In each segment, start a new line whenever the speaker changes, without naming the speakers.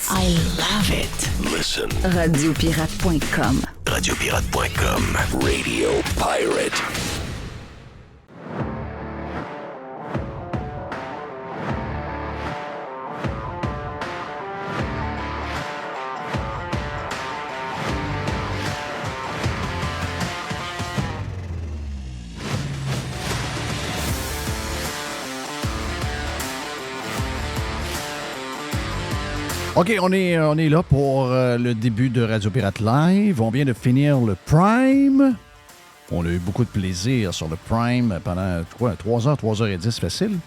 I love it.
Listen.
Radiopirate.com.
Radiopirate.com. Radio Pirate.
OK, on est là pour le début de Radio Pirate Live. On vient de finir le Prime. On a eu beaucoup de plaisir sur le Prime pendant 3h10 facile.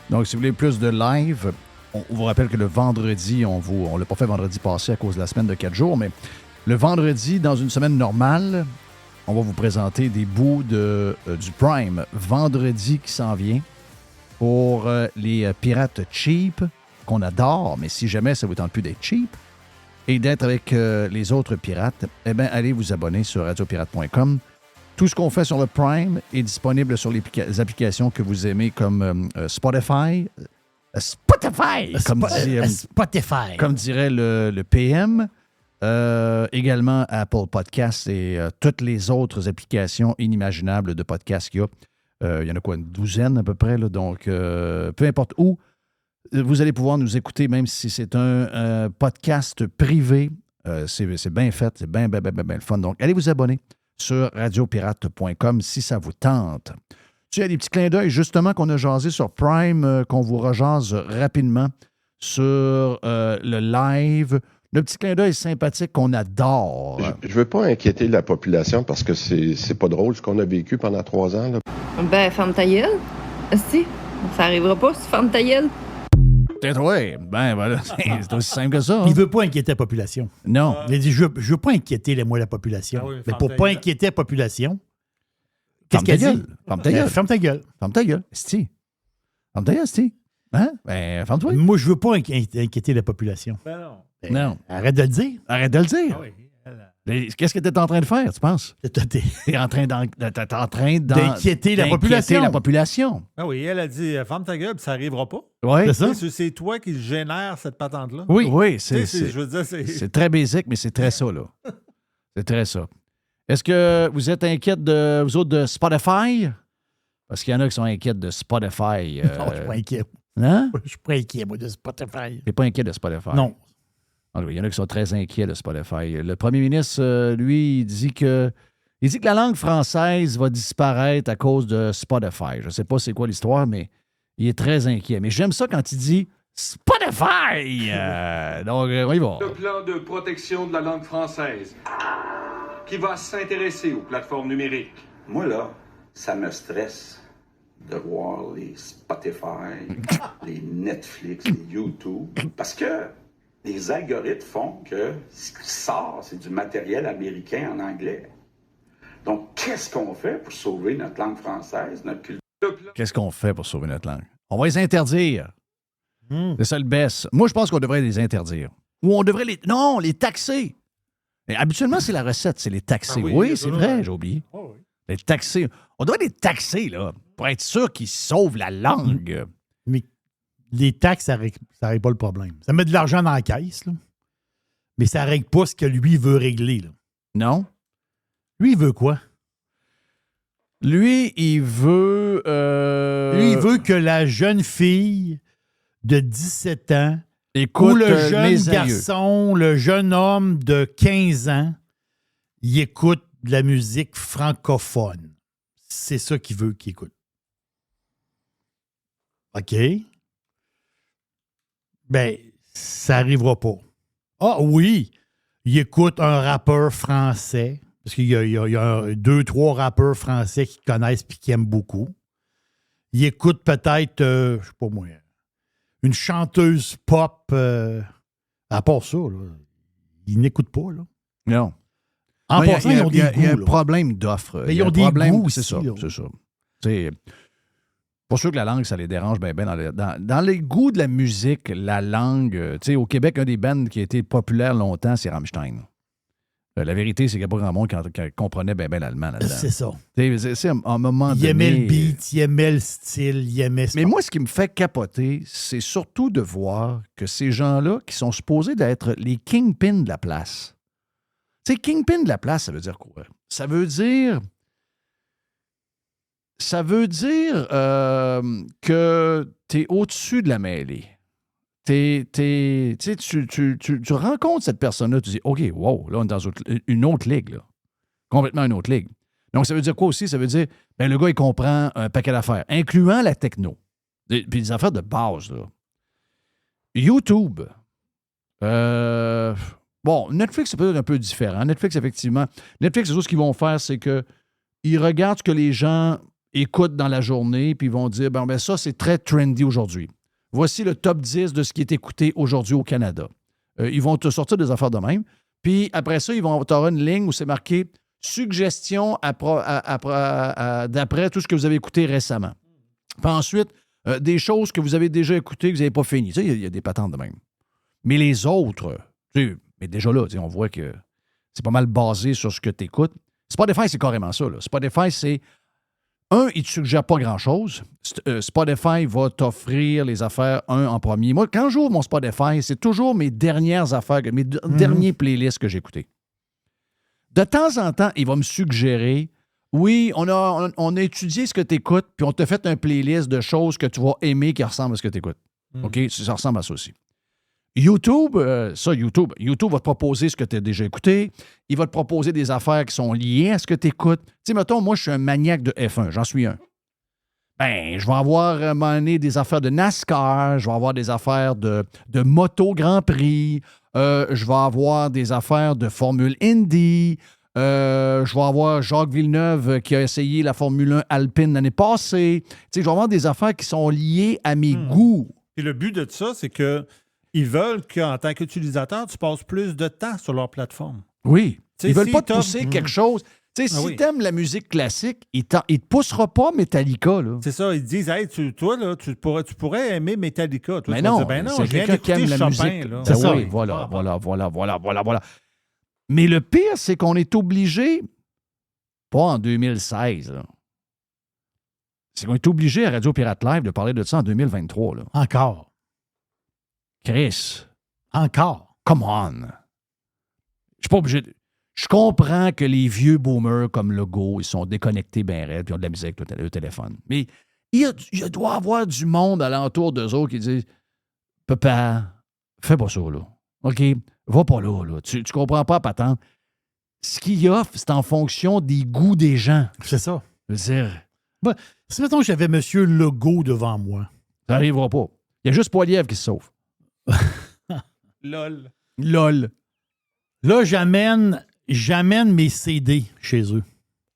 Donc, si vous voulez plus de live, on vous rappelle que le vendredi, on ne l'a pas fait vendredi passé à cause de la semaine de 4 jours, mais le vendredi, dans une semaine normale, on va vous présenter des bouts du Prime. Vendredi qui s'en vient pour les pirates cheap qu'on adore, mais si jamais ça vous tente plus d'être cheap et d'être avec les autres pirates, eh bien, allez vous abonner sur radiopirate.com. Tout ce qu'on fait sur le Prime est disponible sur les applications que vous aimez comme Spotify. Spotify! Comme dirait le PM. Également Apple Podcasts et toutes les autres applications inimaginables de podcasts qu'il y a. Il y en a quoi, une douzaine à peu près, là, donc peu importe où, vous allez pouvoir nous écouter, même si c'est un podcast privé. C'est bien fait, c'est bien le fun. Donc, allez vous abonner sur radiopirate.com si ça vous tente. Tu as des petits clins d'œil, justement, qu'on a jasé sur Prime, qu'on vous rejase rapidement sur le live. Le petit clin d'œil sympathique qu'on adore.
Je veux pas inquiéter la population parce que c'est pas drôle ce qu'on a vécu pendant 3 ans. Là.
Ben, ferme ta gueule. Si, ça arrivera pas si tu fermes ta gueule.
Peut-être, oui. Ben, voilà, c'est aussi simple que ça. Hein?
Il veut pas inquiéter la population.
Non.
Il a dit, je veux pas inquiéter la population.
Ah oui,
mais pour pas inquiéter la population, qu'est-ce qu'elle dit?
Ferme ta gueule.
Ferme ta gueule.
Ferme ta gueule. Sti. Ferme ta gueule, Sti. Hein? Ben, ferme-toi.
Moi, je veux pas inquiéter la population.
Ben non.
Non.
Arrête de le dire.
Arrête de le dire.
Ah oui.
Qu'est-ce que tu es en train de faire, tu penses?
T'es
Tu es en train
d'inquiéter la population.
Ah oui, elle a dit ferme ta gueule, puis ça n'arrivera pas.
Oui.
C'est ça?
C'est toi qui génère cette patente-là.
Oui,
Je veux dire,
c'est très basique, mais c'est très ça, là. C'est très ça. Est-ce que vous êtes inquiète vous autres de Spotify? Parce qu'il y en a qui sont inquiets de Spotify.
Non, je suis pas inquiet.
Hein?
Je suis pas inquiet, moi, de Spotify.
T'es pas inquiet de Spotify?
Non.
Alors, il y en a qui sont très inquiets de Spotify. Le premier ministre, lui, il dit que la langue française va disparaître à cause de Spotify. Je ne sais pas c'est quoi l'histoire, mais il est très inquiet. Mais j'aime ça quand il dit Spotify! Donc, on y va.
Le plan de protection de la langue française qui va s'intéresser aux plateformes numériques.
Moi, là, ça me stresse de voir les Spotify, les Netflix, les YouTube, parce que les algorithmes font que ce qui sort, c'est du matériel américain en anglais. Donc, qu'est-ce qu'on fait pour sauver notre langue française, notre culture?
Qu'est-ce qu'on fait pour sauver notre langue? On va les interdire. C'est ça le best. Moi, je pense qu'on devrait les interdire. Ou on devrait les taxer. Mais habituellement, c'est la recette, c'est les taxer.
Ah
oui, c'est vrai, j'ai oublié.
Oh oui.
Les taxer. On doit les taxer, là, pour être sûr qu'ils sauvent la langue.
Mais les taxes, ça règle pas le problème. Ça met de l'argent dans la caisse, là. Mais ça règle pas ce que lui veut régler, là.
Non?
Lui, il veut quoi?
Lui, il veut...
Lui, il veut que la jeune fille de 17 ans
écoute,
ou le jeune
les aïeux.
garçon, le jeune homme de 15 ans, il écoute de la musique francophone. C'est ça qu'il veut qu'il écoute. OK? Ben, ça n'arrivera pas. Ah oui, il écoute un rappeur français, parce qu'il y a 2-3 rappeurs français qui connaissent et qui aiment beaucoup. Il écoute peut-être, je sais pas moi, une chanteuse pop. À part ça, là, il n'écoute pas. Là.
Non.
En passant, ils ont des goûts.
Il y a un
là.
problème d'offre.
Mais ils ont des goûts
c'est
aussi,
ça,
là.
c'est ça. C'est pas sûr que la langue, ça les dérange bien dans les goûts de la musique, la langue. Tu sais, au Québec, un des bands qui a été populaire longtemps, c'est Rammstein. La vérité, c'est qu'il n'y a pas grand monde qui comprenait bien l'allemand là-dedans.
C'est ça.
C'est à un moment
Il
donné...
aimait le beat, il aimait le style, il aimait...
Mais moi, ce qui me fait capoter, c'est surtout de voir que ces gens-là, qui sont supposés d'être les kingpins de la place. Tu sais, kingpin de la place, ça veut dire quoi? Ça veut dire que tu es au-dessus de la mêlée. Tu rencontres cette personne-là, tu dis, OK, wow, là, on est dans une autre ligue, là. Complètement une autre ligue. Donc, ça veut dire quoi aussi? Ça veut dire, ben le gars, il comprend un paquet d'affaires, incluant la techno. Puis des affaires de base, là. YouTube. Bon, Netflix, c'est peut-être un peu différent. Netflix, effectivement. Netflix, c'est tout ce qu'ils vont faire, c'est qu'ils regardent ce que les gens écoutent dans la journée, puis ils vont dire, ben ça, c'est très trendy aujourd'hui. Voici le top 10 de ce qui est écouté aujourd'hui au Canada. Ils vont te sortir des affaires de même. Puis après ça, ils vont avoir une ligne où c'est marqué « Suggestions d'après tout ce que vous avez écouté récemment ». Puis ensuite, des choses que vous avez déjà écoutées, que vous n'avez pas fini. Tu sais, il y a des patentes de même. Mais les autres, tu sais, mais déjà là, on voit que c'est pas mal basé sur ce que tu écoutes. Spotify, c'est carrément ça. Là. Spotify, c'est... il ne te suggère pas grand-chose. Spotify va t'offrir les affaires, en premier. Moi, quand j'ouvre mon Spotify, c'est toujours mes dernières affaires, mes derniers playlists que j'ai écoutés. De temps en temps, il va me suggérer, oui, on a étudié ce que tu écoutes, puis on t'a fait un playlist de choses que tu vas aimer qui ressemblent à ce que tu écoutes. OK? Ça ressemble à ça aussi. YouTube, YouTube va te proposer ce que tu as déjà écouté. Il va te proposer des affaires qui sont liées à ce que tu écoutes. Tu sais, mettons, moi, je suis un maniaque de F1. J'en suis un. Ben, je vais avoir à un moment donné des affaires de NASCAR. Je vais avoir des affaires de moto Grand Prix. Je vais avoir des affaires de Formule Indy. Je vais avoir Jacques Villeneuve qui a essayé la Formule 1 Alpine l'année passée. Tu sais, je vais avoir des affaires qui sont liées à mes goûts.
Et le but de ça, c'est que ils veulent qu'en tant qu'utilisateur, tu passes plus de temps sur leur plateforme.
Oui.
T'sais,
ils veulent pas te pousser quelque chose. Tu sais, si t'aimes la musique classique, il te poussera pas Metallica, là.
C'est ça, ils disent, hey, toi, là, tu pourrais aimer Metallica. Toi,
mais
tu vas
non,
dire, ben non,
c'est quelqu'un qui aime la
Chopin,
musique.
là.
C'est ça. Oui, voilà. Mais le pire, c'est qu'on est obligé, pas en 2016, là. C'est qu'on est obligé à Radio Pirate Live de parler de ça en 2023, là.
Encore.
Chris.
Encore.
Come on. Je suis pas obligé de... Je comprends que les vieux boomers comme Legault, ils sont déconnectés bien raides, puis ils ont de la misère avec le téléphone. Mais il doit y avoir du monde alentour d'eux autres qui disent « Papa, fais pas ça, là. OK? Va pas là, là. Tu comprends pas, patente. Ce qu'il offre, c'est en fonction des goûts des gens. »
C'est ça.
Je veux dire...
Ben, si mettons que j'avais M. Legault devant moi.
Ça n'arrivera pas. Il y a juste Poilievre qui se sauve.
LOL.
Là, j'amène mes CD chez eux.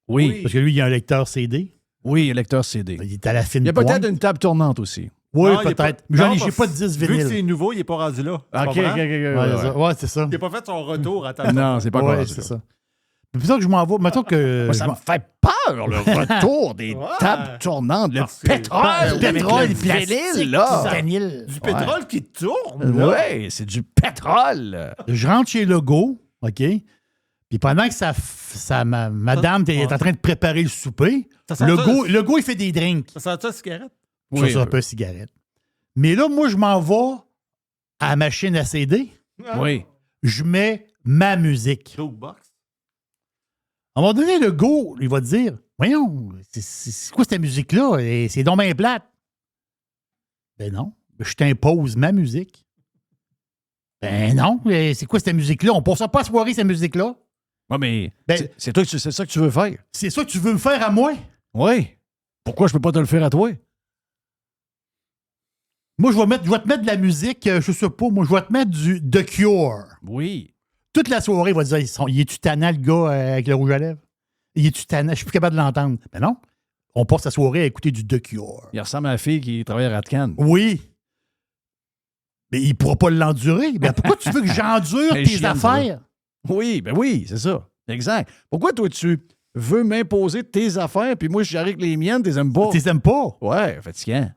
Oui.
Parce que lui, il y a un lecteur CD.
Oui, un lecteur CD.
Il est à la fine
Il y a
pointe.
peut-être une table tournante aussi.
Oui,
Non,
peut-être.
Mais
J'ai pas de 10
Vu
vinyles.
que c'est nouveau, il n'est pas rendu là.
OK.
Ouais, c'est ça.
Il n'a pas fait son retour à ta
Non, c'est pas
Ouais,
quoi.
c'est ça. Mais plutôt que je m'en vais, mettons que...
Moi, ça me fait peur, le retour des tables tournantes, le pétrole,
pétrole,
le vinyle, là.
Du pétrole qui tourne.
Oui, c'est du pétrole.
Je rentre chez Legault, OK? Puis pendant que madame est en train de préparer le souper, Legault, il fait des drinks.
Ça sent ça, cigarette?
Ça sent un peu cigarette. Mais là, moi, je m'en vais à la machine à CD.
Oui.
Je mets ma musique.
Jokebox.
À un moment donné, Legault, il va te dire, voyons, c'est quoi cette musique-là? Et c'est donc bien plate. Ben non, je t'impose ma musique. Ben non, c'est quoi cette musique-là? On ne passe pas à soirée, cette musique-là.
Oui, mais
Ben,
c'est ça que tu veux faire.
C'est ça que tu veux me faire à moi?
Oui. Pourquoi je peux pas te le faire à toi?
Moi, je vais te mettre de la musique, je sais pas, moi, je vais te mettre du The Cure.
Oui.
Toute la soirée, il va te dire, il est-tu tannant, le gars, avec le rouge à lèvres? Il est-tu tannant? Je suis plus capable de l'entendre. Ben non. On passe la soirée à écouter du The Cure.
Il ressemble à la fille qui travaille à Ratcan.
Oui. Mais il ne pourra pas l'endurer. Ben pourquoi tu veux que j'endure tes affaires?
Oui, ben oui, c'est ça. Exact. Pourquoi toi, tu veux m'imposer tes affaires, puis moi, j'arrive avec les miennes, tu les aimes pas?
Tu les aimes pas?
Ouais, fatigant.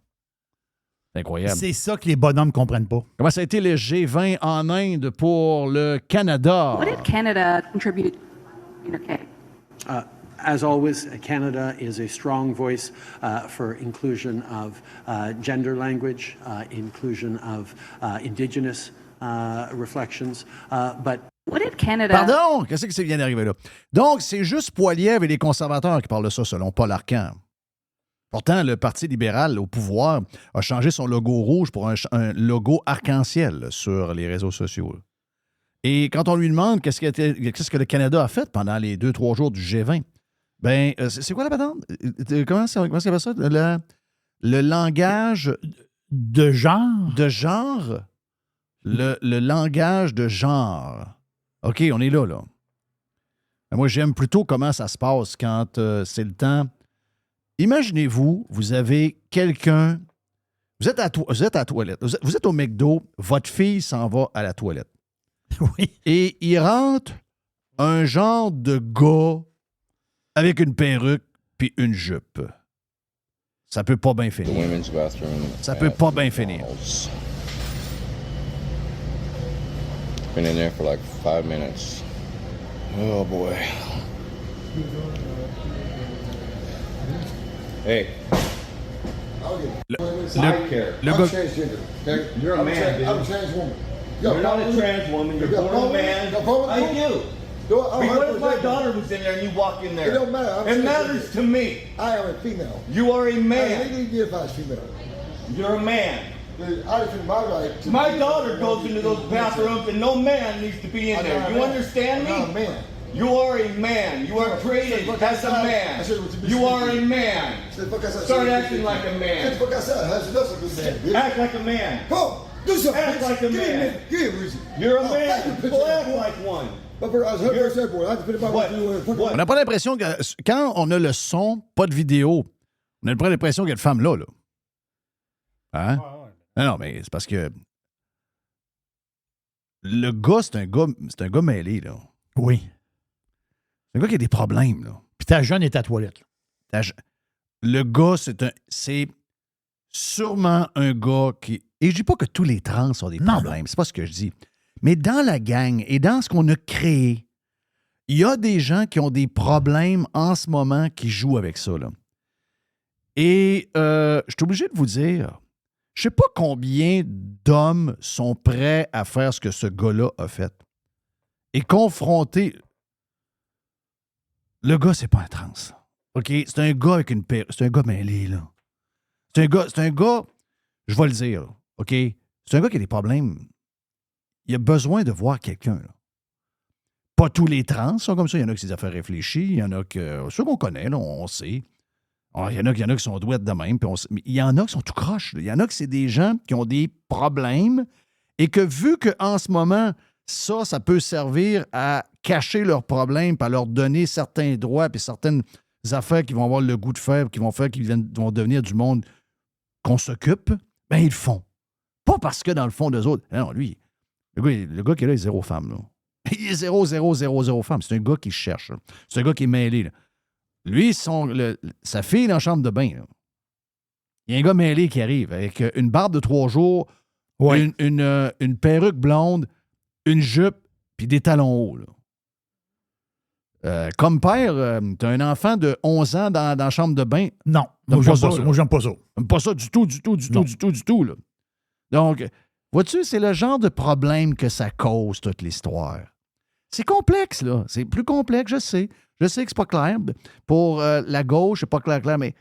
C'est incroyable.
C'est ça que les bonhommes ne comprennent pas.
Comment ça a été le G20 en Inde pour le Canada?
What did Canada contribute to UK?
As always, Canada is a strong voice for inclusion of gender language, inclusion of Indigenous reflections, but
What did Canada...
Pardon? Qu'est-ce que c'est vient d'arriver là? Donc, c'est juste Poilievre et les conservateurs qui parlent de ça, selon Paul Arcand. Pourtant, le Parti libéral au pouvoir a changé son logo rouge pour un logo arc-en-ciel sur les réseaux sociaux. Et quand on lui demande qu'est-ce que le Canada a fait pendant les 2-3 jours du G20, ben, c'est quoi la patente? Comment ça s'appelle ça? Le langage
de genre?
De genre? Le langage de genre. OK, on est là. Moi, j'aime plutôt comment ça se passe quand c'est le temps. Imaginez-vous, vous avez quelqu'un, vous êtes à la toilette, vous êtes au McDo, votre fille s'en va à la toilette.
Oui.
Et il rentre un genre de gars avec une perruque puis une jupe. Ça peut pas bien finir. Ça peut pas bien finir.
Been in there for like 5 minutes. Oh boy. Hey.
Le
I'm
gars.
transgender. Okay? You're a man, dude.
I'm a trans woman.
You're not a trans woman. You're born a man. I do. What if my daughter was in there and you walk in there?
It don't matter.
It matters to me.
I am a female.
You are a man.
I legally identify as female.
You're a man.
I defend my right to...
My daughter goes into those bathrooms and no man needs to be in there. You understand me?
I'm not a man.
You are a man. You are created as a man. You are a man. Start acting like a man.
Get the fuck outside.
Act like a man.
Come on, do something.
Act like a man.
Give me a reason.
You're a man. Well, act like one.
On n'a pas l'impression que quand on a le son, pas de vidéo, on n'a pas l'impression qu'il y a de femmes là. Hein? Non, mais c'est parce que le gars, c'est un gars mêlé, là.
Oui.
C'est un gars qui a des problèmes, là.
Puis ta jeune est à toilette.
Le gars, c'est sûrement un gars qui... Et je dis pas que tous les trans ont des problèmes, c'est pas ce que je dis. Mais dans la gang et dans ce qu'on a créé, il y a des gens qui ont des problèmes en ce moment qui jouent avec ça, là. Et je suis obligé de vous dire... Je ne sais pas combien d'hommes sont prêts à faire ce que ce gars-là a fait. Et confronter... Le gars, c'est pas un trans. OK? C'est un gars avec une perruque. C'est un gars mêlé, là. C'est un gars... Je vais le dire, OK? C'est un gars qui a des problèmes. Il a besoin de voir quelqu'un, là. Pas tous les trans sont comme ça. Il y en a qui ont des affaires réfléchies. Il y en a que... Ceux qu'on connaît, là, on sait... Il y en a qui sont douettes de même, mais il y en a qui sont tout croches. Il y en a que c'est des gens qui ont des problèmes et que vu qu'en ce moment, ça peut servir à cacher leurs problèmes, à leur donner certains droits puis certaines affaires qui vont avoir le goût de faire, qui vont faire qu'ils vont devenir du monde qu'on s'occupe, bien, ils le font. Pas parce que dans le fond d'eux autres. Non, lui, le gars qui est là, il est zéro femme. Là. Il est 0 femme. C'est un gars qui cherche. Là. C'est un gars qui est mêlé. Là. Lui, sa fille est dans la chambre de bain. Là. Il y a un gars mêlé qui arrive avec une barbe de 3 jours, ouais. une perruque blonde, une jupe, puis des talons hauts. Là. Comme père, tu as un enfant de 11 ans dans la chambre de bain.
Non, moi, j'aime pas ça. Moi, j'aime pas ça.
J'aime pas ça du tout. Là. Donc, vois-tu, c'est le genre de problème que ça cause, toute l'histoire. C'est complexe, là. C'est plus complexe, je sais. Je sais que c'est pas clair. Pour la gauche, c'est pas clair, mais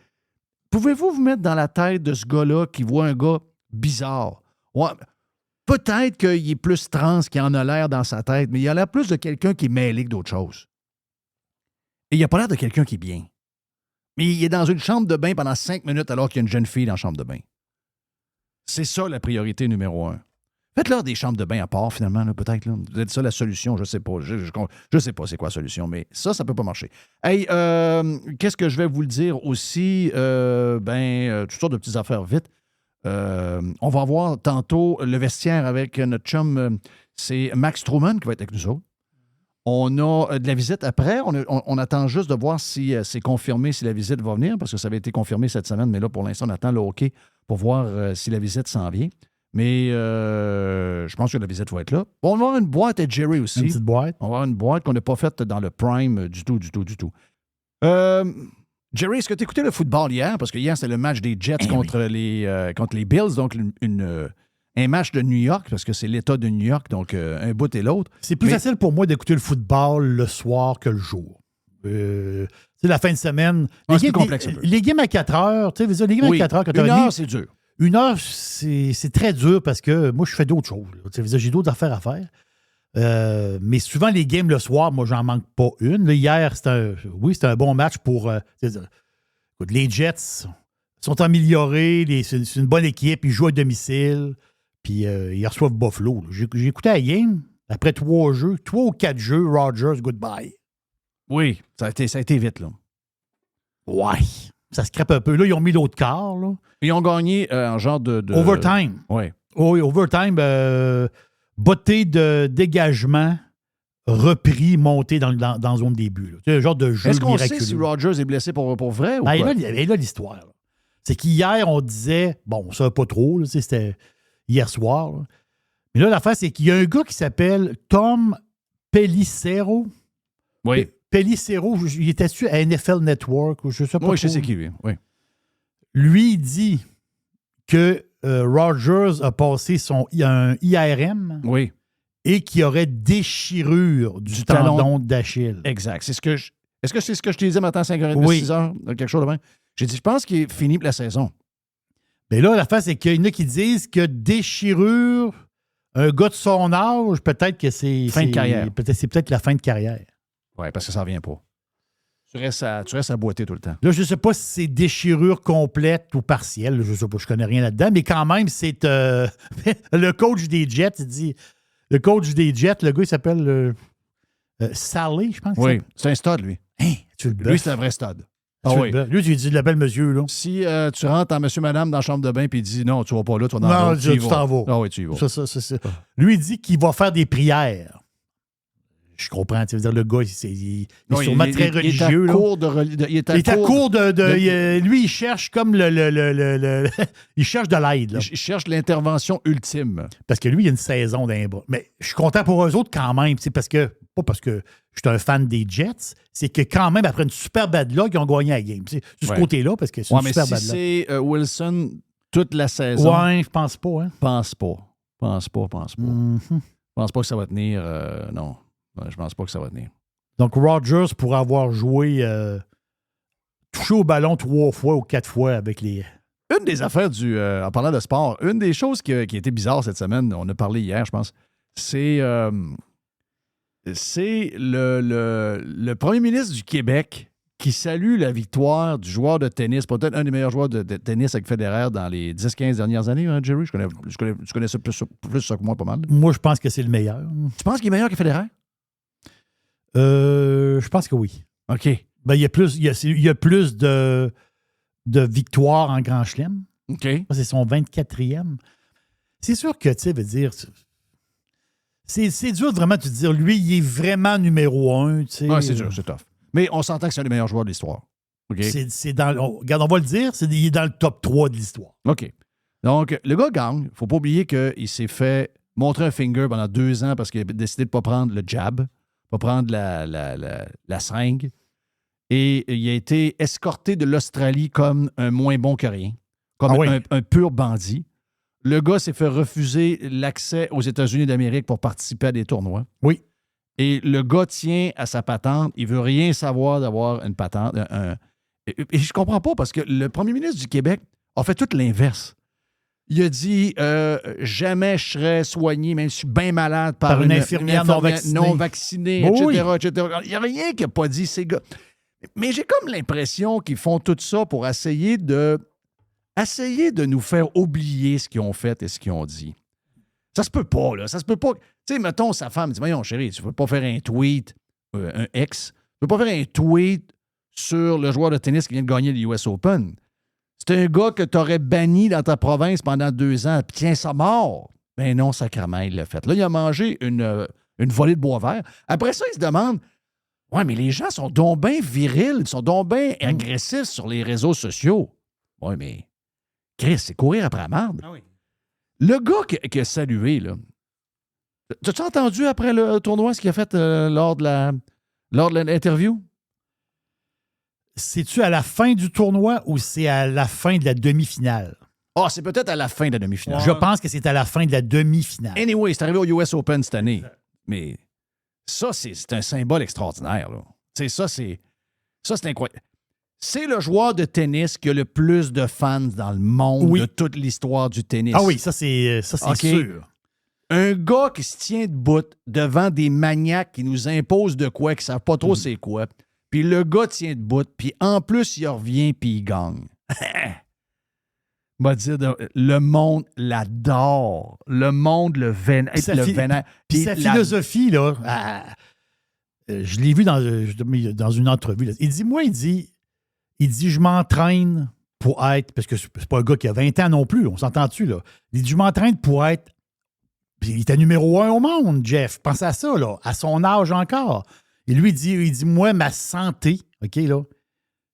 pouvez-vous vous mettre dans la tête de ce gars-là qui voit un gars bizarre? Ouais, peut-être qu'il est plus trans qu'il en a l'air dans sa tête, mais il a l'air plus de quelqu'un qui est mêlé que d'autres choses. Et il n'a pas l'air de quelqu'un qui est bien. Mais il est dans une chambre de bain pendant 5 minutes alors qu'il y a une jeune fille dans la chambre de bain. C'est ça la priorité numéro 1. Faites-leur des chambres de bain à part, finalement, là, peut-être. Là. Vous êtes ça la solution, je ne sais pas. Je sais pas c'est quoi la solution, mais ça ne peut pas marcher. Hey, qu'est-ce que je vais vous le dire aussi? Toutes sortes de petites affaires vite. On va voir tantôt le vestiaire avec notre chum, c'est Max Truman qui va être avec nous autres. On a de la visite après. On attend juste de voir si c'est confirmé, si la visite va venir, parce que ça avait été confirmé cette semaine, mais là, pour l'instant, on attend le OK pour voir si la visite s'en vient. Mais je pense que la visite va être là. On va avoir une boîte à Jerry aussi.
Une petite boîte.
On va avoir une boîte qu'on n'a pas faite dans le Prime du tout. Jerry, est-ce que tu as écouté le football hier? Parce que hier, c'était le match des Jets contre les Bills, donc un match de New York, parce que c'est l'État de New York, donc un bout et l'autre.
C'est plus facile pour moi d'écouter le football le soir que le jour. C'est la fin de semaine.
C'est plus complexe un peu.
Les games à 4 heures, tu sais, les games à 4 heures, 4
Une
heures,
heure, c'est dur.
Une heure, c'est très dur parce que moi, je fais d'autres choses. Tu sais, j'ai d'autres affaires à faire. Mais souvent, les games le soir, moi, j'en manque pas une. Là, hier, c'était un bon match pour... les Jets sont améliorés. C'est une bonne équipe. Ils jouent à domicile. Puis ils reçoivent Buffalo. J'ai écouté la game. Après 3 ou 4 jeux, Rodgers, goodbye.
Oui, ça a été vite, là.
Ouais. Ça se crêpe un peu. Là, ils ont mis l'autre quart, là.
Ils ont gagné en genre de...
Overtime.
Oui.
Oui, overtime. Botté de dégagement, repris, monté dans zone début. C'est un genre de jeu
Est-ce qu'on
miraculeux.
sait si Rodgers est blessé pour vrai ou
Ah,
quoi?
et là, l'histoire. Là. C'est qu'hier, on disait... Bon, on ne savait pas trop. Là, c'était hier soir. Là. Mais là, l'affaire, c'est qu'il y a un gars qui s'appelle Tom Pelissero.
Oui.
Pelissero, il était-tu à NFL Network? Ou je sais pas.
Oui,
trop.
je sais qui, lui. Oui.
Lui, il dit que Rodgers a passé un IRM et qu'il y aurait déchirure du tendon d'Achille.
Exact. Est-ce que c'est ce que je t'ai dit matin à 5h30,
Oui.
6h, quelque chose de même? J'ai dit, je pense qu'il est fini pour la saison.
Mais là, l'affaire, c'est qu'il y en a qui disent que déchirure, un gars de son âge, peut-être que c'est...
Fin de carrière.
C'est peut-être la fin de carrière.
Oui, parce que ça ne revient pas. Tu restes à boiter tout le temps.
Là, je ne sais pas si c'est déchirure complète ou partielle. Je ne sais pas, je connais rien là-dedans. Mais quand même, c'est le coach des Jets, il dit... Le coach des Jets, le gars, il s'appelle Sally, je pense.
Oui, c'est un stud, lui.
Hein, tu le bluffes.
Lui, c'est un vrai stud.
Ah oui. Lui, tu lui dis de l'appel monsieur, là.
Si tu rentres en monsieur, madame dans la chambre de bain puis il dit non, tu vas pas là, tu vas dans
Non,
l'autre,
tu t'en vas.
Ah oui, tu y vas.
Ça. Lui, il dit qu'il va faire des prières. Je comprends. Tu veux dire, le gars, il est sûrement très religieux. Il est à court de... Lui, il cherche comme il cherche de l'aide.
Il cherche l'intervention ultime.
Parce que lui, il a une saison d'un bras. Mais je suis content pour eux autres quand même. Pas parce que je suis un fan des Jets, c'est que quand même, après une super bad luck, ils ont gagné la game. C'est ce côté-là, parce que c'est une super bad luck.
Mais si c'est Wilson toute la saison...
Ouais, je pense pas. Hein?
Pense pas.
Mm-hmm.
Je pense pas que ça va tenir... non. Je pense pas que ça va tenir.
Donc, Rodgers pourrait avoir joué, touché au ballon 3 fois ou 4 fois avec les...
Une des affaires en parlant de sport, une des choses qui a été bizarre cette semaine, on a parlé hier, je pense, c'est le premier ministre du Québec qui salue la victoire du joueur de tennis, peut-être un des meilleurs joueurs de tennis avec Federer dans les 10-15 dernières années, hein, Jerry? Tu connais ça plus ça que moi, pas mal.
Moi, je pense que c'est le meilleur.
Tu penses qu'il est meilleur que Federer?
Je pense que oui.
OK.
Ben, il y a plus de victoires en Grand Chelem.
OK.
C'est son 24e. C'est sûr que, tu sais, veut dire... C'est dur vraiment de te dire, lui, il est vraiment numéro 1. Tu sais.
Ouais, c'est dur, c'est tough. Mais on s'entend que c'est un des meilleurs joueurs de l'histoire. OK?
Regarde, on va le dire, il est dans le top 3 de l'histoire.
OK. Donc, le gars gagne. Il ne faut pas oublier qu'il s'est fait montrer un finger pendant 2 ans parce qu'il a décidé de ne pas prendre le jab, pas prendre la seringue. Et il a été escorté de l'Australie comme un moins bon que rien, comme un pur bandit. Le gars s'est fait refuser l'accès aux États-Unis d'Amérique pour participer à des tournois.
Oui.
Et le gars tient à sa patente. Il veut rien savoir d'avoir une patente. Et je comprends pas parce que le premier ministre du Québec a fait tout l'inverse. Il a dit jamais je serais soigné, même si je suis bien malade, par une infirmière non vaccinée, etc. Il n'y a rien qui n'a pas dit ces gars. Mais j'ai comme l'impression qu'ils font tout ça pour essayer de nous faire oublier ce qu'ils ont fait et ce qu'ils ont dit. Ça se peut pas, là. Ça se peut pas. Tu sais, mettons, sa femme dit, voyons, chérie, tu ne peux pas faire un tweet, un ex, tu ne peux pas faire un tweet sur le joueur de tennis qui vient de gagner le US Open. C'est un gars que tu aurais banni dans ta province pendant 2 ans. Tiens, ça mort. Ben non, sacrément, il l'a fait. Là, il a mangé une une volée de bois vert. Après ça, ils se demandent, ouais, mais les gens sont donc bien virils, ils sont donc bien agressifs sur les réseaux sociaux. Ouais, mais Chris, c'est courir après la marde.
Ah oui.
Le gars qui a salué, là, t'as-tu entendu après le tournoi ce qu'il a fait lors de l'interview?
C'est-tu à la fin du tournoi ou c'est à la fin de la demi-finale?
Ah, c'est peut-être à la fin de la demi-finale.
Je pense que c'est à la fin de la demi-finale.
Anyway, c'est arrivé au US Open cette année. Mais ça, c'est un symbole extraordinaire. Là. Ça, c'est incroyable. C'est le joueur de tennis qui a le plus de fans dans le monde de toute l'histoire du tennis.
Ah oui, ça c'est sûr.
Un gars qui se tient debout devant des maniaques qui nous imposent de quoi, qui ne savent pas trop c'est quoi. Puis le gars tient debout, puis en plus, il revient, puis il gagne. Va dire, le monde l'adore. Le monde le vénère.
Puis sa philosophie, là, je l'ai vu dans une entrevue. Là. Il dit, je m'entraîne pour être, parce que c'est pas un gars qui a 20 ans non plus, on s'entend-tu, là. Il dit, je m'entraîne pour être, puis il était numéro 1 au monde, Jeff. Pensez à ça, là, à son âge encore. Et lui, il dit, moi, ma santé, OK, là,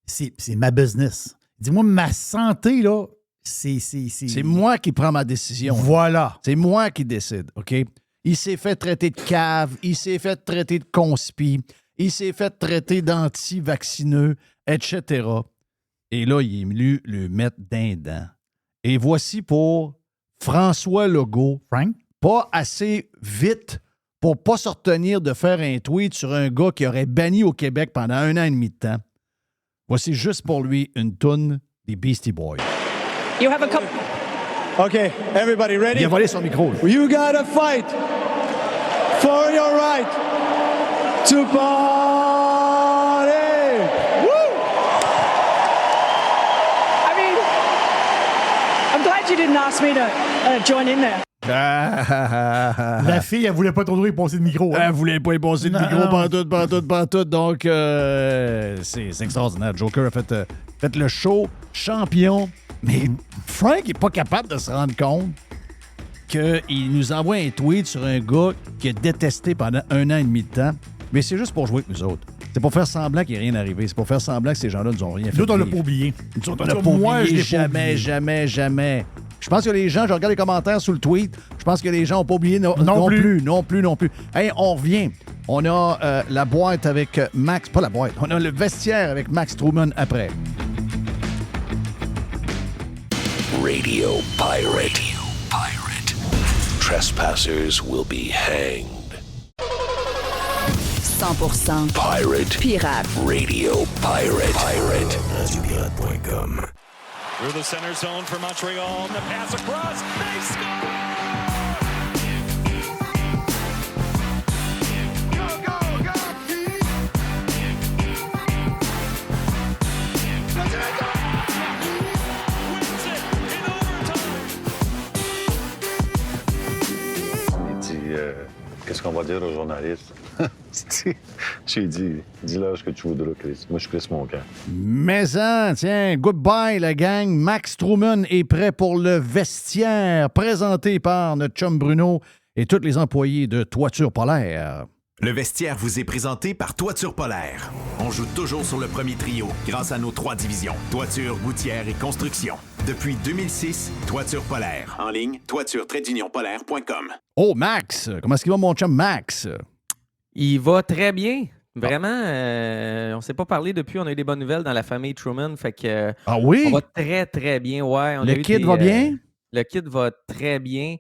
c'est ma business. Il dit, moi, ma santé, là, c'est
moi qui prends ma décision.
Voilà.
C'est moi qui décide, OK? Il s'est fait traiter de cave, il s'est fait traiter de conspi, il s'est fait traiter d'anti-vaccineux, etc. Et là, il est venu le mettre d'un dent. Et voici pour François Legault.
Frank?
Pas assez vite pour pas se retenir de faire un tweet sur un gars qui aurait banni au Québec pendant 1 an et demi de temps. Voici juste pour lui une toune des Beastie Boys.
You have a couple. Okay, everybody ready?
Il a volé son micro. Là.
You gotta fight for your right to party. Woo! I mean, I'm glad you didn't ask me to join in there.
La fille, elle voulait pas trop y passer de micro. Hein?
Elle voulait pas y passer de micro pantoute. Donc, c'est extraordinaire. Joker a fait le show champion. Mais Frank n'est pas capable de se rendre compte qu'il nous envoie un tweet sur un gars qui a détesté pendant 1 an et demi de temps. Mais c'est juste pour jouer avec nous autres. C'est pour faire semblant qu'il n'y a rien arrivé. C'est pour faire semblant que ces gens-là nous ont rien fait.
Nous, on l'a pas oublié.
Nous, on l'a pas oublié. Jamais. Je pense que les gens, je regarde les commentaires sous le tweet, je pense que les gens n'ont pas oublié non plus. Hey, on revient. On a la boîte avec Max, pas la boîte, on a le vestiaire avec Max Truman après.
Radio Pirate. Trespassers will be hanged.
100% Pirate.
Radio Pirate. RadioPirate.com.
Through the center zone for Montreal. The pass across. They score!
Qu'est-ce qu'on va dire aux journalistes? J'ai dit, dis-leur ce que tu voudras, Chris. Moi, je suis Chris Moncan.
Maison, tiens, goodbye la gang. Max Truman est prêt pour le vestiaire, présenté par notre chum Bruno et tous les employés de Toiture Polaire.
Le vestiaire vous est présenté par Toiture Polaire. On joue toujours sur le premier trio grâce à nos 3 divisions. Toiture, gouttière et construction. Depuis 2006, Toiture Polaire. En ligne, toiture-polaire.com.
Oh, Max! Comment est-ce qu'il va, mon chum Max?
Il va très bien. Vraiment, on ne s'est pas parlé depuis. On a eu des bonnes nouvelles dans la famille Truman. Fait que,
ah oui?
On va très, très bien. Ouais,
le kid va bien?
Le kid va très bien.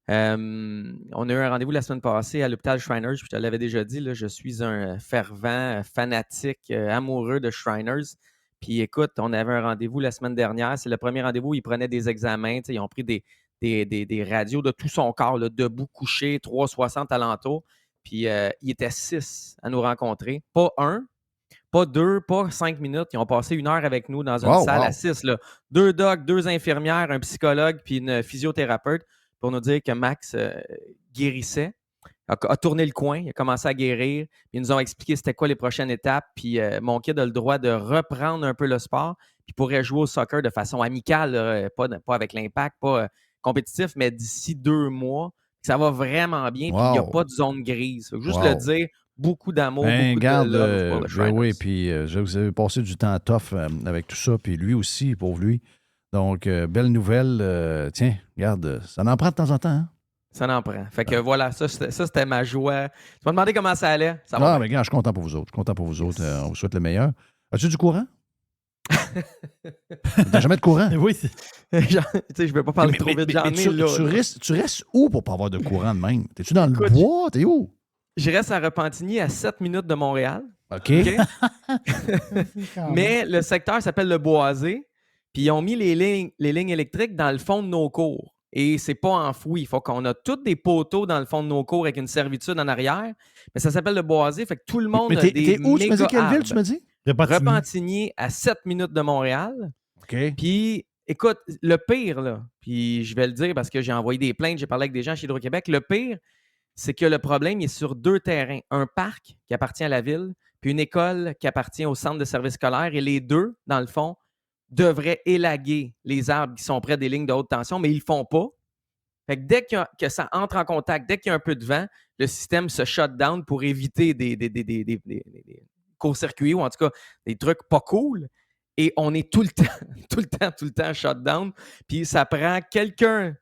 On a eu un rendez-vous la semaine passée à l'hôpital Shriners. Je te l'avais déjà dit, là, je suis un fervent, fanatique, amoureux de Shriners. Puis écoute, on avait un rendez-vous la semaine dernière. C'est le premier rendez-vous où ils prenaient des examens. Ils ont pris des radios de tout son corps, là, debout, couché, 360 alentour. Puis il était 6 à nous rencontrer. Pas 1, pas 2, pas 5 minutes. Ils ont passé 1 heure avec nous dans une salle à 6. Là. 2 docs, 2 infirmières, un psychologue puis une physiothérapeute pour nous dire que Max guérissait, a tourné le coin, il a commencé à guérir. Puis ils nous ont expliqué c'était quoi les prochaines étapes. Puis mon kid a le droit de reprendre un peu le sport. Puis pourrait jouer au soccer de façon amicale, pas avec l'impact, pas compétitif, mais d'ici 2 mois. Ça va vraiment bien, puis il n'y a pas de zone grise. Faut juste le dire, beaucoup d'amour, beaucoup
garde,
de love pour le Shriners.
Oui, puis vous avez passé du temps tough avec tout ça, puis lui aussi, pauvre lui. Donc, belle nouvelle. Tiens, regarde, ça en prend de temps en temps, hein?
Ça en prend. Fait que voilà, ça c'était ma joie. Tu m'as demandé comment ça allait. Ça
mais regarde, je suis content pour vous autres. On vous souhaite le meilleur. As-tu du courant? T'as jamais de courant?
Oui.
Je ne veux pas parler trop vite. J'en ai là.
Tu restes où pour pas avoir de courant de même? T'es-tu dans le bois? T'es où?
Je reste à Repentigny, à 7 minutes de Montréal.
OK.
Mais le secteur s'appelle le Boisé. Puis ils ont mis les lignes électriques dans le fond de nos cours. Et c'est pas enfoui. Il faut qu'on a tous des poteaux dans le fond de nos cours avec une servitude en arrière. Mais ça s'appelle le Boisé. Fait que tout le monde a des
t'es où? Tu me dis quelle ville,
arbres.
tu me dis?
Repentigny, à 7 minutes de Montréal.
OK.
Puis, écoute, le pire, là, puis je vais le dire parce que j'ai envoyé des plaintes, j'ai parlé avec des gens chez Hydro-Québec, le pire, c'est que le problème est sur 2 terrains. Un parc qui appartient à la ville, puis une école qui appartient au centre de service scolaire. Et les deux, dans le fond, devraient élaguer les arbres qui sont près des lignes de haute tension, mais ils ne le font pas. Fait que dès que ça entre en contact, dès qu'il y a un peu de vent, le système se shut down pour éviter des court-circuits ou en tout cas des trucs pas cool. Et on est tout le temps shut down. Puis ça prend quelqu'un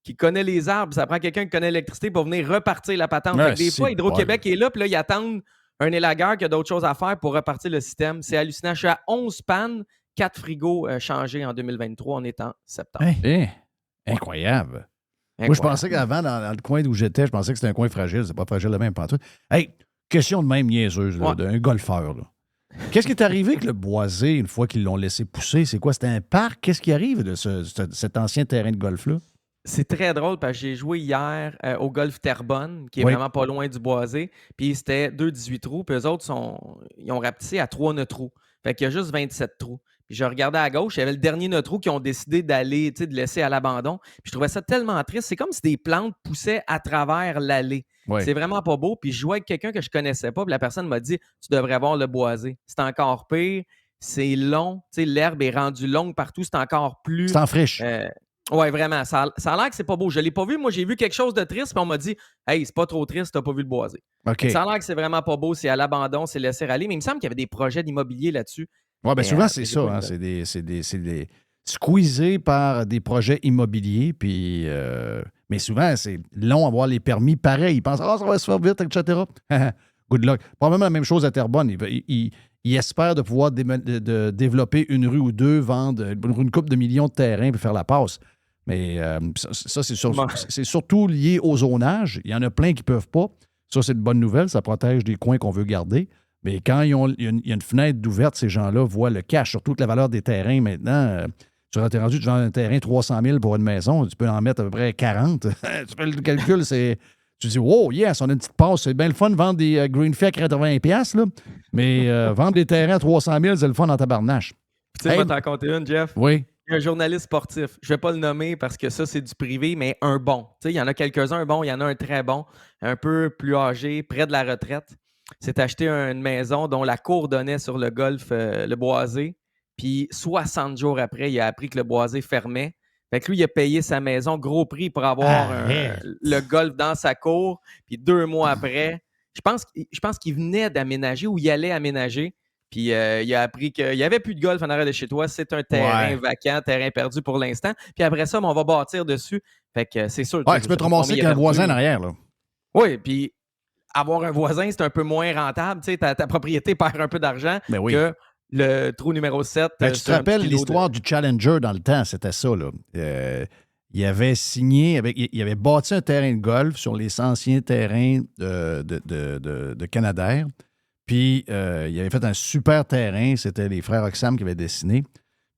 qui connaît les arbres, ça prend quelqu'un qui connaît l'électricité pour venir repartir la patente.
Ouais,
des fois, Hydro-Québec est là, puis là, ils attendent un élagueur qui a d'autres choses à faire pour repartir le système. C'est hallucinant. Je suis à 11 pannes, 4 frigos changés en 2023. On est en septembre.
Incroyable. Moi, je pensais qu'avant, dans le coin où j'étais, je pensais que c'était un coin fragile. C'est pas fragile de même, pas tout. Hey, question de même niaiseuse, là, d'un golfeur. Là. Qu'est-ce qui est arrivé avec le Boisé une fois qu'ils l'ont laissé pousser? C'est quoi? C'était un parc? Qu'est-ce qui arrive de cet ancien terrain de golf-là?
C'est très drôle parce que j'ai joué hier au golf Terrebonne, qui est vraiment pas loin du Boisé. Puis c'était 2 18 trous. Puis eux autres, ils ont rapetissé à 3 9 trous. Fait qu'il y a juste 27 trous. Puis je regardais à gauche, il y avait le dernier 9 trous qui ont décidé d'aller, de laisser à l'abandon. Puis je trouvais ça tellement triste. C'est comme si des plantes poussaient à travers l'allée. Ouais. C'est vraiment pas beau. Puis je jouais avec quelqu'un que je connaissais pas. Puis la personne m'a dit, tu devrais voir le Boisé. C'est encore pire. C'est long. L'herbe est rendue longue partout. C'est encore plus...
C'est en friche.
Oui, vraiment. Ça a l'air que c'est pas beau. Je l'ai pas vu. Moi, j'ai vu quelque chose de triste. Puis on m'a dit, hey, c'est pas trop triste, t'as pas vu le Boisé.
Okay.
Ça a l'air que c'est vraiment pas beau. C'est à l'abandon, c'est laissé aller. Mais il me semble qu'il y avait des projets d'immobilier là-dessus.
Oui, bien souvent, c'est ça. Hein, c'est des squeezés par des projets immobiliers. Puis, mais souvent, c'est long à avoir les permis. Pareil, ils pensent, ça va se faire vite, etc. Good luck. Probablement la même chose à Terrebonne. Ils espèrent de pouvoir de développer une rue ou deux, vendre une couple de millions de terrains pour faire la passe. Mais ça, c'est surtout lié au zonage. Il y en a plein qui ne peuvent pas. Ça, c'est une bonne nouvelle. Ça protège des coins qu'on veut garder. Mais quand il y a une fenêtre d'ouverte, ces gens-là voient le cash, surtout que la valeur des terrains maintenant. Tu es rendu, tu vends un terrain 300 000 pour une maison, tu peux en mettre à peu près 40. Tu fais le calcul, tu dis, wow, yes, on a une petite passe. C'est bien le fun de vendre des green fee à 80$, là. Mais vendre des terrains à 300 000, c'est le fun dans tabarnache.
Tu sais, moi, t'en compter une, Jeff.
Oui.
Il y a un journaliste sportif. Je ne vais pas le nommer parce que ça, c'est du privé, mais un bon. Tu sais, il y en a quelques-uns, un bon, il y en a un très bon, un peu plus âgé, près de la retraite. C'est acheté une maison dont la cour donnait sur le golf, le Boisé. Puis 60 jours après, il a appris que le Boisé fermait. Fait que lui, il a payé sa maison gros prix pour avoir le golf dans sa cour. Puis 2 mois après, je pense qu'il venait d'aménager ou il allait aménager. Puis il a appris qu'il n'y avait plus de golf en arrière de chez toi. C'est un terrain vacant, terrain perdu pour l'instant. Puis après ça, on va bâtir dessus. Fait que c'est sûr.
Tu peux te ramasser avec un voisin en arrière, là.
Oui, puis avoir un voisin, c'est un peu moins rentable. Tu sais, ta propriété perd un peu d'argent que le trou numéro 7.
Ben, tu te rappelles l'histoire du Challenger dans le temps, c'était ça, là. Il avait signé, il avait bâti un terrain de golf sur les anciens terrains de Canadair. Puis, il avait fait un super terrain. C'était les frères Oxam qui avaient dessiné.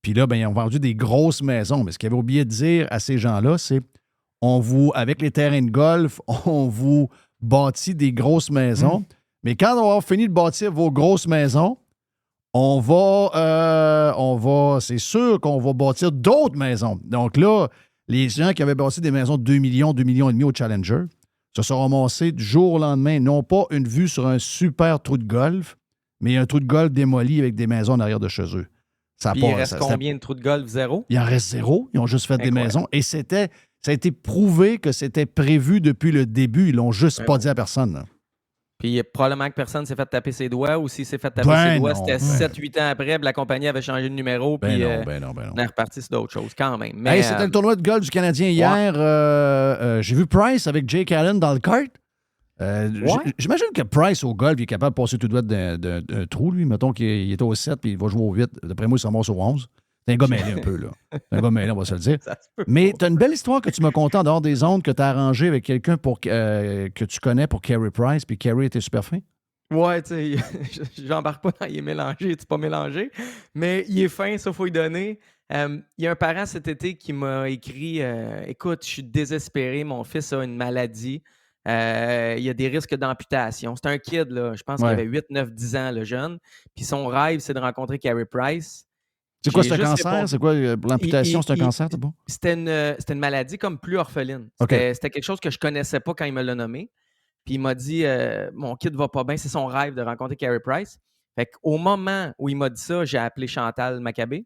Puis là, ils ont vendu des grosses maisons. Mais ce qu'il avait oublié de dire à ces gens-là, c'est avec les terrains de golf, on vous bâtit des grosses maisons. Mais quand on va finir de bâtir vos grosses maisons, c'est sûr qu'on va bâtir d'autres maisons. Donc là, les gens qui avaient bâti des maisons de 2 millions et demi au Challenger se sont ramassés du jour au lendemain, non pas une vue sur un super trou de golf, mais un trou de golf démoli avec des maisons en arrière de chez eux.
Il reste combien de trous de golf? 0?
Il en reste 0. Ils ont juste fait des maisons. Et c'était ça a été prouvé que c'était prévu depuis le début. Ils l'ont juste pas dit à personne. Là.
Puis probablement que personne s'est fait taper ses doigts, ou s'il s'est fait taper ses doigts, c'était 7-8 ans après, puis la compagnie avait changé de numéro, puis on est reparti sur d'autres choses quand même. Mais,
c'était le tournoi de golf du Canadien hier. J'ai vu Price avec Jake Allen dans le kart. J'imagine que Price au golf, il est capable de passer tout droit d'un trou, lui. Mettons qu'il était au 7 puis il va jouer au 8. D'après moi, il se ramasse au 11. C'est un gars mêlé un peu, là. C'est un gars mêlé, on va se le dire. Mais tu as une belle histoire que tu m'as contée en dehors des ondes que tu as arrangée avec quelqu'un que tu connais pour Carey Price, puis Carey était super fin.
Ouais, tu sais, j'embarque pas dans il est mélangé, c'est pas mélangé, mais il est fin, ça, faut lui donner. Il y a un parent cet été qui m'a écrit écoute, je suis désespéré, mon fils a une maladie. Il y a des risques d'amputation. C'est un kid, là, je pense qu'il avait 8, 9, 10 ans, le jeune. Puis son rêve, c'est de rencontrer Carey Price.
C'est quoi, c'est un cancer? C'est quoi, l'amputation, c'est un cancer, c'est bon?
C'était une maladie comme plus orpheline.
Okay.
C'était quelque chose que je connaissais pas quand il me l'a nommé. Puis il m'a dit, mon kid va pas bien, c'est son rêve de rencontrer Carey Price. Fait qu'au moment où il m'a dit ça, j'ai appelé Chantal Maccabé,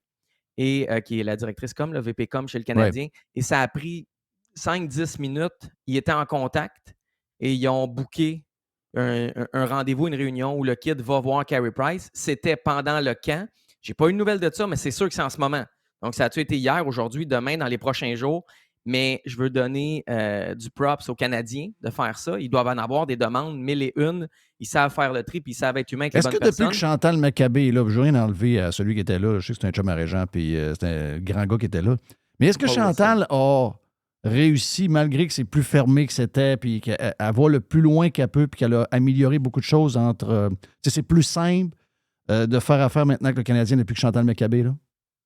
qui est la directrice com, le VP com chez le Canadien. Et ça a pris 5-10 minutes. Ils étaient en contact et ils ont booké un rendez-vous, une réunion où le kid va voir Carey Price. C'était pendant le camp. J'ai pas eu de nouvelles de ça, mais c'est sûr que c'est en ce moment. Donc, ça a-tu été hier, aujourd'hui, demain, dans les prochains jours? Mais je veux donner du props aux Canadiens de faire ça. Ils doivent en avoir des demandes, 1001. Ils savent faire le tri, puis ils savent être humains avec les bonnes personnes.
Est-ce que depuis que Chantal Maccabé est là, je veux rien enlever à celui qui était là, je sais que c'est un chum à Régent, puis c'est un grand gars qui était là, mais est-ce que Chantal a réussi, malgré que c'est plus fermé que c'était, puis qu'elle va le plus loin qu'elle peut, puis qu'elle a amélioré beaucoup de choses entre... c'est plus simple de faire affaire maintenant avec le Canadien depuis que Chantal Maccabé est là?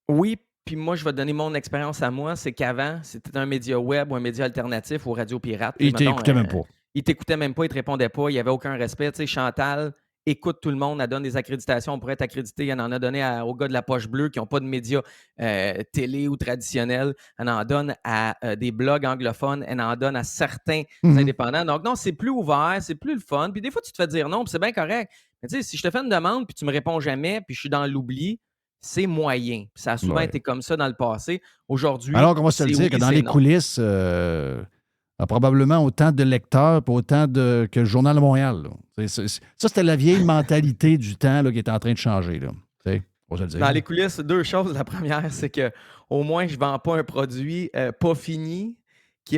Oui, puis moi, je vais te donner mon expérience à moi. C'est qu'avant, c'était un média web ou un média alternatif aux radios pirates.
Il t'écoutait même pas.
Il t'écoutait même pas, il te répondait pas, il n'y avait aucun respect. Tu sais, Chantal écoute tout le monde, elle donne des accréditations, on pourrait être accrédité. Elle en a donné aux gars de la Poche Bleue qui n'ont pas de médias télé ou traditionnels. Elle en donne à des blogs anglophones, elle en donne à certains indépendants. Donc non, c'est plus ouvert, c'est plus le fun. Puis des fois, tu te fais dire non, puis c'est bien correct. Mais tu sais, si je te fais une demande, puis tu me réponds jamais, puis je suis dans l'oubli, c'est moyen. Puis ça a souvent été comme ça dans le passé. Aujourd'hui,
alors qu'on va se le dire que dans les coulisses, a probablement autant de lecteurs et autant que le Journal de Montréal. Ça, c'était la vieille mentalité du temps là, qui est en train de changer. Là. On va se le dire.
Dans les coulisses, deux choses. La première, c'est que au moins, je ne vends pas un produit pas fini.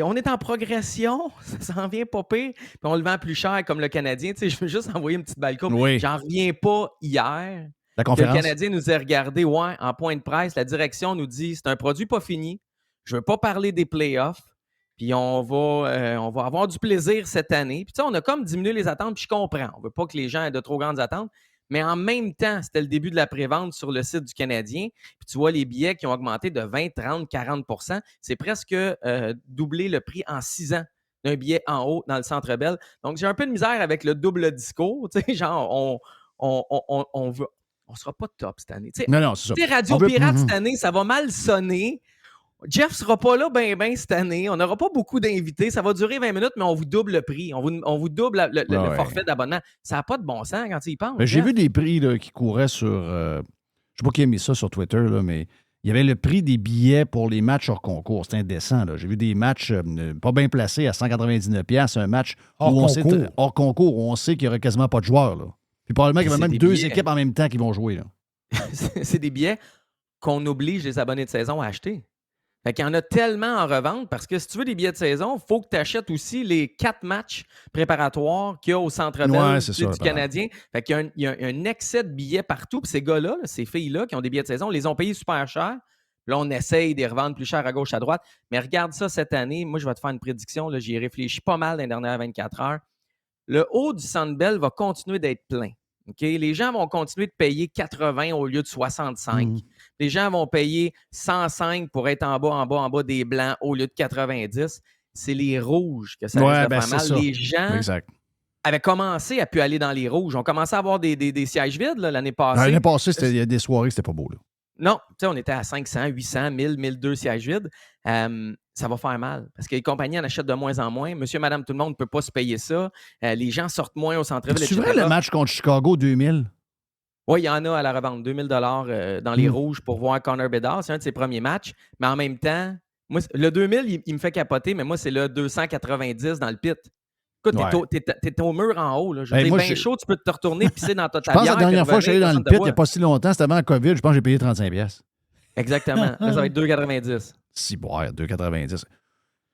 On est en progression, ça s'en vient pas pire, puis on le vend plus cher comme le Canadien. Tu sais, je veux juste envoyer une petite balle coupe.
Oui.
J'en reviens pas hier.
La conférence.
Le Canadien nous a regardé en point de presse. La direction nous dit c'est un produit pas fini. Je veux pas parler des playoffs. Puis on va avoir du plaisir cette année. Puis tu sais, on a comme diminué les attentes, puis je comprends. On veut pas que les gens aient de trop grandes attentes. Mais en même temps, c'était le début de la prévente sur le site du Canadien. Puis tu vois les billets qui ont augmenté de 20, 30, 40 %. C'est presque doublé le prix en 6 ans d'un billet en haut dans le Centre Bell. Donc, j'ai un peu de misère avec le double discours. Tu sais, genre, on veut... On sera pas top cette année. T'sais,
non, c'est ça.
Radio Pirate cette année, ça va mal sonner. Jeff sera pas là ben cette année. On n'aura pas beaucoup d'invités. Ça va durer 20 minutes, mais on vous double le prix. On vous double le forfait d'abonnement. Ça n'a pas de bon sens quand tu y penses.
J'ai vu des prix là, qui couraient sur... je ne sais pas qui a mis ça sur Twitter, là, mais il y avait le prix des billets pour les matchs hors concours. C'était indécent. Là. J'ai vu des matchs pas bien placés à 199$. Un match hors concours où on sait qu'il n'y aurait quasiment pas de joueurs. Là. Puis probablement qu'il y avait même deux équipes en même temps qui vont jouer. Là.
C'est des billets qu'on oblige les abonnés de saison à acheter. Fait qu'il y en a tellement en revente parce que si tu veux des billets de saison, il faut que tu achètes aussi les 4 matchs préparatoires qu'il y a au Centre Bell du Canadien. Fait qu'il y a un excès de billets partout. Puis ces gars-là, ces filles-là qui ont des billets de saison, les ont payés super cher. Là, on essaye de les revendre plus cher à gauche, à droite. Mais regarde ça cette année. Moi, je vais te faire une prédiction. Là, j'y ai réfléchi pas mal dans les dernières 24 heures. Le haut du Centre Bell va continuer d'être plein. Okay? Les gens vont continuer de payer 80 au lieu de 65. Les gens vont payer 105 pour être en bas des blancs au lieu de 90. C'est les rouges que ça risque de faire mal. Ça. Les gens avaient commencé à pu aller dans les rouges. On commençait à avoir des sièges vides là, l'année passée.
L'année passée, il y a des soirées, c'était pas beau. Là.
Non, tu sais, on était à 500, 800, 1000, 1002 sièges vides. Ça va faire mal parce que les compagnies en achètent de moins en moins. Monsieur, madame, tout le monde ne peut pas se payer ça. Les gens sortent moins au centre-ville.
C'est vrai le match contre Chicago 2000?
Oui, il y en a à la revente. $2000 dans les rouges pour voir Connor Bedard. C'est un de ses premiers matchs. Mais en même temps, Moi, le 2000, il me fait capoter, mais moi, c'est le 290 dans le pit. Écoute, t'es au mur en haut. Là. Je veux dire, bien chaud, tu peux te retourner et pisser dans ta
Je pense
bière.
que la dernière fois que je suis allé dans le pit, il n'y a pas si longtemps, c'était avant la COVID, je pense que j'ai payé 35$.
Exactement. Là, ça va être 2,90.
Si, bon, 2,90$.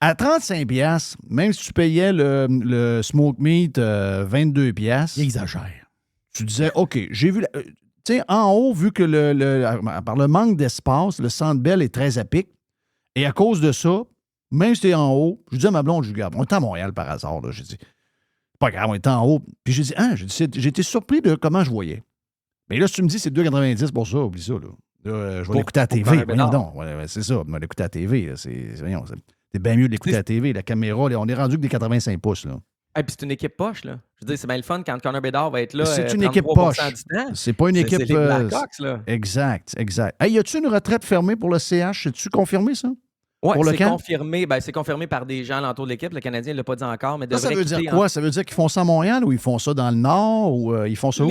À 35$, même si tu payais le smoke meat 22$,
il exagère.
Tu disais, OK, j'ai vu... Tu sais, en haut, vu que par le manque d'espace, le Centre Bell est très à pic, et à cause de ça, même si tu es en haut, je dis à ma blonde, je dis, regarde, on est à Montréal par hasard, là, j'ai dit, pas grave, on est en haut. Puis j'ai dit, j'ai été surpris de comment je voyais. Mais là, si tu me dis c'est 2,90$ pour ça, oublie ça, là. Je vais l'écouter à la TV. Non, c'est ça, je vais l'écouter à la TV. C'est bien mieux de l'écouter à la TV. La caméra, là, on est rendu que des 85 pouces, là.
Et puis c'est une équipe poche, là. Je veux dire, c'est bien le fun quand Connor Bedard va être là.
C'est une équipe poche.
C'est
pas une équipe.
C'est les Blackhawks, là.
Exact. Hey, y a-tu une retraite fermée pour le CH? C'est-tu confirmé, ça?
Oui, c'est confirmé. Ben, c'est confirmé par des gens l'entour de l'équipe. Le Canadien ne l'a pas dit encore, mais
ça veut dire quoi? Ça veut dire qu'ils font ça à Montréal ou ils font ça dans le Nord ou ils font ça où?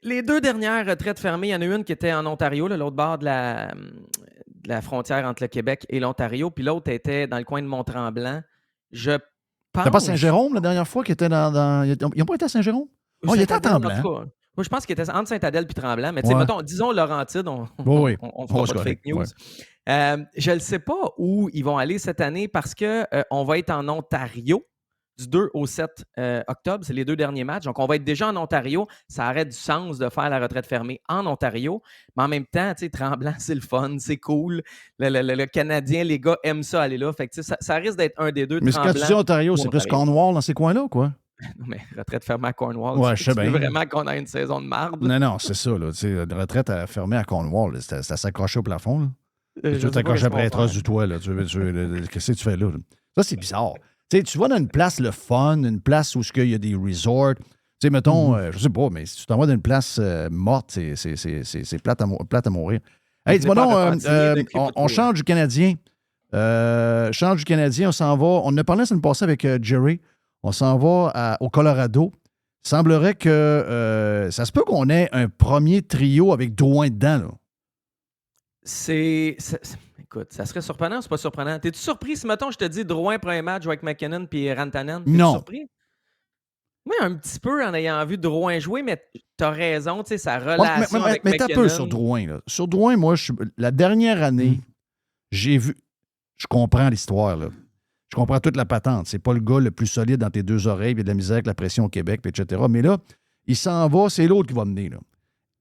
Les deux dernières retraites fermées, il y en a une qui était en Ontario, là, l'autre bord de la frontière entre le Québec et l'Ontario, puis l'autre était dans le coin de Mont-Tremblant. Je pense...
C'était pas Saint-Jérôme la dernière fois qui était dans... Ils n'ont pas été à Saint-Jérôme? Oh, il était à Tremblant.
Moi, je pense qu'il était entre Saint-Adèle et Tremblant, mais mettons, disons Laurentide, on fera pas de fake news. Ouais. Je ne sais pas où ils vont aller cette année parce qu'on va être en Ontario du 2 au 7 octobre. C'est les 2 derniers matchs. Donc, on va être déjà en Ontario. Ça aurait du sens de faire la retraite fermée en Ontario. Mais en même temps, Tremblant, c'est le fun, c'est cool. Le Canadien, les gars aiment ça aller là. Fait que, ça risque d'être un des deux.
Mais quand tu dis Ontario, c'est plus Cornwall dans ces coins-là, quoi?
Non, mais retraite fermée à Cornwall.
Ouais, je sais bien.
Vraiment qu'on a une saison de marde.
Non, c'est ça. Là. Une retraite fermée à Cornwall, c'est à s'accrocher au plafond. Là. Tu veux t'accrocher après la trace du toit. Qu'est-ce que tu fais là? Ça, c'est bizarre. Tu vas dans une place le fun, une place où il y a des resorts. Mettons, je sais pas, mais si tu t'en vas dans une place morte, c'est plate à mourir. Hey, dis-moi donc, on change du Canadien. On s'en va. On en a parlé la semaine passée avec Jerry. On s'en va au Colorado. Il semblerait que ça se peut qu'on ait un premier trio avec Drouin dedans. Là.
Écoute, ça serait surprenant ou c'est pas surprenant? T'es-tu surpris si, mettons, je te dis Drouin, premier match avec McKinnon puis Rantanen?
Non.
T'es-tu surpris? Oui, un petit peu en ayant vu Drouin jouer, mais t'as raison, tu sais, sa relation avec McKinnon.
Mais t'as peu sur Drouin. Là. Sur Drouin, moi, la dernière année, j'ai vu... Je comprends l'histoire, là. Je comprends toute la patente. C'est pas le gars le plus solide dans tes deux oreilles, il y a de la misère avec la pression au Québec, etc. Mais là, il s'en va, c'est l'autre qui va mener, là.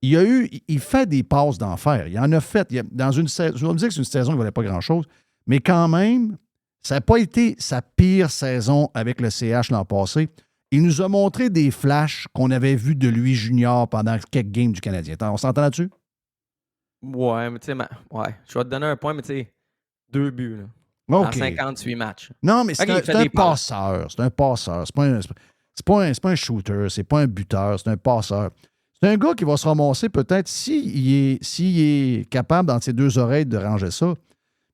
Il fait des passes d'enfer. Il en a fait. Dans une saison, je vais me dire que c'est une saison qui ne valait pas grand-chose, mais quand même, ça n'a pas été sa pire saison avec le CH l'an passé. Il nous a montré des flashs qu'on avait vus de lui junior pendant quelques games du Canadien. On s'entend là-dessus?
Ouais, mais tu sais, je vais te donner un point, mais tu sais, 2 buts, là.
Okay.
En 58 matchs.
Non, mais c'est un passeur. C'est un passeur. C'est pas un shooter. C'est pas un buteur. C'est un passeur. C'est un gars qui va se ramasser peut-être s'il est capable, dans ses deux oreilles, de ranger ça,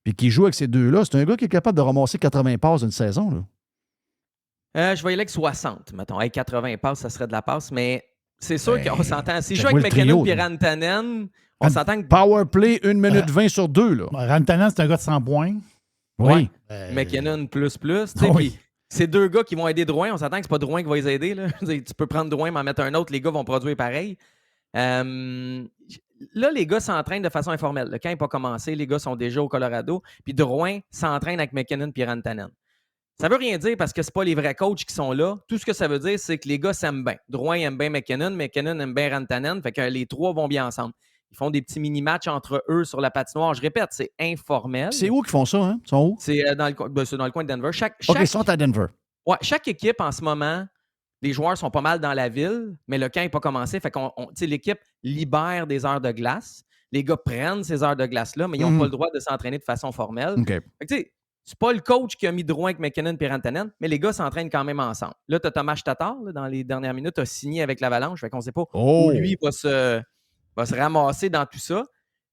puis qu'il joue avec ces deux-là. C'est un gars qui est capable de ramasser 80 passes d'une saison. Là.
Je vais y aller avec 60, mettons. Hey, 80 passes, ça serait de la passe, mais c'est sûr qu'on s'entend. Si je joue avec McKinnon et Rantanen, on s'entend que...
Power play 1 minute 20 sur 2. Là.
Rantanen, c'est un gars de 100 points.
Oui.
McKinnon plus.
Oui.
C'est 2 gars qui vont aider Drouin. On s'entend que c'est pas Drouin qui va les aider. Là. Tu peux prendre Drouin, m'en mettre un autre. Les gars vont produire pareil. Là, les gars s'entraînent de façon informelle. Le camp n'est pas commencé. Les gars sont déjà au Colorado. Puis Drouin s'entraîne avec McKinnon et Rantanen. Ça veut rien dire parce que c'est pas les vrais coachs qui sont là. Tout ce que ça veut dire, c'est que les gars s'aiment bien. Drouin aime bien McKinnon aime bien Rantanen. Fait que les 3 vont bien ensemble. Ils font des petits mini-matchs entre eux sur la patinoire. Je répète, c'est informel.
C'est où qu'ils font ça, hein? Ils sont où?
C'est dans le coin de Denver.
OK, ils sont à Denver.
Ouais, chaque équipe, en ce moment, les joueurs sont pas mal dans la ville, mais le camp n'est pas commencé. Fait qu'on, l'équipe libère des heures de glace. Les gars prennent ces heures de glace-là, mais ils n'ont pas le droit de s'entraîner de façon formelle.
Okay.
Fait que, c'est pas le coach qui a mis Drouin avec McKinnon et Rantanen, mais les gars s'entraînent quand même ensemble. Là, tu as Thomas Tatar, dans les dernières minutes, a signé avec l'Avalanche. Fait qu'on ne sait pas où lui va se ramasser dans tout ça.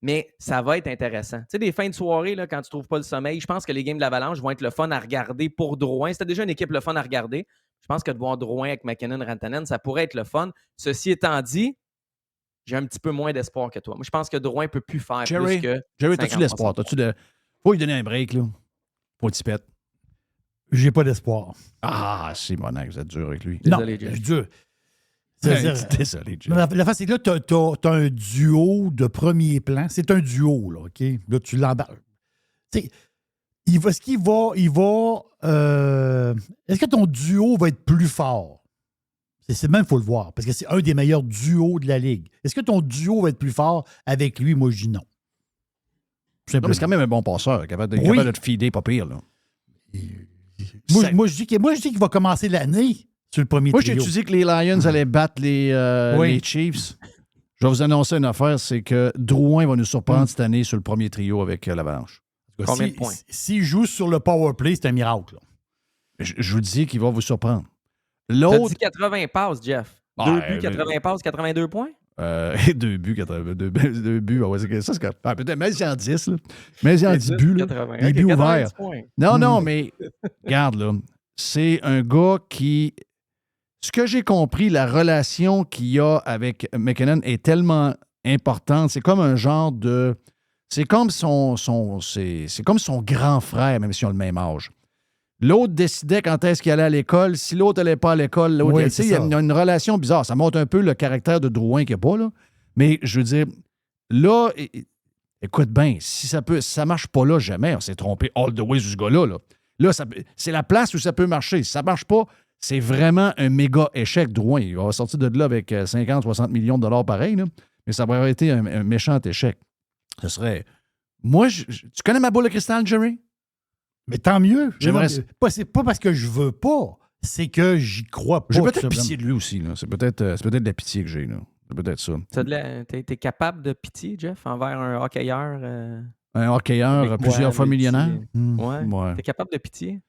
Mais ça va être intéressant. Tu sais, des fins de soirée, là, quand tu ne trouves pas le sommeil, je pense que les games de l'Avalanche vont être le fun à regarder pour Drouin. C'était déjà une équipe le fun à regarder. Je pense que de voir Drouin avec McKinnon, Rantanen, ça pourrait être le fun. Ceci étant dit, j'ai un petit peu moins d'espoir que toi. Moi, je pense que Drouin ne peut plus faire plus que...
Jerry, t'as-tu l'espoir? Faut lui donner un break, là. Pour le tipette.
J'ai pas d'espoir.
Ah, Simonac, vous êtes dur avec lui.
Désolé, Jeff. Dur.
Désolé, Jeff.
La face, c'est que là, t'as un duo de premier plan. C'est un duo, là, OK? Là, tu l'embarques. Est-ce que ton duo va être plus fort? C'est même, il faut le voir, parce que c'est un des meilleurs duos de la Ligue. Est-ce que ton duo va être plus fort avec lui? Moi, je dis non.
Non, mais c'est quand même un bon passeur, capable de te feeder, pas pire, là.
Moi, je dis qu'il va commencer l'année sur le premier trio.
Moi, j'ai dit que les Lions allaient battre les Chiefs. Je vais vous annoncer une affaire, c'est que Drouin va nous surprendre cette année sur le premier trio avec l'Avalanche.
Combien de points?
S'il joue sur le power play, c'est un miracle.
Je vous dis qu'il va vous surprendre.
T'as dit 80 passes, Jeff. 2 buts, 80 passes, 82 points?
2 buts, 82 buts. Ouais, ça, c'est peut-être, mais il y en 10. Là. Mais il y en 10 buts. Là.
80.
Les buts ouverts.
Points.
Non, mais regarde, là. C'est un gars qui... Ce que j'ai compris, la relation qu'il y a avec McKinnon est tellement importante. C'est comme un genre de... C'est comme son grand frère, même s'ils ont le même âge. L'autre décidait quand est-ce qu'il allait à l'école. Si l'autre n'allait pas à l'école, l'autre... il y a une relation bizarre. Ça montre un peu le caractère de Drouin qu'il n'y a pas, là. Mais je veux dire, là, écoute bien, si ça marche pas là, jamais. On s'est trompé all the way sur ce gars-là. Là, c'est la place où ça peut marcher. Si ça marche pas, c'est vraiment un méga échec, Drouin. Il va sortir de là avec 50-60 millions de dollars pareil, là. Mais ça aurait été un méchant échec. Ce serait... Moi, tu connais ma boule de cristal, Jerry?
Mais tant mieux.
J'aimerais...
C'est pas parce que je veux pas, c'est que j'y crois pas.
J'ai peut-être pitié de lui aussi. Là. C'est peut-être de la pitié que j'ai. Là. C'est peut-être ça.
T'es capable de pitié, Jeff, envers un hockeyeur?
Un hockeyeur plusieurs fois millionnaire?
Ouais. T'es capable de pitié?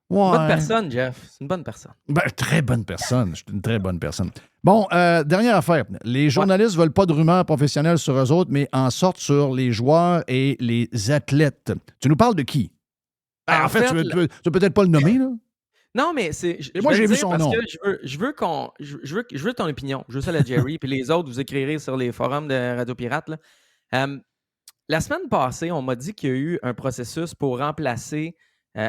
Ouais.
Une bonne personne, Jeff. C'est une bonne personne.
Très bonne personne. Je suis une très bonne personne. Bon, dernière affaire. Les journalistes ne veulent pas de rumeurs professionnelles sur eux autres, mais en sortent sur les joueurs et les athlètes. Tu nous parles de qui? En fait, tu veux peut-être pas le nommer, là?
Non, mais c'est.
Moi, j'ai vu son nom.
Je veux ton opinion. Je veux ça, la Jerry, puis les autres, vous écrirez sur les forums de Radio Pirate. Là. La semaine passée, on m'a dit qu'il y a eu un processus pour remplacer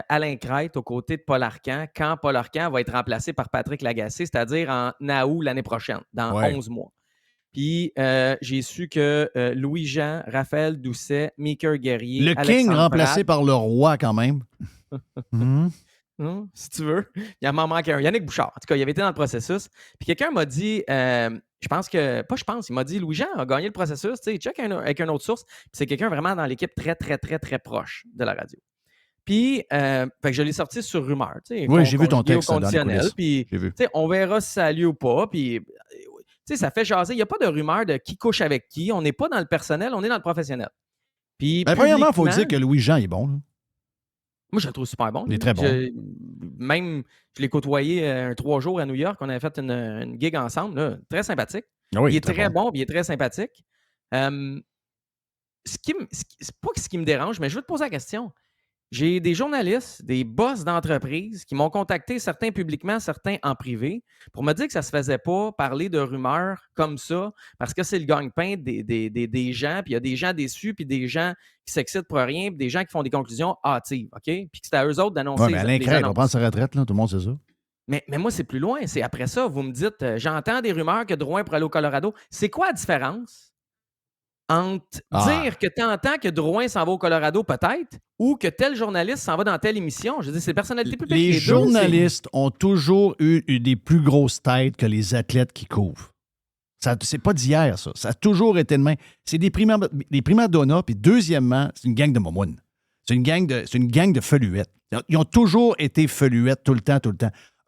Alain Crête aux côtés de Paul Arcand quand Paul Arcand va être remplacé par Patrick Lagacé, c'est-à-dire en août l'année prochaine, dans 11 mois. Puis j'ai su que Louis-Jean, Raphaël Doucet, Mika Guerrier,
le
Alexandre
King remplacé
Pratt,
par le roi quand même.
Si tu veux. Il m'en manque un. Yannick Bouchard. En tout cas, il avait été dans le processus. Puis quelqu'un m'a dit, il m'a dit, Louis-Jean a gagné le processus, tu sais, check avec une autre source. Puis c'est quelqu'un vraiment dans l'équipe très, très, très, très proche de la radio. Puis, fait que je l'ai sorti sur Rumeur.
Oui, j'ai vu ton texte
au conditionnel. Puis,
j'ai vu.
On verra si ça a lieu ou pas. Puis, ça fait jaser. Il n'y a pas de rumeur de qui couche avec qui. On n'est pas dans le personnel, on est dans le professionnel. Puis,
premièrement, il faut dire que Louis-Jean est bon. Là.
Moi, je le trouve super bon.
Il est très bon.
Je l'ai côtoyé 3 jours à New York. On avait fait une gig ensemble. Là, très sympathique.
Oui,
il est très bon, puis il est très sympathique. C'est pas ce qui me dérange, mais je veux te poser la question. J'ai des journalistes, des boss d'entreprise qui m'ont contacté, certains publiquement, certains en privé, pour me dire que ça ne se faisait pas parler de rumeurs comme ça, parce que c'est le gagne-pain des gens, puis il y a des gens déçus, puis des gens qui s'excitent pour rien, puis des gens qui font des conclusions hâtives, OK? Puis que c'est à eux autres d'annoncer.
Oui, mais Alain Crête, on prend sa retraite, là, tout le monde sait ça.
Mais moi, c'est plus loin. C'est après ça, vous me dites, j'entends des rumeurs que Drouin pourrait aller au Colorado. C'est quoi la différence entre dire que tu entends que Drouin s'en va au Colorado peut-être ou que tel journaliste s'en va dans telle émission? Je veux dire, c'est personnalité publique.
Les journalistes ont toujours eu des plus grosses têtes que les athlètes qui couvrent. C'est pas d'hier, ça. Ça a toujours été de même. C'est des primadonnas, puis deuxièmement, c'est une gang de momounes. C'est une gang de feluettes. Ils ont toujours été feluettes tout le temps.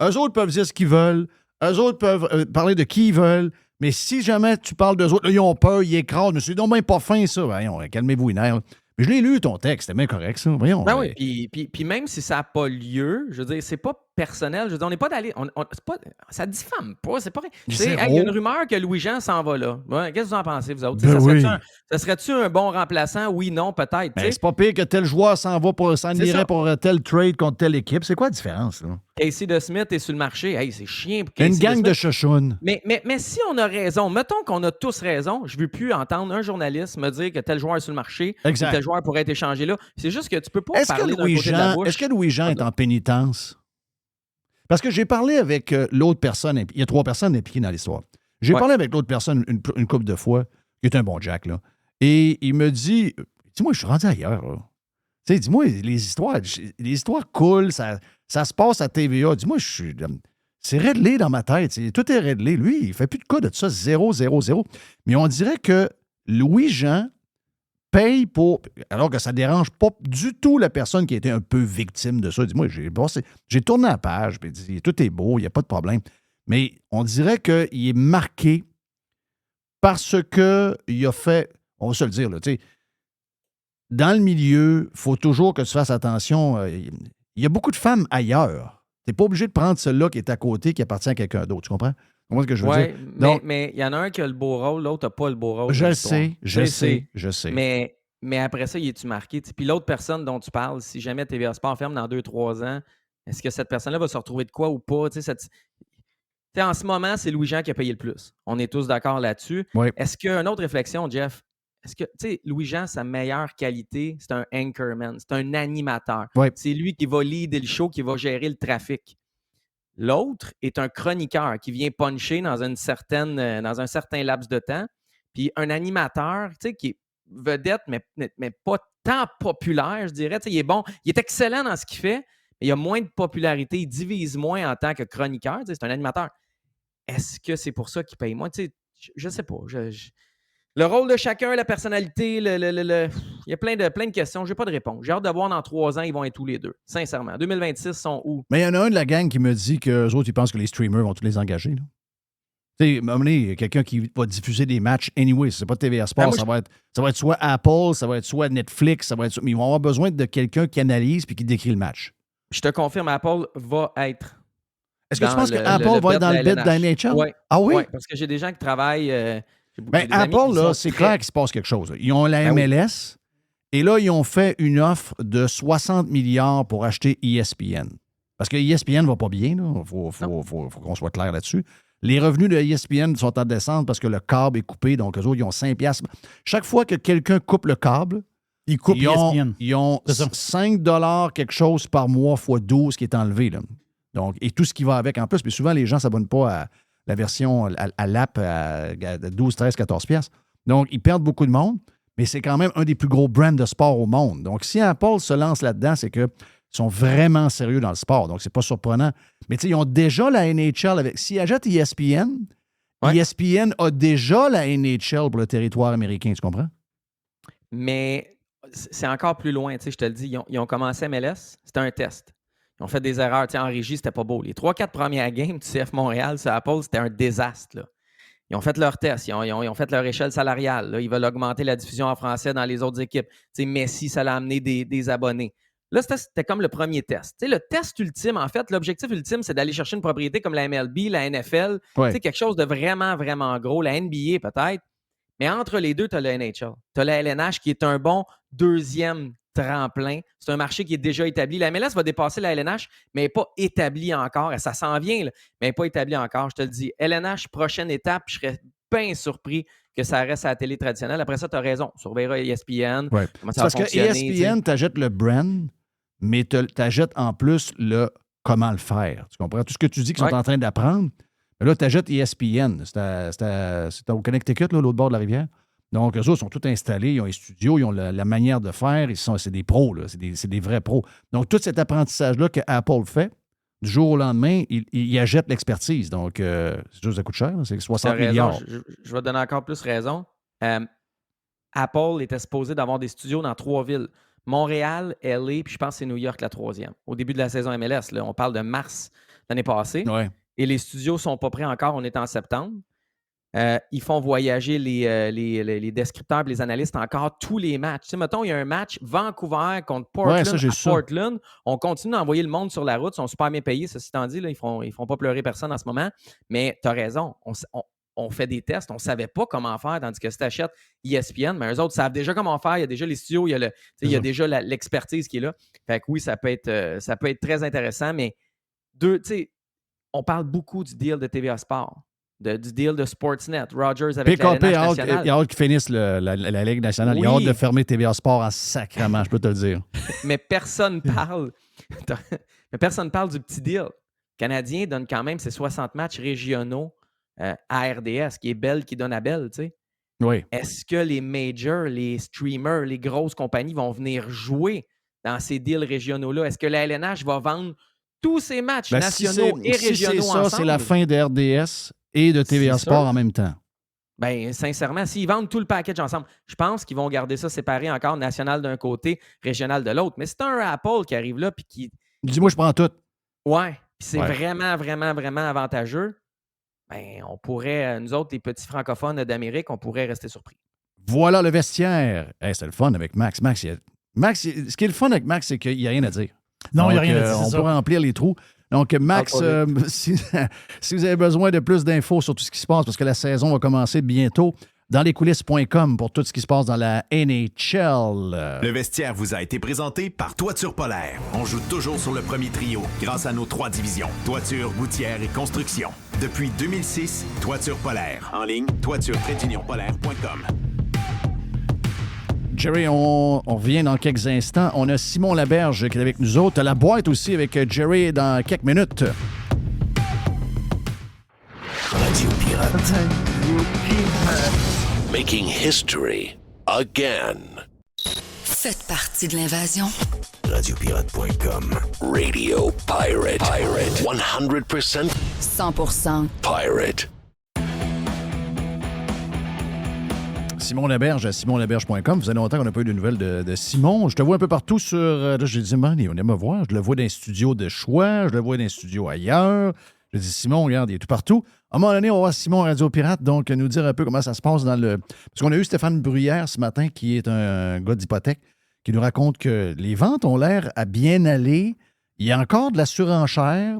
Eux autres peuvent dire ce qu'ils veulent. Eux autres peuvent parler de qui ils veulent. Mais si jamais tu parles d'eux autres, là, ils ont peur, ils écrasent. Mais c'est donc bien pas fin, ça. Voyons, calmez-vous, les nerfs. Mais je l'ai lu, ton texte. C'était bien correct, ça. Voyons.
Ben oui, puis même si ça n'a pas lieu, je veux dire, c'est pas personnel. Je veux dire, on n'est pas d'aller. C'est pas, ça diffame pas. C'est pas. Il y
Zéro.
a une rumeur que Louis-Jean s'en va là. Ouais, qu'est-ce que vous en pensez, vous autres?
Ben oui.
Ça serait-tu un bon remplaçant? Oui, non, peut-être.
Ben, c'est pas pire que tel joueur s'en irait
ça.
pour tel trade contre telle équipe. C'est quoi la différence, là?
Casey DeSmith est sur le marché. Hey, c'est chiant pour
Une
Casey
gang de
DeSmith.
chouchounes.
Mais si on a raison, mettons qu'on a tous raison, je ne veux plus entendre un journaliste me dire que tel joueur est sur le marché,
Exact.
ou tel joueur pourrait être échangé là. C'est juste que tu peux pas
Est-ce
parler
que
d'un côté de la bouche.
Est-ce que Louis-Jean est en pénitence? Parce que j'ai parlé avec l'autre personne. Il y a 3 personnes impliquées dans l'histoire. J'ai parlé avec l'autre personne une couple de fois, qui est un bon Jack, là. Et il me dit, dis-moi, je suis rendu ailleurs, là. Tu sais, dis-moi, les histoires coulent, ça se passe à TVA. Dis-moi, c'est réglé dans ma tête. Tout est réglé. Lui, il ne fait plus de cas de ça, 0, 0, 0. Mais on dirait que Louis-Jean paye pour... Alors que ça ne dérange pas du tout la personne qui a été un peu victime de ça. Dis-moi, j'ai tourné la page, puis dit, tout est beau, il n'y a pas de problème. Mais on dirait qu'il est marqué parce qu'il a fait... On va se le dire, là, tu sais, dans le milieu, il faut toujours que tu fasses attention. Il y a beaucoup de femmes ailleurs. Tu n'es pas obligé de prendre celle-là qui est à côté, qui appartient à quelqu'un d'autre. Tu comprends? Tu comprends ce que je veux dire? Donc,
mais il y en a un qui a le beau rôle, l'autre n'a pas le beau rôle.
Je sais.
Mais après ça, il est-tu marqué? Puis l'autre personne dont tu parles, si jamais TVA Sport ferme dans 2-3 ans, est-ce que cette personne-là va se retrouver de quoi ou pas? En ce moment, c'est Louis-Jean qui a payé le plus. On est tous d'accord là-dessus.
Oui.
Est-ce qu'une autre réflexion, Jeff? Est-ce que, Louis-Jean, sa meilleure qualité, c'est un anchorman, c'est un animateur.
Oui.
C'est lui qui va leader le show, qui va gérer le trafic. L'autre est un chroniqueur qui vient puncher dans un certain laps de temps. Puis un animateur, qui est vedette, mais pas tant populaire, je dirais. Il est bon, il est excellent dans ce qu'il fait, mais il a moins de popularité, il divise moins en tant que chroniqueur. C'est un animateur. Est-ce que c'est pour ça qu'il paye moins? Je sais pas. Le rôle de chacun, la personnalité, il y a plein de questions. Je n'ai pas de réponse. J'ai hâte de voir dans 3 ans, ils vont être tous les deux. Sincèrement. 2026 sont où?
Mais il y en a un de la gang qui me dit qu'eux autres, ils pensent que les streamers vont tous les engager. Tu sais, à un moment donné, il y a quelqu'un qui va diffuser des matchs anyway. C'est pas TVA Sport. Ça va être soit Apple, ça va être soit Netflix, mais ils vont avoir besoin de quelqu'un qui analyse puis qui décrit le match.
Je te confirme, Apple va être.
Est-ce que tu penses qu'Apple va être dans le bid de la NHL?
Oui.
Ah oui?
Ouais, parce que j'ai des gens qui travaillent.
Apple, là, c'est clair qu'il se passe quelque chose. Ils ont la MLS et là, ils ont fait une offre de 60 milliards pour acheter ESPN. Parce que ESPN ne va pas bien. Il faut qu'on soit clair là-dessus. Les revenus de ESPN sont en descente parce que le câble est coupé. Donc, eux autres, ils ont 5 piastres. Chaque fois que quelqu'un coupe le câble,
ils
ont 5 $ quelque chose par mois fois 12 qui est enlevé. Là. Donc, et tout ce qui va avec en plus. Mais souvent, les gens ne s'abonnent pas à la version à l'app à 12, 13, 14 piastres. Donc, ils perdent beaucoup de monde, mais c'est quand même un des plus gros brands de sport au monde. Donc, si Apple se lance là-dedans, c'est qu'ils sont vraiment sérieux dans le sport. Donc, c'est pas surprenant. Mais tu sais, ils ont déjà la NHL avec... S'ils achètent ESPN, ESPN a déjà la NHL pour le territoire américain, tu comprends?
Mais c'est encore plus loin, tu sais, je te le dis. Ils ont commencé MLS, c'était un test. Ils ont fait des erreurs. En régie, c'était pas beau. Les 3-4 premières games du CF Montréal sur Apple, c'était un désastre. Là. Ils ont fait leur test. Ils ont fait leur échelle salariale. Là. Ils veulent augmenter la diffusion en français dans les autres équipes. Messi, ça l'a amené des abonnés. Là, c'était comme le premier test. Le test ultime, en fait, l'objectif ultime, c'est d'aller chercher une propriété comme la MLB, la NFL, quelque chose de vraiment, vraiment gros, la NBA peut-être. Mais entre les deux, tu as le NHL. Tu as la LNH qui est un bon deuxième tremplin. C'est un marché qui est déjà établi. La MLS va dépasser la LNH, mais elle n'est pas établie encore. Ça s'en vient, là, mais elle n'est pas établie encore. Je te le dis. LNH, prochaine étape, je serais bien surpris que ça reste à la télé traditionnelle. Après ça, tu as raison. Surveillera ESPN.
Ouais. Parce que ESPN, tu achètes le brand, mais tu achètes en plus le comment le faire. Tu comprends? Tout ce que tu dis qu'ils sont en train d'apprendre. Là, tu achètes ESPN. C'est au Connecticut, l'autre bord de la rivière. Donc, eux autres sont tous installés, ils ont les studios, ils ont la manière de faire, c'est des pros, là, c'est des vrais pros. Donc, tout cet apprentissage-là que Apple fait, du jour au lendemain, il achète l'expertise. Donc, c'est juste ça coûte cher, c'est 60 milliards.
Je vais te donner encore plus raison. Apple était supposé d'avoir des studios dans 3 villes. Montréal, LA, puis je pense que c'est New York la 3e. Au début de la saison MLS, là, on parle de mars l'année passée.
Ouais.
Et les studios ne sont pas prêts encore, on est en septembre. Ils font voyager les descripteurs et les analystes encore tous les matchs. Tu sais, mettons, il y a un match Vancouver contre Portland. On continue d'envoyer le monde sur la route. Ils sont super bien payés, ceci étant dit. Là, ils ne font pas pleurer personne en ce moment. Mais tu as raison. On fait des tests. On ne savait pas comment faire. Tandis que si tu achètes ESPN, mais eux autres savent déjà comment faire. Il y a déjà les studios. Il y a déjà l'expertise qui est là. Fait que oui, ça peut être très intéressant. Mais on parle beaucoup du deal de TVA Sport. Du deal de Sportsnet, Rogers avec la Ligue nationale.
Il y a hâte qu'ils finissent la Ligue nationale. Oui. Il y a hâte de fermer TVA Sport en sacrement, je peux te le dire.
Mais personne parle du petit deal. Le Canadien donne quand même ses 60 matchs régionaux à RDS, qui est Bell qui donne à Bell, tu sais.
Oui.
Est-ce que les majors, les streamers, les grosses compagnies vont venir jouer dans ces deals régionaux-là? Est-ce que la LNH va vendre tous ces matchs nationaux et régionaux ensemble?
C'est la fin de RDS et de TVA Sport en même temps.
Bien, sincèrement, s'ils vendent tout le package ensemble, je pense qu'ils vont garder ça séparé encore, national d'un côté, régional de l'autre. Mais c'est un Apple qui arrive là puis qui...
Dis-moi, je prends tout.
Ouais, puis c'est vraiment, vraiment, vraiment avantageux. Bien, on pourrait, nous autres, les petits francophones d'Amérique, on pourrait rester surpris.
Voilà le vestiaire. Hey, c'est le fun avec Max. Max, ce qui est le fun avec Max, c'est qu'il n'y a rien à dire.
Non, il n'y a rien à dire.
On pourrait remplir les trous. Donc, Max, si vous avez besoin de plus d'infos sur tout ce qui se passe, parce que la saison va commencer bientôt, dans lescoulisses.com pour tout ce qui se passe dans la NHL.
Le vestiaire vous a été présenté par Toiture Polaire. On joue toujours sur le premier trio grâce à nos 3 divisions. Toiture, gouttière et construction. Depuis 2006, Toiture Polaire. En ligne, toiture-polaire.com.
Jerry, on revient dans quelques instants. On a Simon Laberge qui est avec nous autres. La boîte aussi avec Jerry dans quelques minutes.
Radio Pirate. Making history again.
Faites partie de l'invasion.
Radiopirate.com. Radio Pirate. 100%.
100%.
Pirate.
Simon Laberge à simonlaberge.com. Ça faisait longtemps qu'on n'a pas eu de nouvelles de Simon. Je te vois un peu partout sur... Là, j'ai dit, on aime me voir. Je le vois dans un studio de choix. Je le vois dans un studio ailleurs. Je dis, Simon, regarde, il est tout partout. À un moment donné, on va voir Simon Radio Pirate, donc nous dire un peu comment ça se passe dans le... Parce qu'on a eu Stéphane Bruyère ce matin, qui est un gars d'hypothèque, qui nous raconte que les ventes ont l'air à bien aller. Il y a encore de la surenchère.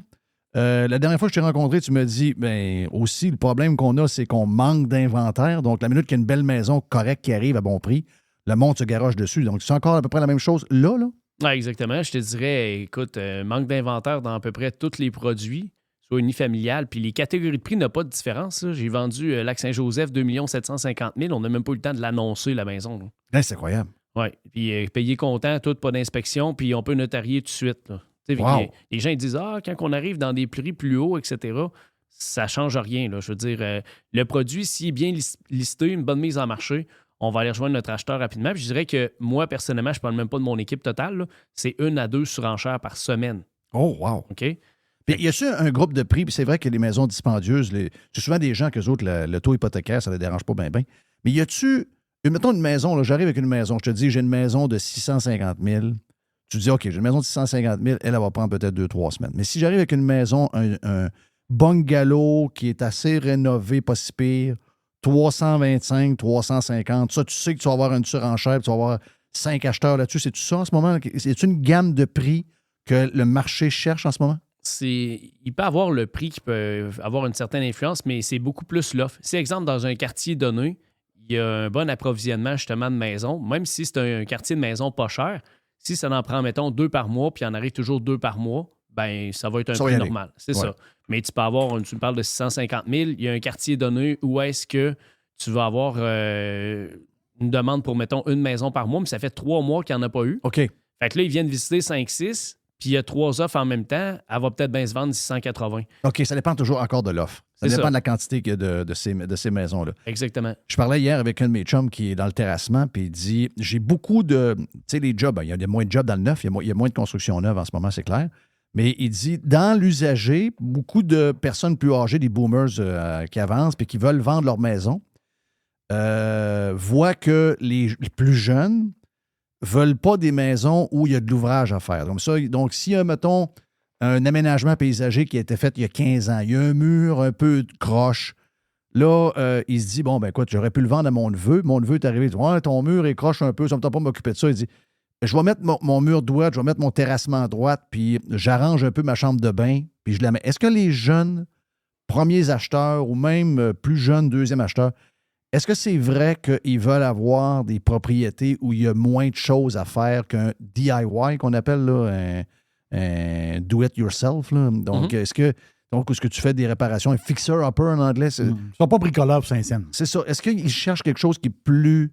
La dernière fois que je t'ai rencontré, tu me dis, bien, aussi, le problème qu'on a, c'est qu'on manque d'inventaire. Donc, la minute qu'il y a une belle maison correcte qui arrive à bon prix, le monde se garoche dessus. Donc, c'est encore à peu près la même chose là?
Oui, exactement. Je te dirais, écoute, manque d'inventaire dans à peu près tous les produits, soit unifamilial, puis les catégories de prix n'ont pas de différence. Là. J'ai vendu Lac-Saint-Joseph 2 750 000. On n'a même pas eu le temps de l'annoncer, la maison.
Ouais, c'est incroyable.
Oui, puis payer comptant, tout, pas d'inspection, puis on peut notarier tout de suite. Là.
Wow.
Les gens ils disent quand on arrive dans des prix plus hauts, etc., ça ne change rien. Là. Je veux dire, le produit, s'il est bien listé, une bonne mise en marché, on va aller rejoindre notre acheteur rapidement. Puis je dirais que moi, personnellement, je ne parle même pas de mon équipe totale, là, c'est 1 à 2 surenchères par semaine.
Oh, wow.
OK?
Puis, y a-tu un groupe de prix? Puis c'est vrai que les maisons dispendieuses, c'est souvent des gens qu'eux autres, le taux hypothécaire, ça ne les dérange pas bien. Mais y a-tu, mettons une maison, là, j'arrive avec une maison, je te dis, j'ai une maison de 650 000. Tu dis, OK, j'ai une maison de 650 000, elle va prendre peut-être 2-3 semaines. Mais si j'arrive avec une maison, un bungalow qui est assez rénové, pas si pire, 325, 350, ça, tu sais que tu vas avoir une surenchère, tu vas avoir 5 acheteurs là-dessus. C'est-tu ça en ce moment? C'est une gamme de prix que le marché cherche en ce moment?
Il peut avoir le prix qui peut avoir une certaine influence, mais c'est beaucoup plus l'offre. Si, exemple, dans un quartier donné, il y a un bon approvisionnement justement de maisons, même si c'est un quartier de maison pas cher, si ça en prend, mettons, 2 par mois, puis il en arrive toujours 2 par mois, ben ça va être un prix normal. C'est ça. Mais tu peux avoir, tu me parles de 650 000, il y a un quartier donné où est-ce que tu vas avoir une demande pour, mettons, une maison par mois, mais ça fait 3 mois qu'il n'y en a pas eu.
OK.
Fait que là, ils viennent visiter 5-6, puis il y a 3 offres en même temps, elle va peut-être bien se vendre 680.
OK, ça dépend toujours encore de l'offre. Ça dépend de la quantité de ces maisons-là.
Exactement.
Je parlais hier avec un de mes chums qui est dans le terrassement, puis il dit, j'ai beaucoup de... Tu sais, les jobs, il y a moins de jobs dans le neuf, il y a moins de construction neuve en ce moment, c'est clair. Mais il dit, dans l'usager, beaucoup de personnes plus âgées, des boomers qui avancent puis qui veulent vendre leur maison, voient que les plus jeunes veulent pas des maisons où il y a de l'ouvrage à faire. Donc s'il y a, mettons, un aménagement paysager qui a été fait il y a 15 ans, il y a un mur un peu croche, Là, il se dit, bon, ben écoute, j'aurais pu le vendre à mon neveu. Mon neveu est arrivé, il dit, ouais, ton mur est croche un peu, ça me tente pas de m'occuper de ça. Il dit, je vais mettre mon mur droit, je vais mettre mon terrassement à droite, puis j'arrange un peu ma chambre de bain, puis je la mets. Est-ce que les jeunes premiers acheteurs ou même plus jeunes deuxième acheteurs, est-ce que c'est vrai qu'ils veulent avoir des propriétés où il y a moins de choses à faire qu'un DIY qu'on appelle là, un do-it-yourself? Là? Donc, est-ce que tu fais des réparations, un fixer-upper en anglais?
Ils ne sont pas bricoleurs pour Saint-Saëns.
C'est ça. Est-ce qu'ils cherchent quelque chose qui est plus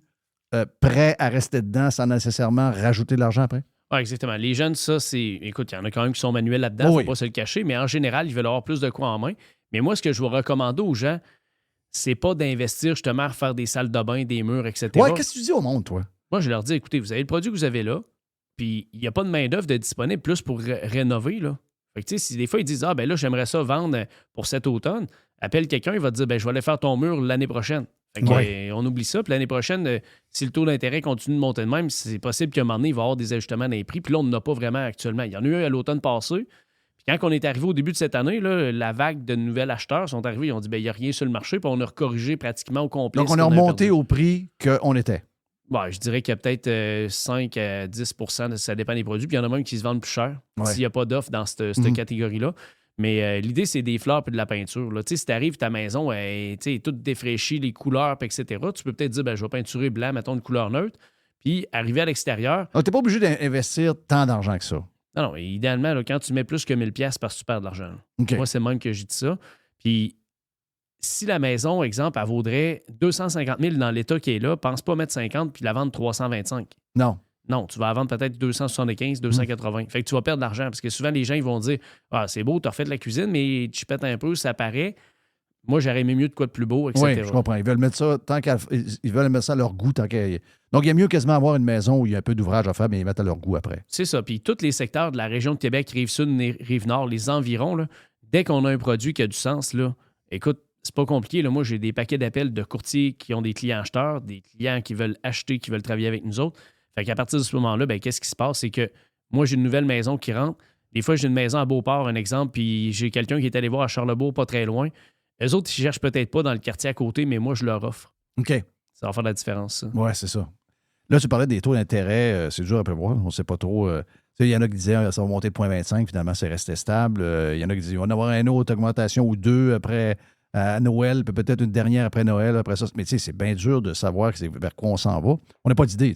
prêt à rester dedans sans nécessairement rajouter de l'argent après?
Oui, exactement. Les jeunes, ça, c'est... Écoute, il y en a quand même qui sont manuels là-dedans, il ne faut pas se le cacher, mais en général, ils veulent avoir plus de quoi en main. Mais moi, ce que je vous recommande aux gens, c'est pas d'investir justement à faire des salles de bain, des murs, etc.
Ouais, qu'est-ce que tu dis au monde, toi?
Moi, je leur dis, écoutez, vous avez le produit que vous avez là, puis il n'y a pas de main-d'œuvre de disponible plus pour rénover, là. Fait que, tu sais, si des fois, ils disent, ah, ben là, j'aimerais ça vendre pour cet automne, appelle quelqu'un, il va te dire, ben je vais aller faire ton mur l'année prochaine. Fait que, on oublie ça. Puis l'année prochaine, si le taux d'intérêt continue de monter de même, c'est possible qu'à un moment donné, il va y avoir des ajustements dans les prix. Puis là, on n'en a pas vraiment actuellement. Il y en a eu un à l'automne passé. Puis quand on est arrivé au début de cette année, là, la vague de nouveaux acheteurs sont arrivés. Ils ont dit, ben il n'y a rien sur le marché. Puis on a recorrigé pratiquement au complet.
Donc, on a remonté au prix qu'on était.
Ouais, je dirais qu'il y a peut-être 5 à 10 ça dépend des produits. Puis il y en a même qui se vendent plus cher s'il n'y a pas d'offre dans cette catégorie-là. Mais l'idée, c'est des fleurs et de la peinture. Là. Si tu arrives, ta maison est toute défraîchie, les couleurs, etc., tu peux peut-être dire, ben, je vais peinturer blanc, mettons une couleur neutre, puis arriver à l'extérieur.
Tu n'es pas obligé d'investir tant d'argent que ça.
Non, idéalement, là, quand tu mets plus que 1000$, parce que tu perds de l'argent.
Okay.
Moi, c'est le même que j'ai dit ça. Puis si la maison, exemple, elle vaudrait 250 000 dans l'état qui est là, pense pas mettre 50 puis la vendre 325. Non, tu vas la vendre peut-être 275, 280. Fait que tu vas perdre de l'argent parce que souvent, les gens ils vont dire ah, c'est beau, tu as refait de la cuisine, mais tu pètes un peu, ça paraît. Moi, j'aurais aimé mieux de quoi de plus beau, etc.
Oui, je comprends. Ils veulent mettre ça ils veulent mettre ça à leur goût. Donc, il y a mieux quasiment avoir une maison où il y a un peu d'ouvrage à faire, mais ils mettent à leur goût après.
C'est ça. Puis tous les secteurs de la région de Québec, Rive-Sud, Rive-Nord, les environs, là, dès qu'on a un produit qui a du sens, là, écoute, c'est pas compliqué. Là. Moi, j'ai des paquets d'appels de courtiers qui ont des clients acheteurs, des clients qui veulent acheter, qui veulent travailler avec nous autres. Fait qu'à partir de ce moment-là, ben, qu'est-ce qui se passe? C'est que moi, j'ai une nouvelle maison qui rentre. Des fois, j'ai une maison à Beauport, un exemple, puis j'ai quelqu'un qui est allé voir à Charlebourg, pas très loin. Eux autres, ils cherchent peut-être pas dans le quartier à côté, mais moi, je leur offre.
OK.
Ça va faire la différence, ça.
Oui, c'est ça. Là, tu parlais des taux d'intérêt. C'est dur à prévoir. On ne sait pas trop. Il y en a qui disaient ça va monter de 0,25. Finalement, c'est resté stable. Il y en a qui disaient on va avoir une autre augmentation ou deux après à Noël, puis peut-être une dernière après Noël, après ça. Mais tu sais, c'est bien dur de savoir vers quoi on s'en va. On n'a pas d'idée.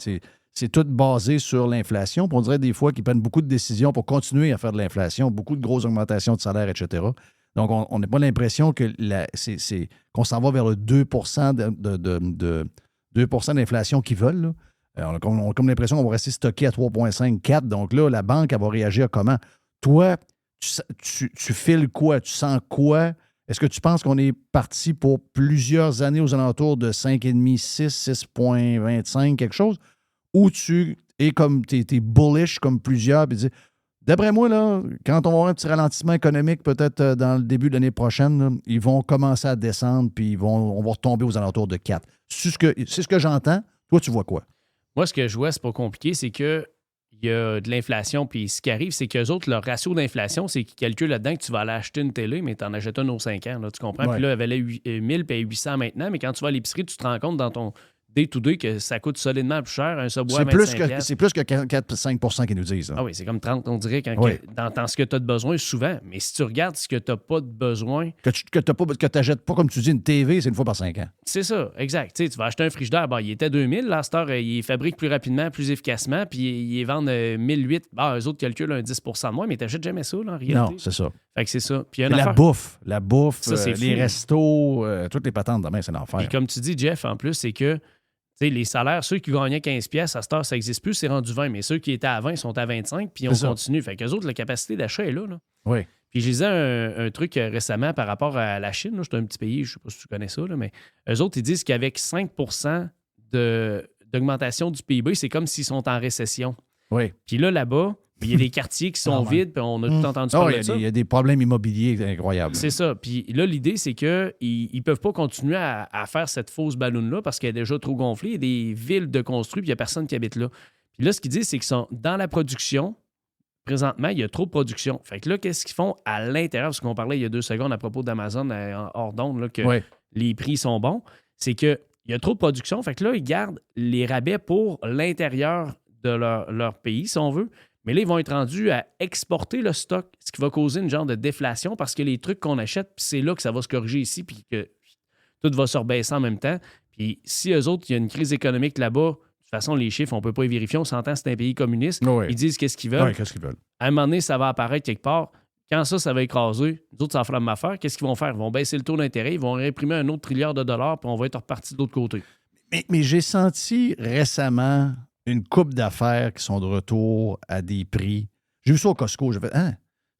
C'est tout basé sur l'inflation. Puis on dirait des fois qu'ils prennent beaucoup de décisions pour continuer à faire de l'inflation, beaucoup de grosses augmentations de salaire, etc. Donc, on n'a pas l'impression que qu'on s'en va vers le 2 d'inflation qu'ils veulent. Là. On a comme l'impression qu'on va rester stocké à 3,5, 4. Donc là, la banque, elle va réagir comment? Toi, tu files quoi? Tu sens quoi? Est-ce que tu penses qu'on est parti pour plusieurs années aux alentours de 5,5, 6, 6,25, quelque chose? Ou tu es comme, t'es bullish comme plusieurs, puis tu dis, d'après moi, là, quand on va avoir un petit ralentissement économique, peut-être dans le début de l'année prochaine, là, ils vont commencer à descendre, puis on va retomber aux alentours de 4. C'est ce que j'entends. Toi, tu vois quoi?
Moi, ce que je vois, c'est pas compliqué, c'est qu'il y a de l'inflation, puis ce qui arrive, c'est qu'eux autres, leur ratio d'inflation, c'est qu'ils calculent là-dedans que tu vas aller acheter une télé, mais tu en achètes une aux 5 ans, là, tu comprends?
Ouais.
Puis là, elle valait 1000, puis 800 maintenant, mais quand tu vas à l'épicerie, tu te rends compte dans ton day-to-day que ça coûte solidement plus cher, un Subway à 25$. C'est
plus que 4-5 qu'ils nous disent. Là.
Ah oui, c'est comme 30, on dirait, dans ce que tu as de besoin, souvent. Mais si tu regardes ce que tu n'as pas de besoin...
Que tu n'achètes pas, comme tu dis, une TV, c'est une fois par 5 ans.
C'est ça, exact. Tu vas acheter un frigidaire, il était 2000, là, à cette heure, il fabrique plus rapidement, plus efficacement, puis il vendent 1008. Eux autres calculent un 10 de moins, mais tu n'achètes jamais ça, là, en réalité.
Non, c'est ça.
Fait que c'est ça. Puis
la bouffe,
ça,
les restos, toutes les patentes demain, c'est l'enfer.
Et comme tu dis, Jeff, en plus, c'est que les salaires, ceux qui gagnaient 15$, à cette heure, ça n'existe plus, c'est rendu 20$. Mais ceux qui étaient à 20 sont à 25$, puis on continue. Fait qu'eux autres, la capacité d'achat est là.
Oui.
Puis je disais un truc récemment par rapport à la Chine. C'est un petit pays, je ne sais pas si tu connais ça, là, mais eux autres, ils disent qu'avec 5% d'augmentation du PIB, c'est comme s'ils sont en récession.
Oui.
Puis là-bas, il y a des quartiers qui sont vides, puis on a tout entendu parler de ça.
Il y a des problèmes immobiliers incroyables.
C'est ça. Puis là, l'idée, c'est qu'ils ne peuvent pas continuer à faire cette fausse balloune-là parce qu'elle est déjà trop gonflée. Il y a des villes de construits, puis il n'y a personne qui habite là. Puis là, ce qu'ils disent, c'est qu'ils sont dans la production. Présentement, il y a trop de production. Fait que là, qu'est-ce qu'ils font à l'intérieur? Parce qu'on parlait il y a 2 secondes à propos d'Amazon hors d'onde, là, que les prix sont bons, c'est qu'il y a trop de production. Fait que là, ils gardent les rabais pour l'intérieur de leur pays, si on veut. Mais là, ils vont être rendus à exporter le stock, ce qui va causer une genre de déflation parce que les trucs qu'on achète, c'est là que ça va se corriger ici, puis que tout va se rebaisser en même temps. Puis si eux autres, il y a une crise économique là-bas, de toute façon, les chiffres, on ne peut pas les vérifier. On s'entend, c'est un pays communiste.
Oui.
Ils disent qu'est-ce qu'ils veulent.
Oui, qu'est-ce qu'ils veulent.
À un moment donné, ça va apparaître quelque part. Quand ça va écraser, nous autres, ça va faire la même affaire. Qu'est-ce qu'ils vont faire? Ils vont baisser le taux d'intérêt, ils vont réimprimer un autre trilliard de dollars, puis on va être reparti de l'autre côté.
Mais j'ai senti récemment une couple d'affaires qui sont de retour à des prix. J'ai vu ça au Costco. J'ai fait,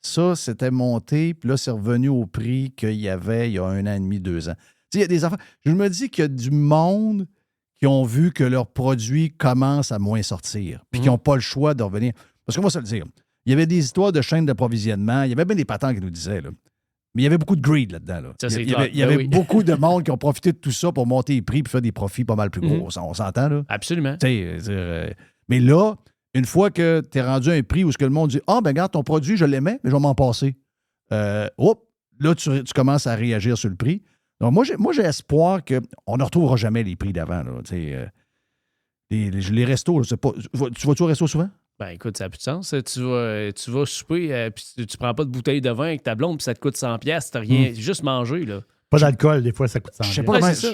ça, c'était monté, puis là, c'est revenu au prix qu'il y avait il y a 1 an et demi, 2 ans. Tu sais, il y a des affaires. Je me dis qu'il y a du monde qui ont vu que leurs produits commencent à moins sortir, puis qui n'ont pas le choix de revenir. Parce qu'on va se le dire. Il y avait des histoires de chaînes d'approvisionnement. Il y avait bien des patents qui nous disaient, là. Mais il y avait beaucoup de greed là-dedans. Là.
Ça,
Il y avait beaucoup de monde qui ont profité de tout ça pour monter les prix et faire des profits pas mal plus gros. On s'entend, là?
Absolument.
Mais là, une fois que tu es rendu à un prix où ce que le monde dit « Ah, ben regarde, ton produit, je l'aimais, mais je vais m'en passer. » Là, tu commences à réagir sur le prix. Donc, moi, j'ai espoir qu'on ne retrouvera jamais les prix d'avant. Les restos, je sais pas. Tu vas-tu au resto souvent?
Ben écoute, ça n'a plus de sens. Tu vas souper, puis tu prends pas de bouteille de vin avec ta blonde, puis ça te coûte 100$. T'as rien, juste manger, là.
Pas d'alcool, des fois, ça coûte 100$.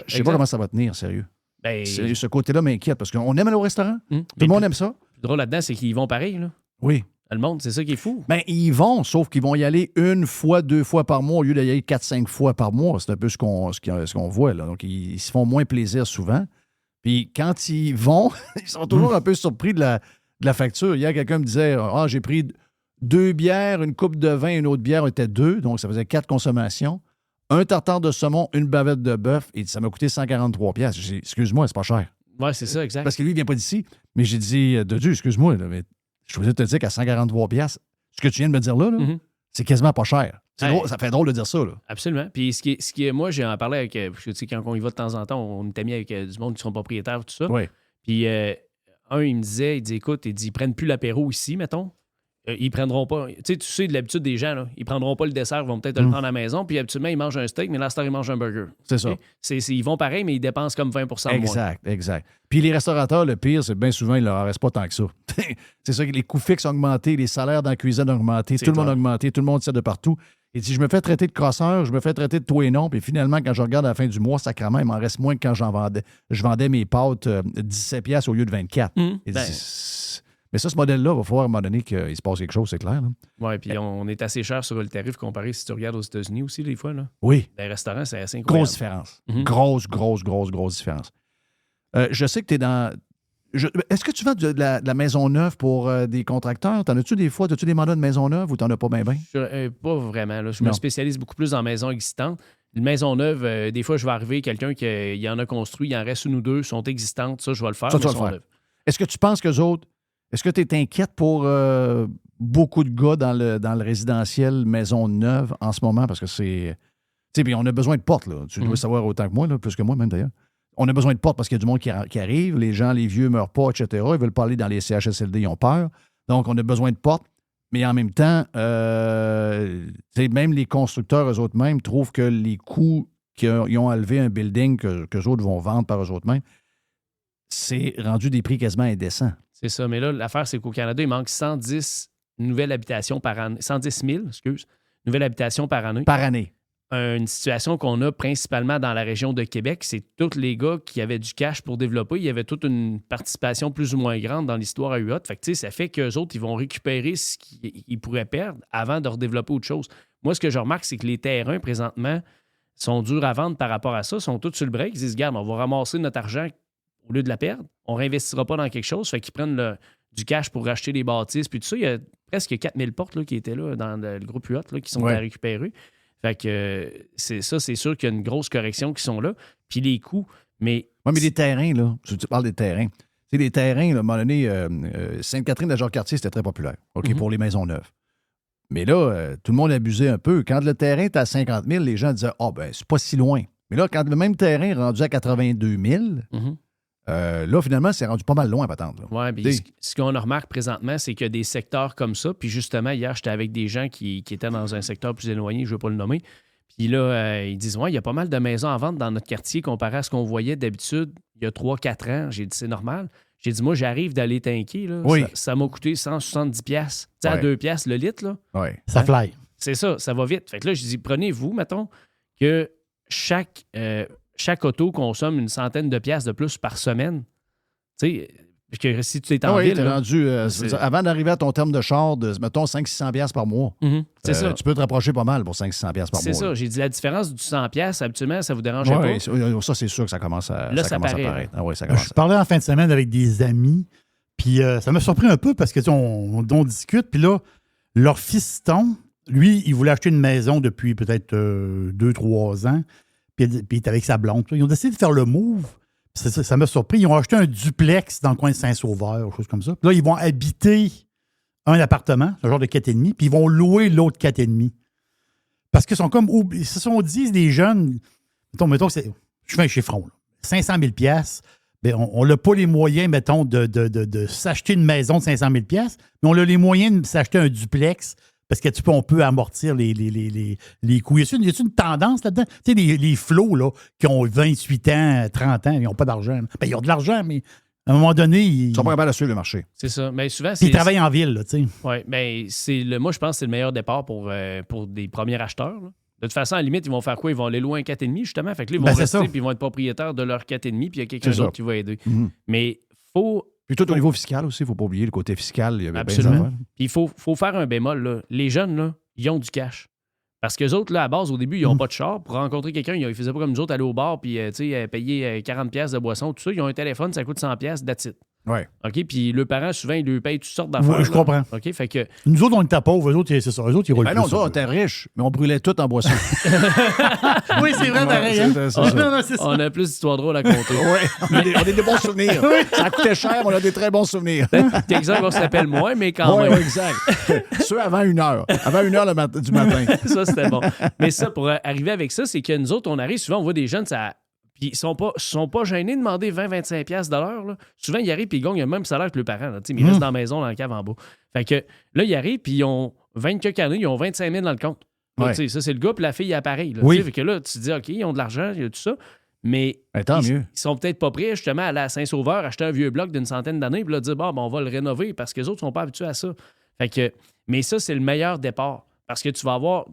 Je sais pas comment ça va tenir, sérieux.
Ben,
ce côté-là m'inquiète, parce qu'on aime aller au restaurant. Tout le monde aime ça.
Le drôle là-dedans, c'est qu'ils vont pareil, là.
Oui.
Le monde, c'est ça qui est fou.
Ben, ils vont, sauf qu'ils vont y aller 1 fois, 2 fois par mois, au lieu d'y aller 4-5 fois par mois. C'est un peu ce qu'on voit, là. Donc, ils se font moins plaisir souvent. Puis, quand ils vont, ils sont toujours un peu surpris de la facture. Hier, quelqu'un me disait j'ai pris 2 bières, une coupe de vin, une autre bière était 2, donc ça faisait 4 consommations. Un tartare de saumon, une bavette de bœuf, et ça m'a coûté 143$. J'ai dit, excuse-moi, c'est pas cher.
Oui, c'est ça, exact.
Parce que lui, il vient pas d'ici. Mais j'ai dit, de Dieu, excuse-moi, là, mais je voulais te dire qu'à 143$, ce que tu viens de me dire là, c'est quasiment pas cher. Drôle, ça fait drôle de dire ça, là.
Absolument. Puis ce qui est moi, j'ai en parlé avec, tu sais, quand on y va de temps en temps, on est amis avec du monde qui sont propriétaires, tout ça.
Oui.
Puis il me disait, écoute, ils prennent plus l'apéro ici, mettons. Ils prendront pas. Tu sais, de l'habitude des gens, là, ils prendront pas le dessert, ils vont peut-être le prendre à la maison. Puis habituellement, ils mangent un steak, mais là, ils mangent un burger.
C'est ça.
Ils vont pareil, mais ils dépensent comme 20% de moins.
Exact. Puis les restaurateurs, le pire, c'est bien souvent, il leur en reste pas tant que ça. C'est ça, les coûts fixes ont augmenté, les salaires dans la cuisine ont augmenté, tout le monde a augmenté, tout le monde sait de partout. Et si je me fais traiter de crosseur, je me fais traiter de tout et non, puis finalement, quand je regarde à la fin du mois, sacrément, il m'en reste moins que quand je vendais mes pâtes 17$ au lieu de 24$. Mais ça, ce modèle-là, il va falloir à un moment donné qu'il se passe quelque chose, c'est clair.
Oui, puis on est assez cher sur le tarif comparé si tu regardes aux États-Unis aussi, des fois. Là.
Oui.
Les restaurants, c'est assez incroyable.
Grosse différence. Grosse différence. Je sais que tu es dans... Est-ce que tu vends de la maison neuve pour des contracteurs? T'en as-tu des fois? As-tu des mandats de maison neuve ou t'en as pas bien?
Pas vraiment. Là. Je me spécialise beaucoup plus en maison existante. Une maison neuve, des fois, je vais arriver, quelqu'un qui en a construit, il en reste 1 ou 2, sont existantes. Ça, je vais le faire.
Ça, tu vas le faire. Est-ce que tu penses qu'eux autres... Est-ce que tu es inquiète pour beaucoup de gars dans le résidentiel maison neuve en ce moment? Parce que c'est... Tu sais, puis on a besoin de portes, là. Tu dois savoir autant que moi, là, plus que moi même d'ailleurs. On a besoin de portes parce qu'il y a du monde qui arrive. Les gens, les vieux, meurent pas, etc. Ils veulent pas aller dans les CHSLD, ils ont peur. Donc, on a besoin de portes. Mais en même temps, même les constructeurs, eux autres mêmes, trouvent que les coûts qu'ils ont enlevé un building qu'eux autres vont vendre par eux autres mêmes, c'est rendu des prix quasiment indécents.
C'est ça. Mais là, l'affaire, c'est qu'au Canada, il manque 110 nouvelles habitations par année. 110 000, nouvelles habitations par année.
Par année.
Une situation qu'on a principalement dans la région de Québec, c'est tous les gars qui avaient du cash pour développer. Il y avait toute une participation plus ou moins grande dans l'histoire à UOT. Fait que, ça fait qu'eux autres, ils vont récupérer ce qu'ils pourraient perdre avant de redévelopper autre chose. Moi, ce que je remarque, c'est que les terrains, présentement, sont durs à vendre par rapport à ça. Ils sont tous sur le break. Ils disent, regarde, on va ramasser notre argent au lieu de la perdre. On ne réinvestira pas dans quelque chose. Fait qu'ils prennent du cash pour racheter des bâtisses. Puis tout ça, il y a presque 4000 portes là, qui étaient là dans le groupe UOT là, qui sont à récupérer. Fait que c'est sûr qu'il y a une grosse correction qui sont là. Puis les coûts, mais...
Oui, mais les terrains, là, tu parles des terrains. C'est des terrains, là, à un moment donné, Sainte-Catherine de Jacques-Cartier, c'était très populaire, pour les maisons neuves. Mais là, tout le monde abusait un peu. Quand le terrain était à 50 000, les gens disaient « ben c'est pas si loin ». Mais là, quand le même terrain est rendu à 82 000, là, finalement, c'est rendu pas mal loin à patendre.
Oui, bien, ce qu'on remarque présentement, c'est qu'il y a des secteurs comme ça. Puis justement, hier, j'étais avec des gens qui étaient dans un secteur plus éloigné, je ne veux pas le nommer. Puis là, ils disent, ouais, il y a pas mal de maisons à vendre dans notre quartier comparé à ce qu'on voyait d'habitude il y a 3-4 ans. J'ai dit, c'est normal. J'ai dit, moi, j'arrive d'aller tanker. Là.
Oui.
Ça m'a coûté 170$. Tu sais, à 2$ le litre. Là.
Ouais.
Ça fly.
C'est ça va vite. Fait que là, je dis, prenez-vous, mettons, que chaque auto consomme une centaine de piastres de plus par semaine. Tu sais, parce que si tu es en ville...
t'es
là,
rendu, avant d'arriver à ton terme de char de, mettons, 500-600$ par mois.
C'est ça.
Tu peux te rapprocher pas mal pour 500$ par mois.
C'est ça.
Là.
J'ai dit, la différence du 100$, habituellement, ça vous dérangeait
Ouais,
pas?
ça, c'est sûr que ça commence à,
Là, ça
commence à
paraît,
paraître.
là.
Ah ouais, ça commence
Je parlais en fin de semaine avec des amis, puis ça m'a surpris un peu parce que tu sais, on discute, puis là, leur fiston, lui, il voulait acheter une maison depuis peut-être 2-3 ans, puis il est avec sa blonde. Ils ont décidé de faire le move. Ça m'a surpris. Ils ont acheté un duplex dans le coin de Saint-Sauveur, ou chose comme ça. Puis là, ils vont habiter un appartement, un genre de 4,5, puis ils vont louer l'autre 4,5. Parce qu'ils sont comme... Ils se sont dit, les jeunes... Mettons je fais un chiffron, là, 500 000 $, bien, on n'a pas les moyens, mettons, de s'acheter une maison de 500 000 $, mais on a les moyens de s'acheter un duplex parce que on peut amortir les coûts. Y a-t-il une tendance là-dedans? Tu sais, les flots là, qui ont 28 ans, 30 ans, ils n'ont pas d'argent. Ben, ils ont de l'argent, mais à un moment donné... Ils
sont pas capables de suivre le marché.
C'est ça. Mais souvent,
ils travaillent en ville, là, tu sais.
Oui, bien, moi, je pense que c'est le meilleur départ pour des premiers acheteurs. Là. De toute façon, à la limite, ils vont faire quoi? Ils vont aller louer un 4,5, justement. Fait que là, ils vont rester, puis ils vont être propriétaires de leur 4,5, puis il y a quelqu'un d'autre qui va aider.
Mm-hmm.
Mais faut...
Puis tout au niveau fiscal aussi, il ne faut pas oublier le côté fiscal. Il y avait
absolument. Puis il faut faire un bémol. Là. Les jeunes, là, ils ont du cash. Parce qu'eux autres, là, à base, au début, ils n'ont pas de char. Pour rencontrer quelqu'un, ils ne faisaient pas comme nous autres, aller au bar puis payer 40$ de boisson, tout ça. Ils ont un téléphone, ça coûte 100$, that's it.
Ouais.
OK, puis le parent, souvent, il lui paye toutes sortes d'affaires.
Oui, je comprends.
OK, fait que...
Nous autres, on était pauvres. Eux autres, c'est ça. Eux autres, ils roulent plus.
Non, on était riches, mais on brûlait tout en boisson.
Oui, c'est vrai, pareil. Hein?
On a plus d'histoires drôles à compter.
Oui, on a des bons souvenirs. Ça coûtait cher, on a des très bons souvenirs.
Quelques-uns, on se rappelle moins, mais quand même.
Oui, exact. Ceux avant 1h. Avant 1h du matin.
Ça, c'était bon. Mais ça, pour arriver avec ça, c'est que nous autres, on arrive, souvent, on voit des jeunes, puis ils sont pas gênés de demander 20-25$ de l'heure. Là. Souvent, ils arrivent et ils gagnent le même salaire que le parent. Là. Ils restent dans la maison, dans la cave en bas. Fait que là, ils arrivent puis ils ont 20 quelques années, ils ont 25 000 dans le compte. Ouais. Ça, c'est le gars puis la fille, appareil.
Oui.
Fait que là, tu te dis, OK, ils ont de l'argent, il y a tout ça. Mais
tant mieux.
Ils sont peut-être pas prêts, justement, à aller à Saint-Sauveur, acheter un vieux bloc d'une centaine d'années puis là, dire, on va le rénover parce que les autres sont pas habitués à ça. Fait que, mais ça, c'est le meilleur départ. Parce que tu vas avoir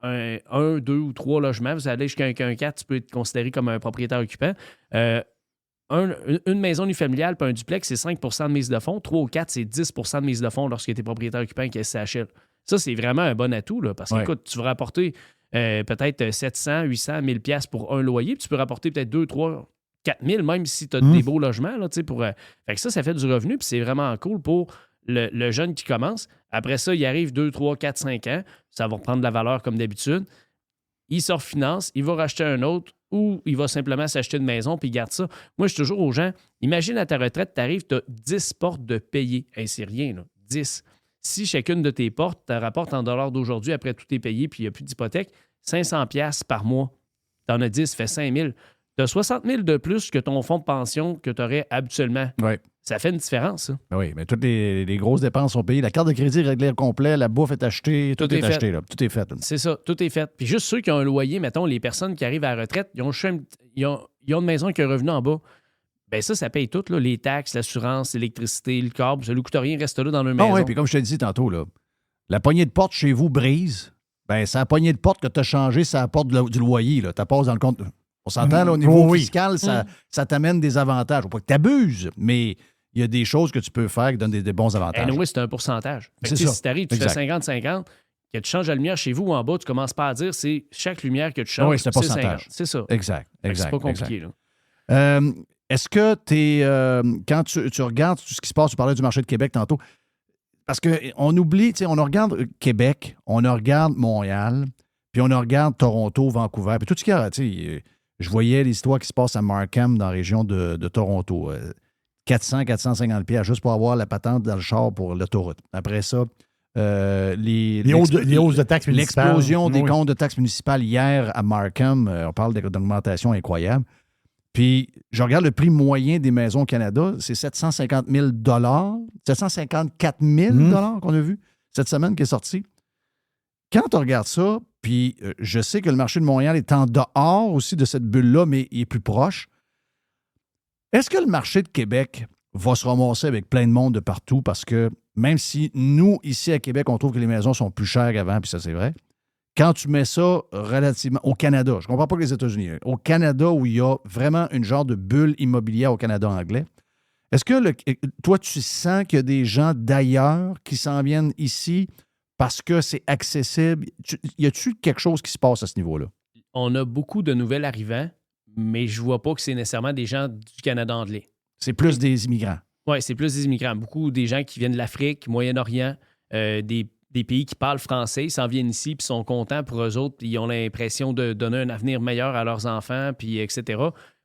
un, 2 ou 3 logements. Vous allez jusqu'à un 4, tu peux être considéré comme un propriétaire occupant. Une maison unifamiliale puis un duplex, c'est 5 de mise de fonds. 3 ou 4, c'est 10 de mise de fonds lorsque tu es propriétaire occupant avec SCHL. Ça, c'est vraiment un bon atout là, parce que, écoute, tu vas rapporter peut-être 700, 800, 1000 $ pour un loyer, puis tu peux rapporter peut-être 2, 3, 4 000, même si tu as des beaux logements. Là, pour, fait que ça fait du revenu, puis c'est vraiment cool pour le jeune qui commence. Après ça, il arrive 2, 3, 4, 5 ans. Ça va reprendre de la valeur comme d'habitude. Il se refinance, il va racheter un autre ou il va simplement s'acheter une maison puis il garde ça. Moi, je suis toujours aux gens, imagine à ta retraite, tu arrives, tu as 10 portes de payer. Hey, c'est rien, là. 10. Si chacune de tes portes te rapporte en dollars d'aujourd'hui, après tout est payé puis il n'y a plus d'hypothèque, 500$ par mois. Tu en as 10, ça fait 5 000. Tu as 60 000 de plus que ton fonds de pension que tu aurais habituellement.
Oui.
Ça fait une différence, ça.
Oui, mais toutes les grosses dépenses sont payées. La carte de crédit est réglée complet, la bouffe est achetée, tout est acheté. Là. Tout est fait.
C'est ça, tout est fait. Puis juste ceux qui ont un loyer, mettons, les personnes qui arrivent à la retraite, ils ont une maison qui a un revenu en bas. Bien ça paye tout, là, les taxes, l'assurance, l'électricité, le câble. Ça ne coûte rien, reste là dans leur maison.
Oui, puis comme je te disais tantôt, là, la poignée de porte chez vous brise. Bien, c'est la poignée de porte que tu as changée, c'est la porte du loyer. Tu passes dans le compte. On s'entend, là, au niveau fiscal, ça t'amène des avantages. Faut pas que tu abuses, mais il y a des choses que tu peux faire qui donnent des bons avantages.
Oui, c'est un pourcentage.
C'est ça.
Si tu arrives, tu fais 50-50, que tu changes la lumière chez vous ou en bas, tu commences pas à dire c'est chaque lumière que tu changes.
Oui, c'est un pourcentage.
C'est ça.
Exact.
C'est pas compliqué.
Là. Est-ce que quand tu regardes tout ce qui se passe, tu parlais du marché de Québec tantôt, parce qu'on oublie, on regarde Québec, on regarde Montréal, puis on regarde Toronto, Vancouver, puis tout ce qu'il y a, je voyais l'histoire qui se passe à Markham dans la région de Toronto. 400-450$ juste pour avoir la patente dans le char pour l'autoroute. Après ça, les hausses
de taxes municipales.
L'explosion des comptes de taxes municipales hier à Markham, on parle d'augmentation incroyable. Puis, je regarde le prix moyen des maisons au Canada, c'est 750 000 $, 754 000 $ qu'on a vu cette semaine qui est sortie. quand tu regardes ça, puis je sais que le marché de Montréal est en dehors aussi de cette bulle-là, mais il est plus proche. Est-ce que le marché de Québec va se ramasser avec plein de monde de partout? Parce que même si nous, ici à Québec, on trouve que les maisons sont plus chères qu'avant, puis ça, c'est vrai, quand tu mets ça relativement au Canada, je ne comprends pas que les États-Unis, au Canada où il y a vraiment une genre de bulle immobilière au Canada anglais, est-ce que toi, tu sens qu'il y a des gens d'ailleurs qui s'en viennent ici parce que c'est accessible? Y a-tu quelque chose qui se passe à ce niveau-là?
On a beaucoup de nouvelles arrivants, mais je vois pas que c'est nécessairement des gens du Canada anglais.
C'est plus des immigrants.
Oui, c'est plus des immigrants. Beaucoup des gens qui viennent de l'Afrique, Moyen-Orient, des pays qui parlent français, ils s'en viennent ici puis sont contents pour eux autres. Ils ont l'impression de donner un avenir meilleur à leurs enfants, puis etc.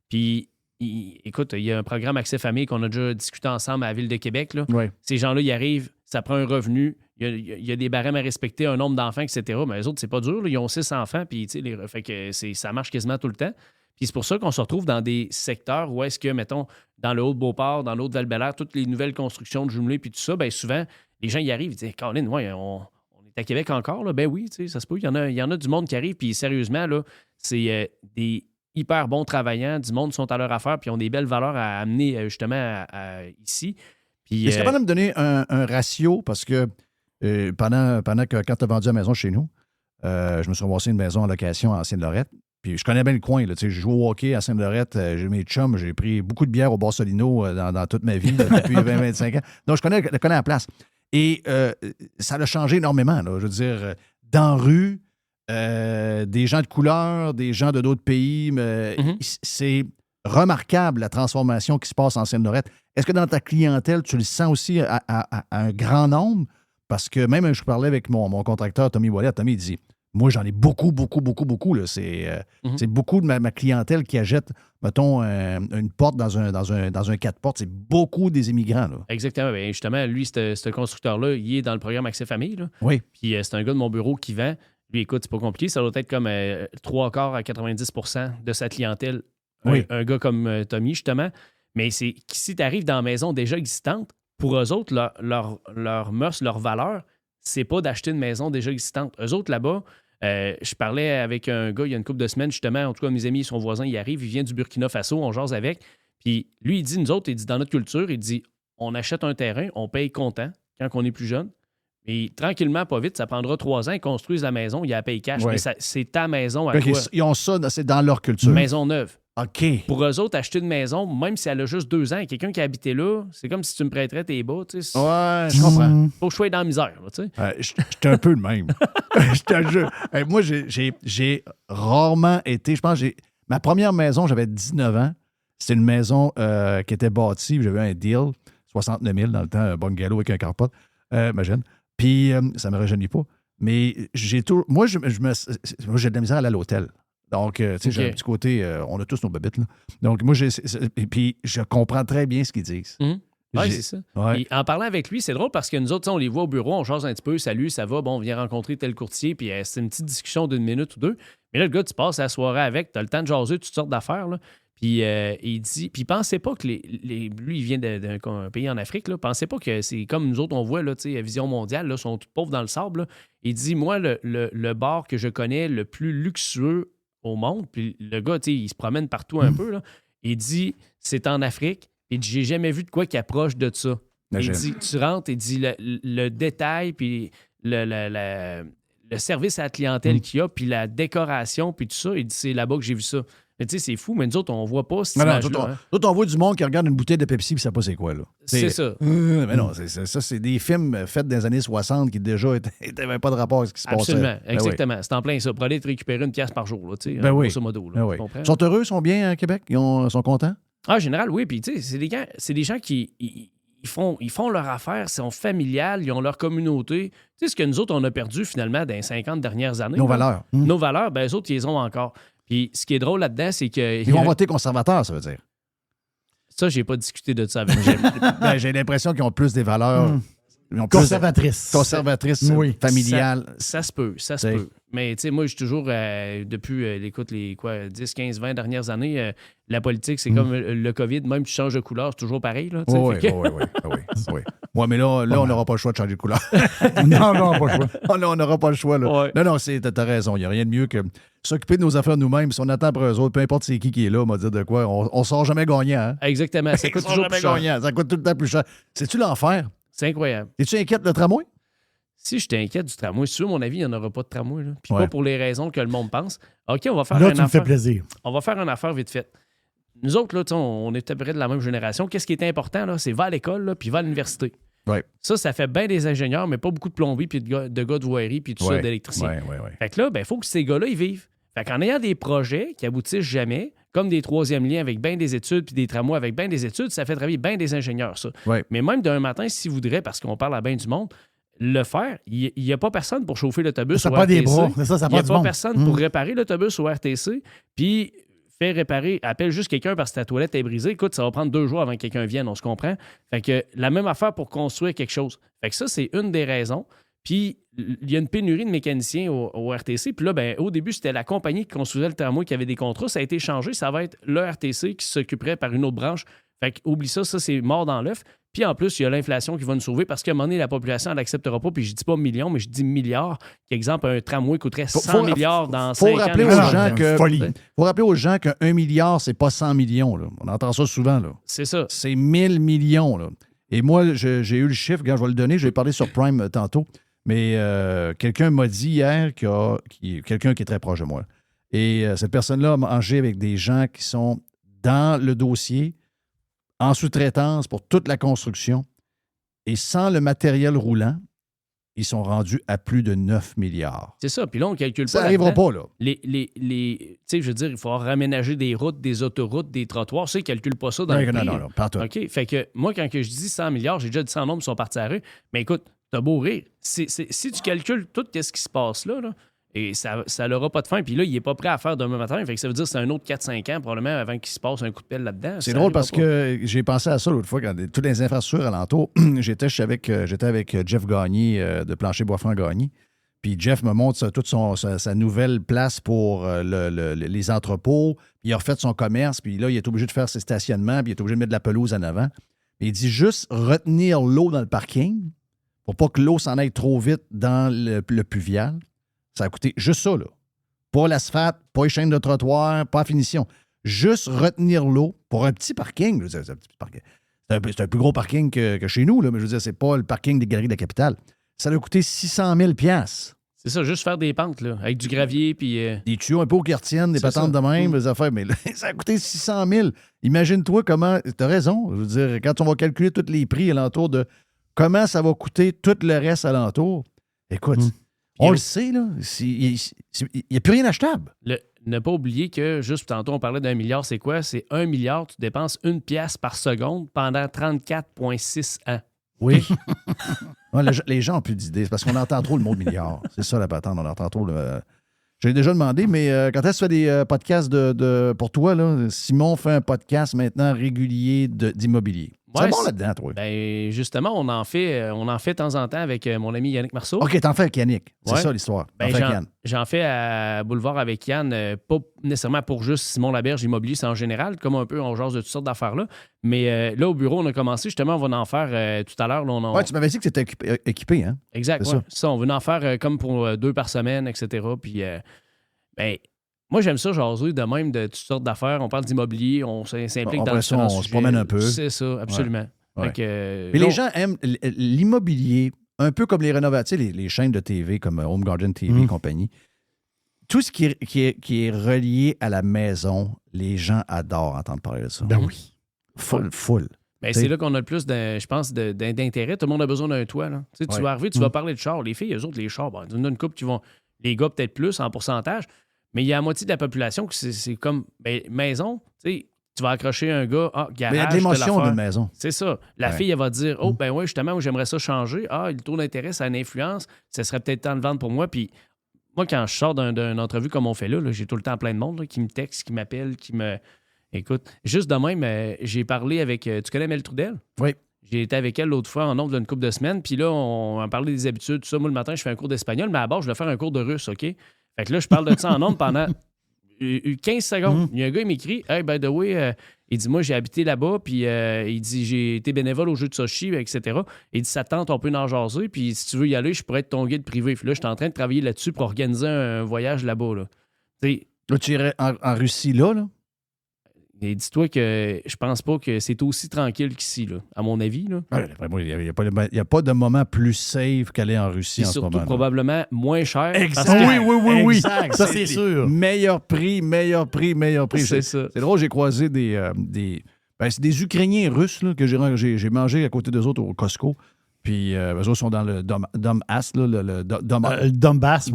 Puis, écoute, il y a un programme Accès Famille qu'on a déjà discuté ensemble à la Ville de Québec. Là.
Oui.
Ces gens-là, ils arrivent, ça prend un revenu, il y a des barèmes à respecter, un nombre d'enfants, etc. Mais eux autres, c'est pas dur. Là. Ils ont 6 enfants, puis fait que ça marche quasiment tout le temps. Puis c'est pour ça qu'on se retrouve dans des secteurs où est-ce que, mettons, dans le Haut-de-Beauport, dans l'Haut de Val-Bélair, toutes les nouvelles constructions de jumelés, puis tout ça, bien souvent, les gens y arrivent, ils disent « Colin, ouais, on est à Québec encore, là? » Ben oui, ça se peut. Il y en a du monde qui arrive, puis sérieusement, là, c'est des hyper bons travaillants, du monde sont à leur affaire, puis ont des belles valeurs à amener justement ici. Puis,
est-ce capable de me donner un ratio? Parce que pendant que quand tu as vendu la maison chez nous, je me suis ramassé une maison en location à Sainte-Lorette. Puis je connais bien le coin. Là, je joue au hockey à Sainte-Lorette. J'ai mes chums. J'ai pris beaucoup de bière au Barcelino dans toute ma vie depuis 20-25 ans. Donc, je connais la place. Et ça a changé énormément. Là, je veux dire, dans la rue, des gens de couleur, des gens de d'autres pays. C'est remarquable la transformation qui se passe en Sainte-Lorette. Est-ce que dans ta clientèle, tu le sens aussi à un grand nombre? Parce que même je parlais avec mon contracteur, Tommy Wallet. Tommy, il dit... Moi, j'en ai beaucoup. Là. C'est beaucoup de ma clientèle qui achète, mettons, une porte dans un 4 portes. C'est beaucoup des immigrants. Là.
Exactement. Bien, justement, lui, ce constructeur-là, il est dans le programme Accès Famille. Là.
Oui.
Puis c'est un gars de mon bureau qui vend. Lui, écoute, c'est pas compliqué. Ça doit être comme 3/4 à 90% de sa clientèle.
Oui.
Un gars comme Tommy, justement. Mais c'est si tu arrives dans la maison déjà existante, pour eux autres, leur mœurs, leur valeur, c'est pas d'acheter une maison déjà existante. Eux autres, là-bas, je parlais avec un gars il y a une couple de semaines, justement, en tout cas, mes amis, son voisin, il arrive, il vient du Burkina Faso, on jase avec. Puis lui, il dit, nous autres, il dit, dans notre culture, il dit, on achète un terrain, on paye comptant quand on est plus jeune. Et tranquillement, pas vite, ça prendra 3 ans, ils construisent la maison, il y a la paye cash.
Ouais.
Mais c'est ta maison à
Okay,
toi.
ils ont ça, c'est dans leur culture.
Maison neuve.
OK.
Pour eux autres, acheter une maison, même si elle a juste 2 ans, et quelqu'un qui a habité là, c'est comme si tu me prêterais tes bas. Tu sais.
Ouais, je comprends.
Faut que je sois dans la misère. Là, tu sais.
J'étais un peu le même. Je te jure. Moi, j'ai rarement été... Je pense que ma première maison, j'avais 19 ans. C'était une maison qui était bâtie. J'avais un deal, 69 000 dans le temps, un bungalow avec un carport. Imagine. Puis, ça ne me rajeunit pas. Mais moi, j'ai de la misère à aller à l'hôtel. Donc, tu sais, j'ai un petit côté... on a tous nos babites, là. Donc, moi, puis je comprends très bien ce qu'ils disent.
Oui, c'est ça.
Ouais.
Et en parlant avec lui, c'est drôle parce que nous autres, on les voit au bureau, on change un petit peu, salut, ça va, bon, on vient rencontrer tel courtier, puis c'est une petite discussion d'1 minute ou 2. Mais là, le gars, tu passes la soirée avec, tu as le temps de jaser toutes sortes d'affaires, là. Puis il dit, puis pensez pas que lui, il vient d'un pays en Afrique, là, pensez pas que c'est comme nous autres, on voit, là, tu sais, Vision Mondiale, là, sont tous pauvres dans le sable, là. Il dit, moi, le bar que je connais le plus luxueux au monde, puis le gars, tu sais, il se promène partout un peu, là. Il dit, c'est en Afrique. Il dit, j'ai jamais vu de quoi qui approche de ça. Il dit, tu rentres, il dit le détail, puis le service à la clientèle qu'il y a, puis la décoration, puis tout ça. Il dit, c'est là-bas que j'ai vu ça. Mais tu sais, c'est fou, mais nous autres, on voit pas cette image-là.
Nous autres, on voit du monde qui regarde une bouteille de Pepsi et ne sait pas c'est quoi, là.
C'est ça.
Mais non, ça, c'est des films faits dans les années 60 qui déjà n'avaient pas de rapport avec ce qui se passait.
Absolument, exactement. C'est en plein ça. Pour aller te récupérer 1 pièce par jour, là, tu sais, grosso modo. Là,
oui. Ils sont heureux, ils sont bien à Québec? Ils sont contents?
En général, oui. Puis, tu sais, c'est des gens qui... Ils font leur affaire, ils sont familiales, ils ont leur communauté. Tu sais, ce que nous autres, on a perdu finalement dans les 50 dernières années.
Nos valeurs.
Nos valeurs, bien, eux autres, ils les ont encore. Puis ce qui est drôle là-dedans, c'est que...
Ils vont voter conservateur, ça veut dire.
Ça, j'ai pas discuté de ça avec eux.
J'ai l'impression qu'ils ont plus des valeurs...
Conservatrices.
Conservatrices,
oui.
familiales.
Ça se peut. Mais tu sais, moi, je suis toujours, depuis, écoute, les 10, 15, 20 dernières années, la politique, c'est comme le COVID, même si tu changes de couleur, c'est toujours pareil. Là,
Oui. Ouais, mais là on n'aura pas le choix de changer de couleur.
non, pas le choix.
On n'aura pas le choix. Là.
Ouais.
Non, t'as raison. Il n'y a rien de mieux que s'occuper de nos affaires nous-mêmes. Si on attend après eux autres, peu importe c'est qui est là, on va dire de quoi, on sort jamais gagnant. Hein?
Exactement. Ça coûte toujours plus cher.
Gagnant. Ça coûte tout le temps plus cher. C'est-tu l'enfer?
C'est incroyable.
Es-tu inquiète de le tramway?
Si je t'inquiète du tramway, si tu veux, mon avis, il n'y en aura pas de tramway. Là. Puis
Ouais.
pas pour les raisons que le monde pense. OK, on va faire
Là,
une
tu me fais
affaire.
plaisir.
On va faire une affaire vite faite. Nous autres, là, on est à peu près de la même génération. Qu'est-ce qui est important, là? C'est va à l'école, là, puis va à l'université.
Ouais.
Ça fait bien des ingénieurs, mais pas beaucoup de plombiers, puis de gars de voirie, puis tout ça, d'électriciens.
Ouais.
Fait que là, il faut que ces gars-là, ils vivent. Fait qu'en ayant des projets qui aboutissent jamais, comme des troisièmes liens avec bien des études, puis des tramways avec bien des études, ça fait travailler bien des ingénieurs, ça.
Ouais.
Mais même d'un matin, s'ils voudraient, parce qu'on parle à bien du monde, le faire, il n'y a pas personne pour chauffer l'autobus
Ça
au
prend
RTC.
des bras. C'est ça
Il n'y
prend
a
du
pas
monde.
personne pour réparer l'autobus au RTC. Puis, fais réparer, appelle juste quelqu'un parce que ta toilette est brisée. Écoute, ça va prendre 2 jours avant que quelqu'un vienne, on se comprend. Fait que la même affaire pour construire quelque chose. Fait que ça, c'est une des raisons. Puis, il y a une pénurie de mécaniciens au RTC. Puis là, au début, c'était la compagnie qui construisait le tramway qui avait des contrats. Ça a été changé. Ça va être le RTC qui s'occuperait par une autre branche. Fait que, oublie ça, c'est mort dans l'œuf. Puis en plus, il y a l'inflation qui va nous sauver parce qu'à un moment donné, la population, elle n'acceptera pas. Puis je dis pas millions, mais je dis milliards. Exemple, un tramway coûterait 100 milliards dans 5 ans.
Faut rappeler aux gens que 1 milliard, c'est pas 100 millions. Là. On entend ça souvent. Là.
C'est ça.
C'est 1000 millions. Là. Et moi, j'ai eu le chiffre. Regarde, je vais le donner. Je vais parler sur Prime tantôt. Mais quelqu'un m'a dit hier quelqu'un qui est très proche de moi. Et cette personne-là a mangé avec des gens qui sont dans le dossier, en sous-traitance pour toute la construction. Et sans le matériel roulant, ils sont rendus à plus de 9 milliards.
C'est ça. Puis là, on ne calcule pas.
Ça n'arrivera pas, là.
Tu sais, je veux dire, il faut raménager des routes, des autoroutes, des trottoirs. Ça, ils ne calculent pas ça dans le prix.
Non, pas tout.
OK. Fait que moi, quand je dis 100 milliards, j'ai déjà dit 100 nombres qui sont partis à la rue. Mais écoute, t'as beau rire. Si tu calcules tout ce qui se passe là, et ça n'aura pas de fin. Puis là, il n'est pas prêt à faire demain matin. Fait que ça veut dire que c'est un autre 4-5 ans probablement avant qu'il se passe un coup de pelle là-dedans.
C'est drôle parce que j'ai pensé à ça l'autre fois, quand toutes les infrastructures alentour, j'étais avec Jeff Gagné de Plancher Boisfranc Gagné. Puis Jeff me montre toute sa nouvelle place pour les entrepôts. Puis il a refait son commerce. Puis là, il est obligé de faire ses stationnements. Puis il est obligé de mettre de la pelouse en avant. Et il dit juste retenir l'eau dans le parking pour pas que l'eau s'en aille trop vite dans le pluvial. Ça a coûté juste ça, là. Pas l'asphalte, pas les chaînes de trottoir, pas la finition. Juste retenir l'eau pour un petit parking. C'est un plus gros parking que chez nous, là, mais je veux dire, c'est pas le parking des galeries de la capitale. Ça a coûté 600 000 $.
C'est ça, juste faire des pentes, là, avec du gravier, puis...
Des tuyaux un peu aux quartiennes, des patentes de même, des affaires, mais là, ça a coûté 600 000. Imagine-toi comment... T'as raison, je veux dire, quand on va calculer tous les prix alentour de comment ça va coûter tout le reste alentour, écoute... On le sait, là. Il n'y a plus rien achetable.
Ne pas oublier que, juste tantôt, on parlait d'1 milliard, c'est quoi? C'est 1 milliard, tu dépenses 1 pièce par seconde pendant 34,6 ans.
Oui. Les gens n'ont plus d'idées. C'est parce qu'on entend trop le mot milliard. C'est ça la patente. On entend trop le... J'ai déjà demandé, mais quand est-ce que tu fais des podcasts pour toi, là? Simon fait un podcast maintenant régulier d'immobilier. C'est bon là-dedans, toi.
Ben, justement, on en fait de temps en temps avec mon ami Yannick Marceau.
OK, t'en fais avec Yannick. C'est
Ouais.
ça l'histoire.
J'en fais à Boulevard avec Yann, pas nécessairement pour juste Simon Laberge Immobilier, c'est en général, comme un peu on jase de toutes sortes d'affaires-là. Mais là, au bureau, on a commencé, justement, on va en faire tout à l'heure.
Oui, tu m'avais dit que tu étais équipé, hein?
Exact,
C'est
ouais. Ça, on veut en faire comme pour 2 par semaine, etc. Puis, moi, j'aime ça, jaser de même de toutes sortes d'affaires. On parle d'immobilier, on s'implique dans
ça, on se promène un peu.
C'est ça, absolument.
Ouais.
Mais
les gens aiment l'immobilier, un peu comme les rénovations, les chaînes de TV comme Home Garden TV et compagnie. Tout ce qui est relié à la maison, les gens adorent entendre parler de ça.
Ben oui.
Full.
Ben, c'est là qu'on a le plus, je pense, d'intérêt. Tout le monde a besoin d'un toit. Là. Tu vas arriver, tu vas parler de char. Les filles, eux autres, les chars, il y en a une couple qui vont... Les gars, peut-être plus en pourcentage. Mais il y a la moitié de la population qui c'est comme maison. Tu vas accrocher un gars, garage.
Mais il y a de l'émotion d'une maison.
C'est ça. La fille, elle va dire, ben oui, justement, j'aimerais ça changer. Le taux d'intérêt, ça a une influence. Ça serait peut-être temps de vendre pour moi. Puis moi, quand je sors d'une entrevue comme on fait là, j'ai tout le temps plein de monde là, qui me texte, qui m'appelle, qui me... Écoute, juste de même, j'ai parlé avec... tu connais Mel Trudel?
Oui.
J'ai été avec elle l'autre fois en nombre d'une couple de semaines. Puis là, on a parlé des habitudes, tout ça. Moi, le matin, je fais un cours d'espagnol, mais à bord, je vais faire un cours de russe, OK? Fait que là, je parle de ça en ondes pendant 15 secondes. Il y a un gars, il m'écrit « Hey, by the way, il dit, moi, j'ai habité là-bas, puis il dit, j'ai été bénévole au jeu de Sochi, etc. Il dit, ça te tente, on peut en jaser, puis si tu veux y aller, je pourrais être ton guide privé. » Puis là, je suis en train de travailler là-dessus pour organiser un voyage là-bas. Là.
Là, tu irais en Russie, là?
Et dis-toi que je pense pas que c'est aussi tranquille qu'ici, là, à mon avis. Là.
Il n'y a pas de moment plus safe qu'aller en Russie
et
en ce moment.
surtout probablement moins cher.
Exact.
Oui.
Exact.
Ça, c'est sûr.
Meilleur prix.
C'est ça.
C'est drôle, j'ai croisé c'est des Ukrainiens russes là, que j'ai mangé à côté d'eux autres au Costco. Puis eux autres sont dans le Donbass, le
Donbass.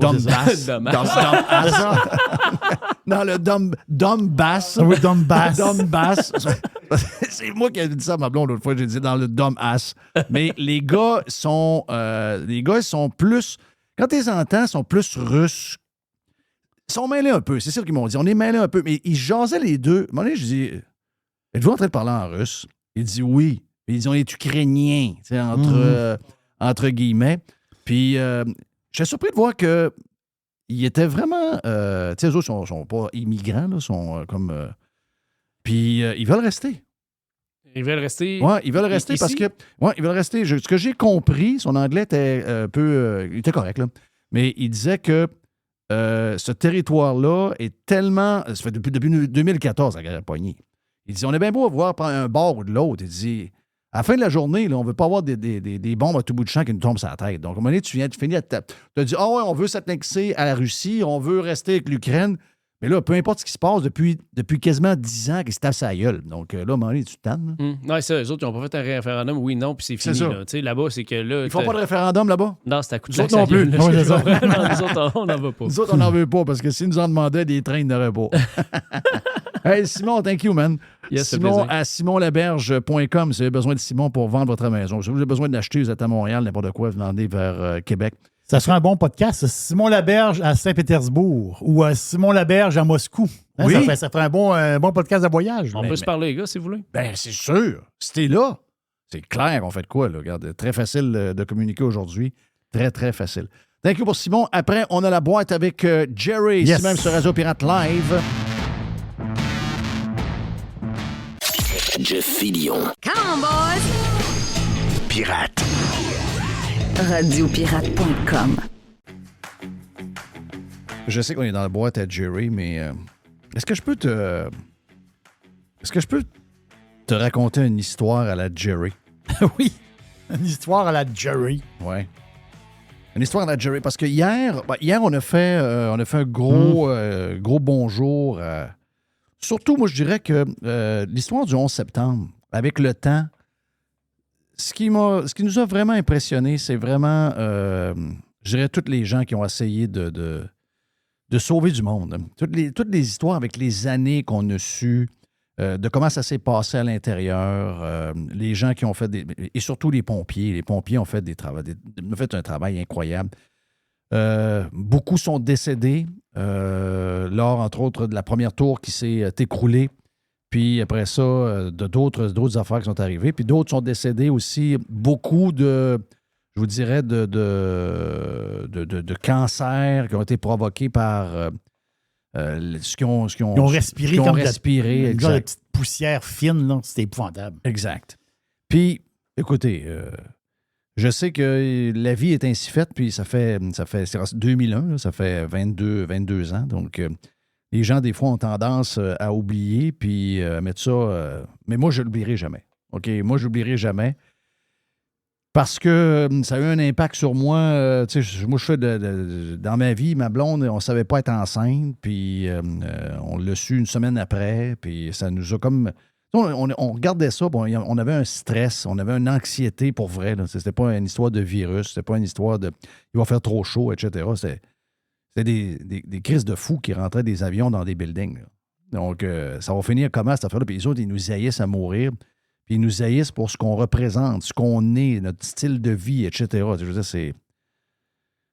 Dans le Donbass.
Oui, Donbass.
Donbass. C'est moi qui ai dit ça à ma blonde l'autre fois. J'ai dit dans le Donbass. Mais les gars sont plus... Quand tu les entends, ils sont plus russes. Ils sont mêlés un peu. C'est ça qu'ils m'ont dit. On est mêlés un peu. Mais ils jasaient les deux. À un moment donné, je dis, êtes-vous en train de parler en russe? Il dit oui. Puis ils ont été ukrainiens, entre guillemets. Puis j'étais surpris de voir que ils étaient vraiment... tu sais, eux autres sont pas immigrants, là, sont comme... puis ils veulent rester.
Ils veulent rester...
Oui, ils veulent rester
ici?
parce que... Oui, ils veulent rester. Ce que j'ai compris, son anglais était un peu... il était correct, là. Mais il disait que ce territoire-là est tellement... Ça fait depuis 2014, la guerre a pogné. Il dit, on est bien beau à voir prendre un bord ou de l'autre. Il dit... À la fin de la journée, là, on ne veut pas avoir des bombes à tout bout de champ qui nous tombent sur la tête. Donc, à un moment donné, tu finis à... Tu as dit, ouais, on veut s'annexer à la Russie, on veut rester avec l'Ukraine. Mais là, peu importe ce qui se passe depuis quasiment 10 ans qu'ils se tapent sa gueule. Donc, là, à un moment donné, tu te tannes.
Non, c'est ça. Eux autres, ils n'ont pas fait un référendum, oui, non, puis c'est fini.
ça.
Là. Là-bas, c'est que là...
Ils font pas de référendum là-bas?
Non, c'est à coup de
Nous autres non plus.
Nous autres, on n'en veut pas.
Nous autres, on n'en veut pas parce que s'ils nous en demandaient, des trains, ils n'auraient pas. Hey, Simon, thank you, man.
Yes,
Simon à simonlaberge.com si vous avez besoin de Simon pour vendre votre maison. Si vous avez besoin d'acheter, vous êtes à Montréal, n'importe quoi, vous vendez vers Québec.
Ça serait un bon podcast. Simon Laberge à Saint-Pétersbourg ou Simon Laberge à Moscou. Hein,
Oui.
Ça ferait un bon podcast de voyage.
On peut se parler, les gars, si vous voulez.
Ben, c'est sûr. Si t'es là, c'est clair qu'on fait de quoi, là. Regarde, très facile de communiquer aujourd'hui. Très, très facile. Thank you pour Simon. Après, on a la boîte avec Jerry,
Yes.
ici même sur Radio Pirate Live.
Jeff Fillion.
Come on, boys!
Pirate.
Radiopirate.com.
Je sais qu'on est dans la boîte à Jerry, mais est-ce que je peux te raconter une histoire à la Jerry?
Oui, une histoire à la Jerry.
Ouais. Une histoire à la Jerry. Parce que hier on a fait un gros bonjour. Surtout, moi, je dirais que l'histoire du 11 septembre, avec le temps, ce qui nous a vraiment impressionné, c'est vraiment, je dirais, tous les gens qui ont essayé de sauver du monde. Toutes les histoires avec les années qu'on a su, de comment ça s'est passé à l'intérieur, les gens qui ont fait et surtout les pompiers. Les pompiers ont fait un travail incroyable. Beaucoup sont décédés lors, entre autres, de la première tour qui s'est écroulée. Puis après ça, d'autres affaires qui sont arrivées. Puis d'autres sont décédés aussi. Beaucoup je vous dirais, de cancers qui ont été provoqués par ce qu'ils ont
respiré
qui ont
comme
respiré,
une
exact.
petite poussière fine. Là. C'était épouvantable.
Exact. Puis, écoutez, je sais que la vie est ainsi faite, puis ça fait c'est 2001, là, ça fait 22 ans. Donc, les gens, des fois, ont tendance à oublier, puis à mettre ça... mais moi, je ne l'oublierai jamais. OK? Moi, je ne l'oublierai jamais. Parce que ça a eu un impact sur moi. Moi, je fais dans ma vie, ma blonde, on ne savait pas être enceinte, puis on l'a su une semaine après, puis ça nous a comme... On regardait ça, bon, on avait un stress, on avait une anxiété pour vrai. C'était pas une histoire de virus, c'était pas une histoire de il va faire trop chaud, etc. C'était des crises de fous qui rentraient des avions dans des buildings. Là. Donc, ça va finir comment cette affaire-là? Puis les autres, ils nous haïssent à mourir. Puis ils nous haïssent pour ce qu'on représente, ce qu'on est, notre style de vie, etc. Je veux dire, c'est...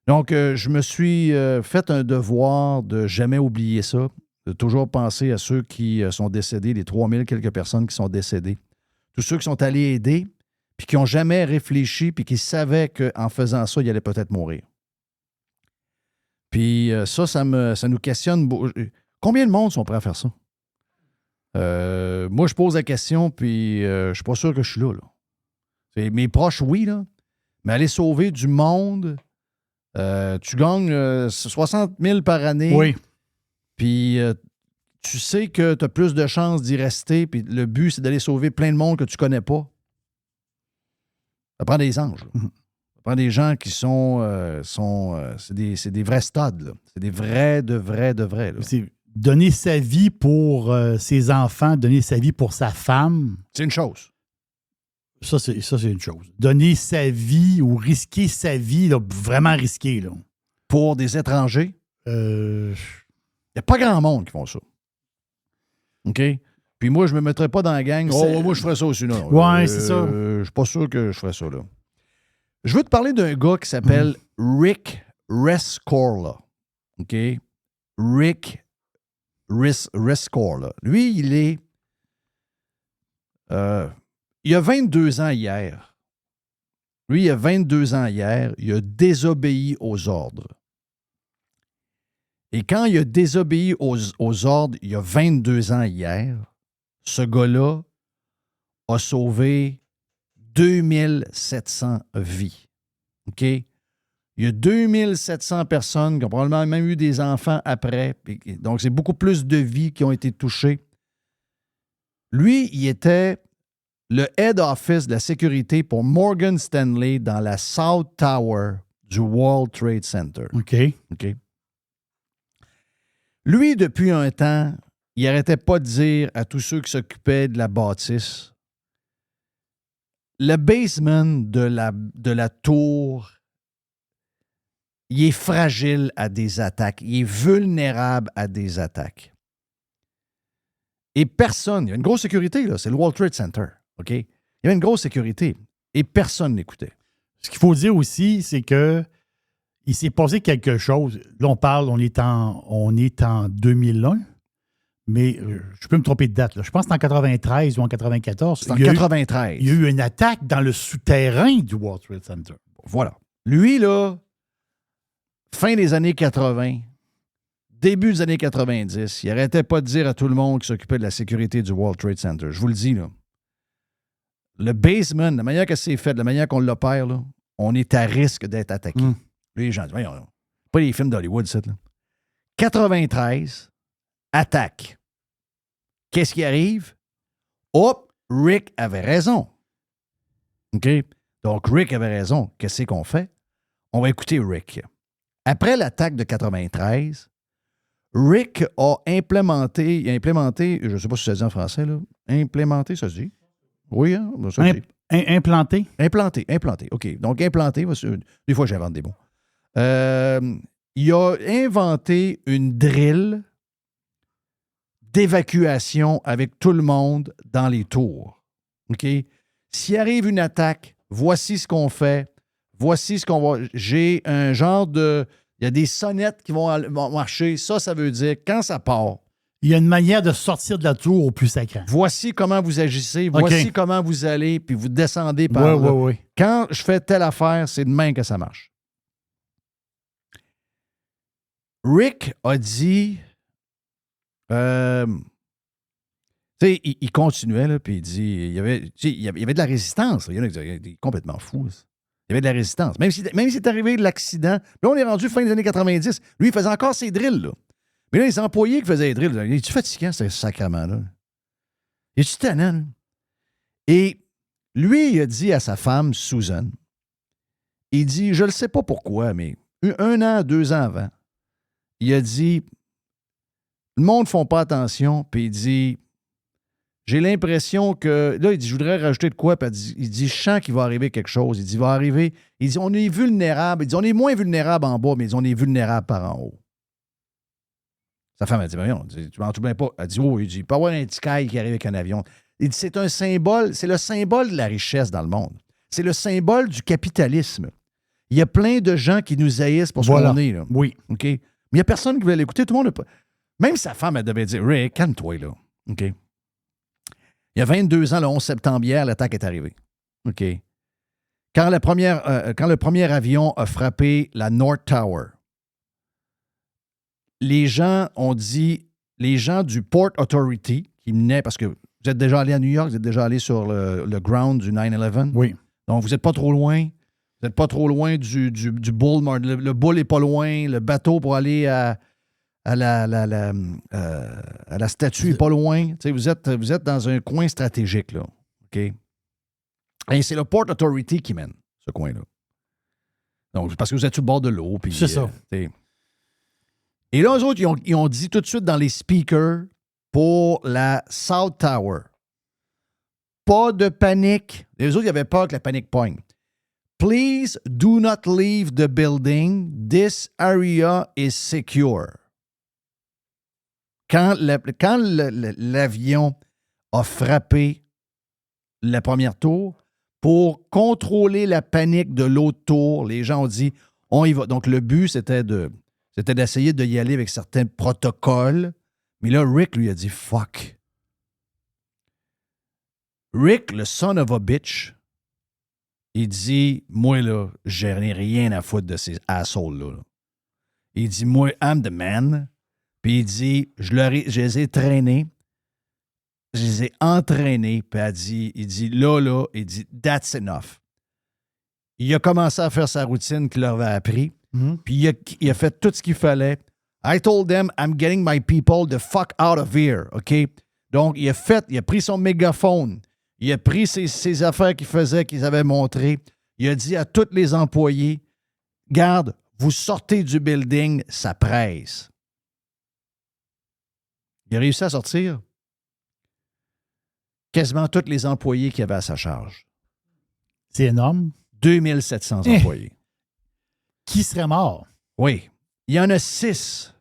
Donc, je me suis fait un devoir de jamais oublier ça, de toujours penser à ceux qui sont décédés, les 3000 quelques personnes qui sont décédées, tous ceux qui sont allés aider, puis qui n'ont jamais réfléchi, puis qui savaient qu'en faisant ça, ils allaient peut-être mourir. Puis, ça nous questionne. Combien de monde sont prêts à faire ça? Moi, je pose la question, puis je suis pas sûr que je suis là. Mes proches, oui, là. Mais aller sauver du monde, tu gagnes 60 000 par année.
Oui.
Puis tu sais que tu as plus de chances d'y rester, puis le but, c'est d'aller sauver plein de monde que tu connais pas. Ça prend des anges. Là. Ça prend des gens qui sont c'est des vrais stades. Là. C'est des vrais, de vrais. Là.
C'est donner sa vie pour ses enfants, donner sa vie pour sa femme.
C'est une chose.
Ça, c'est une chose. Donner sa vie ou risquer sa vie, là, vraiment risquer. Là.
Pour des étrangers, il n'y a pas grand monde qui font ça. OK? Puis moi, je ne me mettrais pas dans la gang. Moi, je ferais ça aussi. Non.
Ouais, c'est ça.
Je suis pas sûr que je ferais ça, là. Je veux te parler d'un gars qui s'appelle Rick Rescorla. OK? Rick Rescorla. Lui, il est... il a 22 ans hier. Lui, il a 22 ans hier. Il a désobéi aux ordres. Et quand il a désobéi aux ordres, il y a 22 ans hier, ce gars-là a sauvé 2700 vies. OK? Il y a 2700 personnes qui ont probablement même eu des enfants après. Donc, c'est beaucoup plus de vies qui ont été touchées. Lui, il était le head office de la sécurité pour Morgan Stanley dans la South Tower du World Trade Center.
OK.
Lui, depuis un temps, il n'arrêtait pas de dire à tous ceux qui s'occupaient de la bâtisse, le basement de la tour, il est fragile à des attaques, il est vulnérable à des attaques. Et personne, il y a une grosse sécurité, là, c'est le World Trade Center, OK? Il y avait une grosse sécurité et personne n'écoutait.
Ce qu'il faut dire aussi, c'est que il s'est passé quelque chose. Là, on est en 2001, mais je peux me tromper de date. Là. Je pense que c'est en 93 ou en 94.
C'est en 93.
Il y a eu une attaque dans le souterrain du World Trade Center.
Voilà. Lui, là, fin des années 80, début des années 90, il n'arrêtait pas de dire à tout le monde qui s'occupait de la sécurité du World Trade Center. Je vous le dis, là. Le basement, la manière que c'est fait, la manière qu'on l'opère, là, on est à risque d'être attaqué. Les gens disent, voyons, pas les films d'Hollywood, ça, là. 93, attaque. Qu'est-ce qui arrive? Hop, Rick avait raison. OK? Donc, Rick avait raison. Qu'est-ce qu'on fait? On va écouter Rick. Après l'attaque de 93, Rick a implémenté, je ne sais pas si ça se dit en français, là. Implémenté, ça se dit? Oui, hein? Ça se dit.
Implanté?
Implanté. OK. Donc, implanté, des fois, j'invente des mots. Il a inventé une drill d'évacuation avec tout le monde dans les tours. OK? S'il arrive une attaque, voici ce qu'on fait. Voici ce qu'on va... J'ai un genre de... Il y a des sonnettes qui vont marcher. Ça veut dire, quand ça part...
Il y a une manière de sortir de la tour au plus sacré.
Voici comment vous agissez. Voici comment vous allez, puis vous descendez par là.
Oui.
Quand je fais telle affaire, c'est de même que ça marche. Rick a dit... tu sais, il continuait, là, puis il dit... Il y avait de la résistance. Il y en a qui étaient complètement fous. Il y avait de la résistance. Même si c'est arrivé de l'accident, là, on est rendu fin des années 90. Lui, il faisait encore ses drills, là. Mais là, les employés qui faisaient les drills, il est-tu fatigant, ce sacrement-là? Il est-tu tannant, là? Et lui, il a dit à sa femme, Susan, il dit, je ne sais pas pourquoi, mais 1 an, 2 ans avant, il a dit, le monde ne font pas attention, puis il dit, j'ai l'impression que, là, il dit, je voudrais rajouter de quoi, puis il dit, je sens qu'il va arriver quelque chose. Il dit, il va arriver, il dit, on est vulnérable, il dit, on est moins vulnérable en bas, mais il dit, on est vulnérable par en haut. Sa femme a dit, mais non, tu m'en souviens pas. Elle dit, oh, il dit, il peut y avoir un Sky qui arrive avec un avion. Il dit, c'est un symbole, c'est le symbole de la richesse dans le monde. C'est le symbole du capitalisme. Il y a plein de gens qui nous haïssent pour ce qu'on est, là.
Oui.
OK? Mais il n'y a personne qui veut l'écouter. Tout le monde n'a pas. Même sa femme, elle devait dire, Rick, calme-toi, là. OK? Il y a 22 ans, le 11 septembre hier, l'attaque est arrivée. OK? Quand le premier avion a frappé la North Tower, les gens ont dit, les gens du Port Authority, qui venaient, parce que vous êtes déjà allé à New York, vous êtes déjà allé sur le ground du 9/11.
Oui.
Donc, vous n'êtes pas trop loin. Vous n'êtes pas trop loin du Bull. Le Bull n'est pas loin. Le bateau pour aller à la statue n'est pas loin. Tu sais, vous êtes dans un coin stratégique, là. OK? Et c'est le Port Authority qui mène ce coin-là. Donc, parce que vous êtes sur le bord de l'eau.
C'est ça.
Et là, eux autres, ils ont dit tout de suite dans les speakers pour la South Tower. Pas de panique. Les autres, ils avaient peur que la panique pogne. Please do not leave the building. This area is secure. Quand l'avion a frappé la première tour, pour contrôler la panique de l'autre tour, les gens ont dit, on y va. Donc, le but, c'était d'essayer d'y aller avec certains protocoles. Mais là, Rick, lui, a dit, fuck. Rick, le son of a bitch, il dit, moi, là, je n'ai rien à foutre de ces assholes-là. Là. Il dit, moi, I'm the man. Puis il dit, je les ai traînés. Je les ai entraînés. Puis il dit, là, il dit, that's enough. Il a commencé à faire sa routine qu'il leur avait appris. Mm-hmm. Puis il a fait tout ce qu'il fallait. I told them, I'm getting my people the fuck out of here. OK? Donc, il a pris son mégaphone. Il a pris ses affaires qu'ils avaient montrées. Il a dit à tous les employés, garde, vous sortez du building, ça presse. Il a réussi à sortir quasiment tous les employés qu'il avait à sa charge.
C'est énorme.
2700 employés.
Qui serait mort?
Oui. Il y en a 6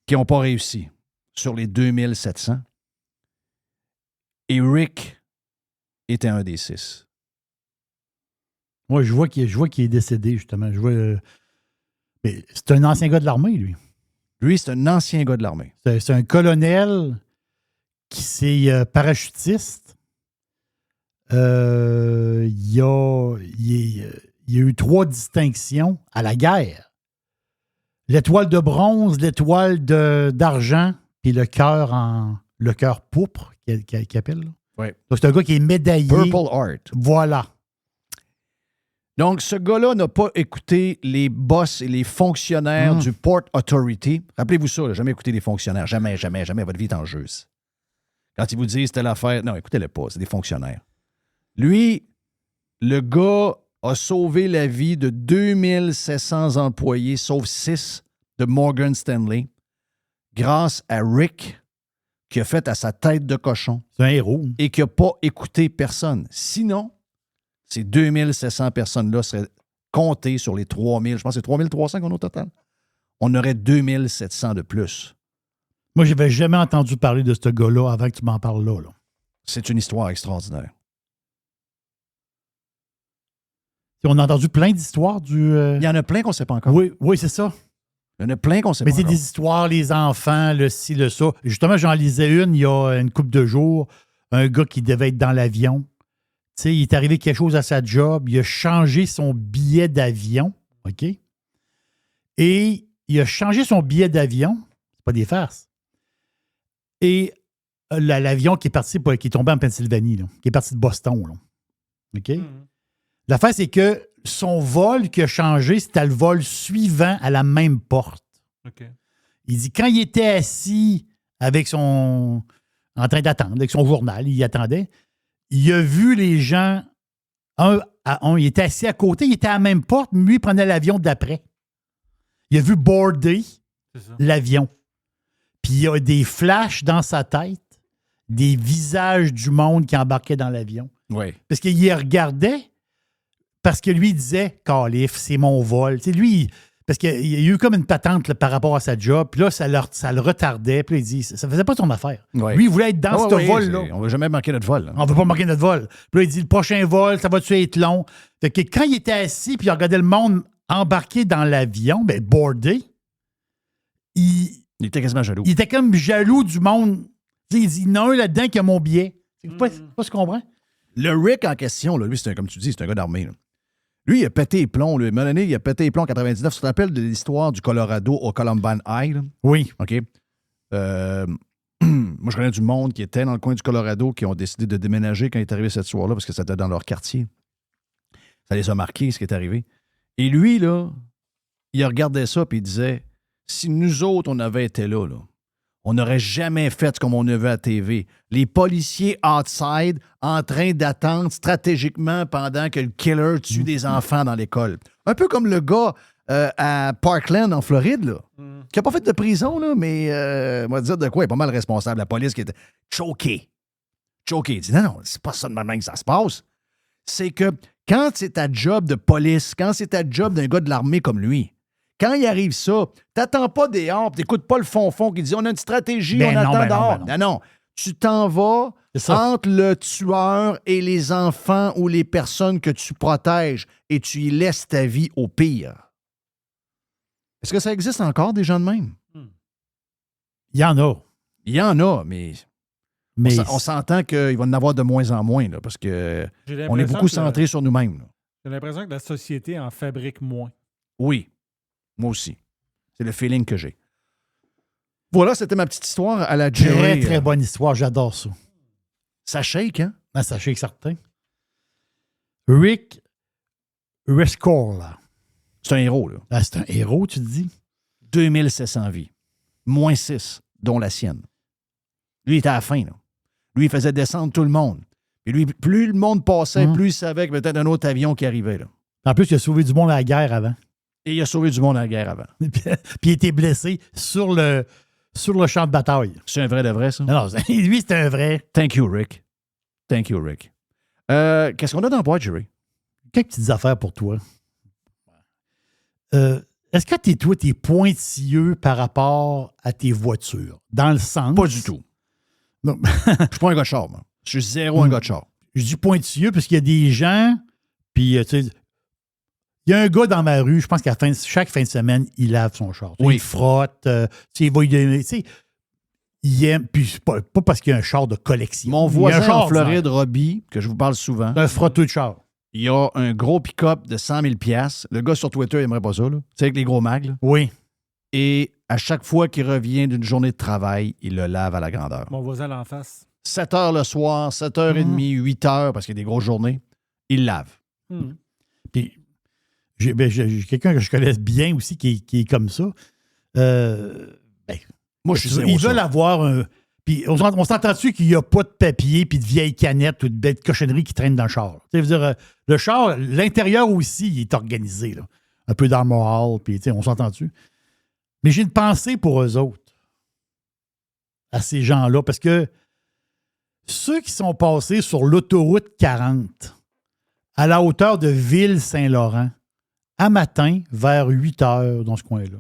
qui n'ont pas réussi sur les 2700. Et Rick était un des 6.
Moi, je vois qu'il est décédé, justement. Mais c'est un ancien gars de l'armée, lui.
Lui, c'est un ancien gars de l'armée.
C'est un colonel qui s'est parachutiste. Il y a eu 3 distinctions à la guerre. L'étoile de bronze, l'étoile d'argent, puis le cœur pourpre, qu'il appelle. Là.
Ouais.
Donc, c'est un gars qui est médaillé.
Purple Heart.
Voilà.
Donc, ce gars-là n'a pas écouté les boss et les fonctionnaires du Port Authority. Rappelez-vous ça, jamais écouté les fonctionnaires. Jamais. Votre vie est en jeu. Quand ils vous disent telle affaire, non, écoutez-le pas, c'est des fonctionnaires. Lui, le gars a sauvé la vie de 2700 employés, sauf 6 de Morgan Stanley, grâce à Rick, qui a fait à sa tête de cochon.
C'est un héros.
Et qui n'a pas écouté personne. Sinon, ces 2700 personnes-là seraient comptées sur les 3000. Je pense que c'est 3300 qu'on a au total. On aurait 2700 de plus.
Moi, je n'avais jamais entendu parler de ce gars-là avant que tu m'en parles là.
C'est une histoire extraordinaire.
On a entendu plein d'histoires du...
Il y en a plein qu'on ne sait pas encore.
Oui, c'est ça.
Il y en a plein qu'on ne sait pas encore.
Mais c'est des histoires, les enfants, le ci, le ça. Justement, j'en lisais une il y a une couple de jours. Un gars qui devait être dans l'avion. Tu sais, il est arrivé quelque chose à sa job. Il a changé son billet d'avion. OK? Et il a changé son billet d'avion. C'est pas des farces. Et l'avion qui est parti, qui est tombé en Pennsylvanie, là, qui est parti de Boston. Là. OK? L'affaire, c'est que son vol qui a changé, c'était le vol suivant à la même porte.
Okay.
Il dit, quand il était assis en train d'attendre, avec son journal, il attendait, il a vu les gens, un à un, il était assis à côté, il était à la même porte, mais lui, il prenait l'avion d'après. Il a vu boarder l'avion. Puis il y a des flashs dans sa tête, des visages du monde qui embarquaient dans l'avion.
Oui.
Parce qu'il les regardait, parce que lui, il disait, Calif, c'est mon vol. Tu sais, lui, parce qu'il y a eu comme une patente là, par rapport à sa job, puis là, ça le retardait, puis là, il dit, ça faisait pas son affaire.
Oui.
Lui, il voulait être dans ce vol-là.
On ne va jamais manquer notre vol. Là.
On ne veut pas manquer notre vol. Puis là, il dit, le prochain vol, ça va-tu être long? Fait que quand il était assis, puis il regardait le monde embarqué dans l'avion, ben, boardé, il
était quasiment jaloux.
Il était comme jaloux du monde. Tu sais, il dit, il y en a un là-dedans qui a mon billet. C'est pas ce qu'on comprend.
Le Rick en question, là, lui, comme tu dis, c'est un gars d'armée. Là. Lui, il a pété les plombs. Lui. Melanie, il a pété les plombs en 99. Tu te rappelles de l'histoire du Colorado au Columbine High? Là?
Oui.
OK. Moi, je connais du monde qui était dans le coin du Colorado qui ont décidé de déménager quand il est arrivé cette soirée-là parce que c'était dans leur quartier. Ça les a marqués, ce qui est arrivé. Et lui, là, il regardait ça et il disait, si nous autres, on avait été là, on n'aurait jamais fait comme on a vu à la TV. Les policiers outside en train d'attendre stratégiquement pendant que le killer tue des enfants dans l'école. Un peu comme le gars à Parkland, en Floride, là, qui n'a pas fait de prison, là, mais on va dire de quoi, il est pas mal responsable. La police qui était choquée. Il dit, non, c'est pas ça de même que ça se passe. C'est que quand c'est ta job de police, quand c'est ta job d'un gars de l'armée comme lui, quand il arrive ça, t'attends pas dehors, t'écoutes pas le fond qui dit on a une stratégie, on attend dehors. Non. Tu t'en vas entre le tueur et les enfants ou les personnes que tu protèges et tu y laisses ta vie au pire. Est-ce que ça existe encore des gens de même?
Il y en a.
Il y en a, mais on s'entend qu'il va en avoir de moins en moins là, parce que on est beaucoup centré sur nous-mêmes. Là.
J'ai l'impression que la société en fabrique moins.
Oui. Moi aussi. C'est le feeling que j'ai. Voilà, c'était ma petite histoire à la Jerry.
Très, très bonne histoire. J'adore ça.
Ça shake, hein?
Ben, ça shake, certain. Rick Rescorla. Là.
C'est un héros, là.
Ah, c'est un héros, tu te dis?
2700 vies. Moins 6, dont la sienne. Lui, il était à la fin, là. Lui, il faisait descendre tout le monde. Et lui, plus le monde passait, plus il savait que peut-être un autre avion qui arrivait, là.
En plus, il a sauvé du monde à la guerre avant.
Et il a sauvé du monde à la guerre avant.
Puis il était blessé sur le champ de bataille.
C'est un vrai de vrai, ça?
Non, lui, c'est un vrai.
Thank you, Rick. Qu'est-ce qu'on a dans le boîte, Jerry?
Quelques petites affaires pour toi. Est-ce que t'es pointilleux par rapport à tes voitures? Dans le sens...
Pas du tout.
Non.
Je suis pas un gars de char, moi. Je suis zéro un gars de char.
Je dis pointilleux parce qu'il y a des gens, puis tu sais... Il y a un gars dans ma rue, je pense qu'à chaque fin de semaine, il lave son char.
Oui.
Il frotte, il va y donner. Il aime, puis c'est pas parce qu'il y a un char de collection.
Mon voisin en Floride, Robbie, que je vous parle souvent.
C'est un frotteux de char.
Il y a un gros pick-up de 100 000 $. Le gars sur Twitter, il n'aimerait pas ça, là. Tu sais, avec les gros mags, là.
Oui.
Et à chaque fois qu'il revient d'une journée de travail, il le lave à la grandeur.
Mon voisin en face.
7 heures le soir, 7h30, 8 heures, parce qu'il y a des grosses journées, il lave.
Puis... J'ai quelqu'un que je connais bien aussi qui est comme ça.
Moi, je suis
ils veulent avoir un... Puis on s'entend-tu qu'il n'y a pas de papier puis de vieilles canettes ou de belles cochonneries qui traînent dans le char? Tu sais, je veux dire, le char, l'intérieur aussi, il est organisé. Là. Un peu d'Armor Hall, puis on s'entend-tu? Mais j'ai une pensée pour eux autres, à ces gens-là, parce que ceux qui sont passés sur l'autoroute 40 à la hauteur de Ville-Saint-Laurent, à matin, vers 8 heures, dans ce coin-là.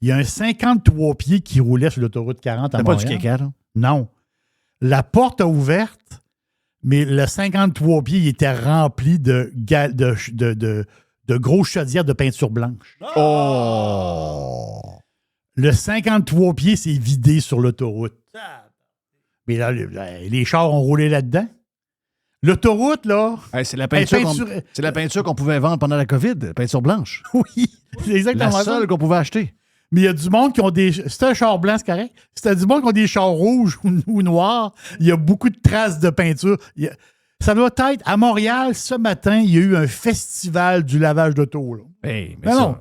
Il y a un 53 pieds qui roulait sur l'autoroute 40 à Montréal.
Pas du caca, là?
Non. La porte a ouverte, mais le 53 pieds il était rempli de grosses chaudières de peinture blanche.
Oh!
Le 53 pieds s'est vidé sur l'autoroute. Mais là, les chars ont roulé là-dedans. L'autoroute, là...
Hey, c'est la peinture qu'on pouvait vendre pendant la COVID, peinture blanche.
Oui, c'est exactement ça.
La seule qu'on pouvait acheter.
Mais il y a du monde qui ont des... C'est un char blanc, c'est correct. C'est du monde qui ont des chars rouges ou noirs. Il y a beaucoup de traces de peinture. Ça doit être... À Montréal, ce matin, il y a eu un festival du lavage d'auto. Là.
Hey, mais
non.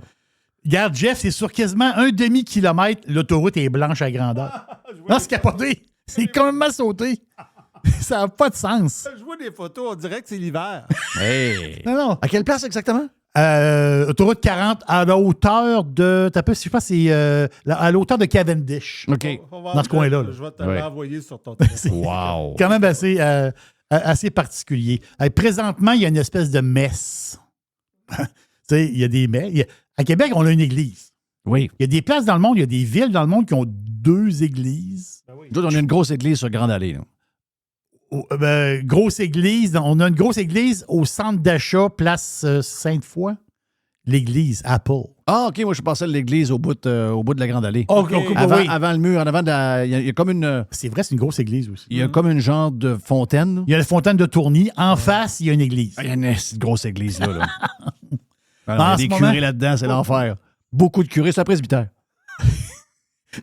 Regarde, Jeff, c'est sur quasiment un demi-kilomètre, l'autoroute est blanche à grandeur. Non, c'est capoté. C'est complètement sauté. Ça n'a pas de sens.
Je vois des photos, on dirait que c'est l'hiver.
Hey!
Non.
À quelle place exactement?
Autoroute 40 à la hauteur de... Je sais pas, c'est à la hauteur de Cavendish.
OK.
Dans ce coin-là.
Je vais te l'envoyer sur ton téléphone.
Wow!
Quand même assez particulier. Présentement, il y a une espèce de messe. Tu sais, il y a des messes. À Québec, on a une église.
Oui.
Il y a des places dans le monde, il y a des villes dans le monde qui ont 2 églises.
Ben oui. Nous, on a une grosse église sur Grande Allée. Là.
Grosse église. On a une grosse église au centre d'achat, place Sainte-Foy. L'église Apple.
Ah, OK, moi, je passais à l'église au bout de la Grande Allée.
OK,
Avant le mur, en avant de il y a comme une...
C'est vrai, c'est une grosse église aussi.
Il y a comme une genre de fontaine.
Il y a la fontaine de Tourny. En face, il y a une église.
Il y a une grosse église, là.
En
il y a des
ce
curés
moment-
là-dedans, c'est l'enfer. Beaucoup de curés, c'est un presbytère.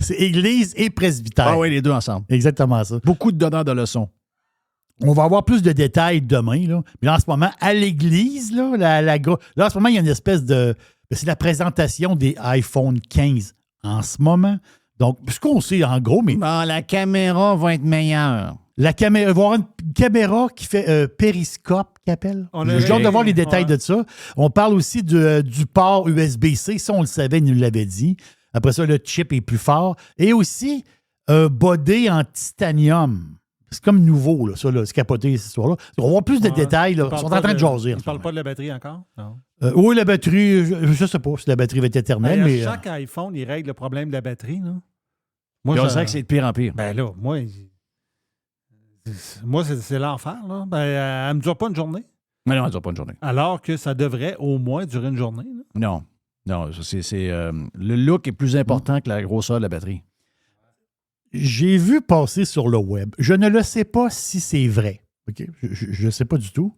C'est église et presbytère.
Ah oui, les deux ensemble.
Exactement ça.
Beaucoup de donneurs de leçons.
On va avoir plus de détails demain. Là. Mais là, en ce moment, à l'église, là, là, en ce moment, il y a une espèce de... C'est la présentation des iPhone 15 en ce moment. Donc, ce qu'on sait en gros, mais...
Bon, la caméra va être meilleure.
La caméra, il va y avoir une caméra qui fait périscope, qui appelle. J'ai hâte de voir les détails de ça. On parle aussi du port USB-C. Ça, on le savait, il nous l'avait dit. Après ça, le chip est plus fort. Et aussi, un body en titanium. C'est comme nouveau, là, ça, là, c'est capoté, cette histoire-là. On va voir plus de détails. Là. Ils sont en train de jaser.
Ils ne parlent pas de la batterie encore? Non.
Oui, la batterie, je ne sais pas si la batterie va être éternelle.
Ben,
mais
chaque iPhone, il règle le problème de la batterie. Là.
Moi, je sais que c'est de pire en pire.
Ben là, moi c'est l'enfer. Là. Ben, elle ne me dure pas une journée.
Mais non, elle ne dure pas une journée.
Alors que ça devrait au moins durer une journée. Là.
Non. Non, le look est plus important que la grosseur de la batterie.
J'ai vu passer sur le web. Je ne le sais pas si c'est vrai. OK? Je ne sais pas du tout.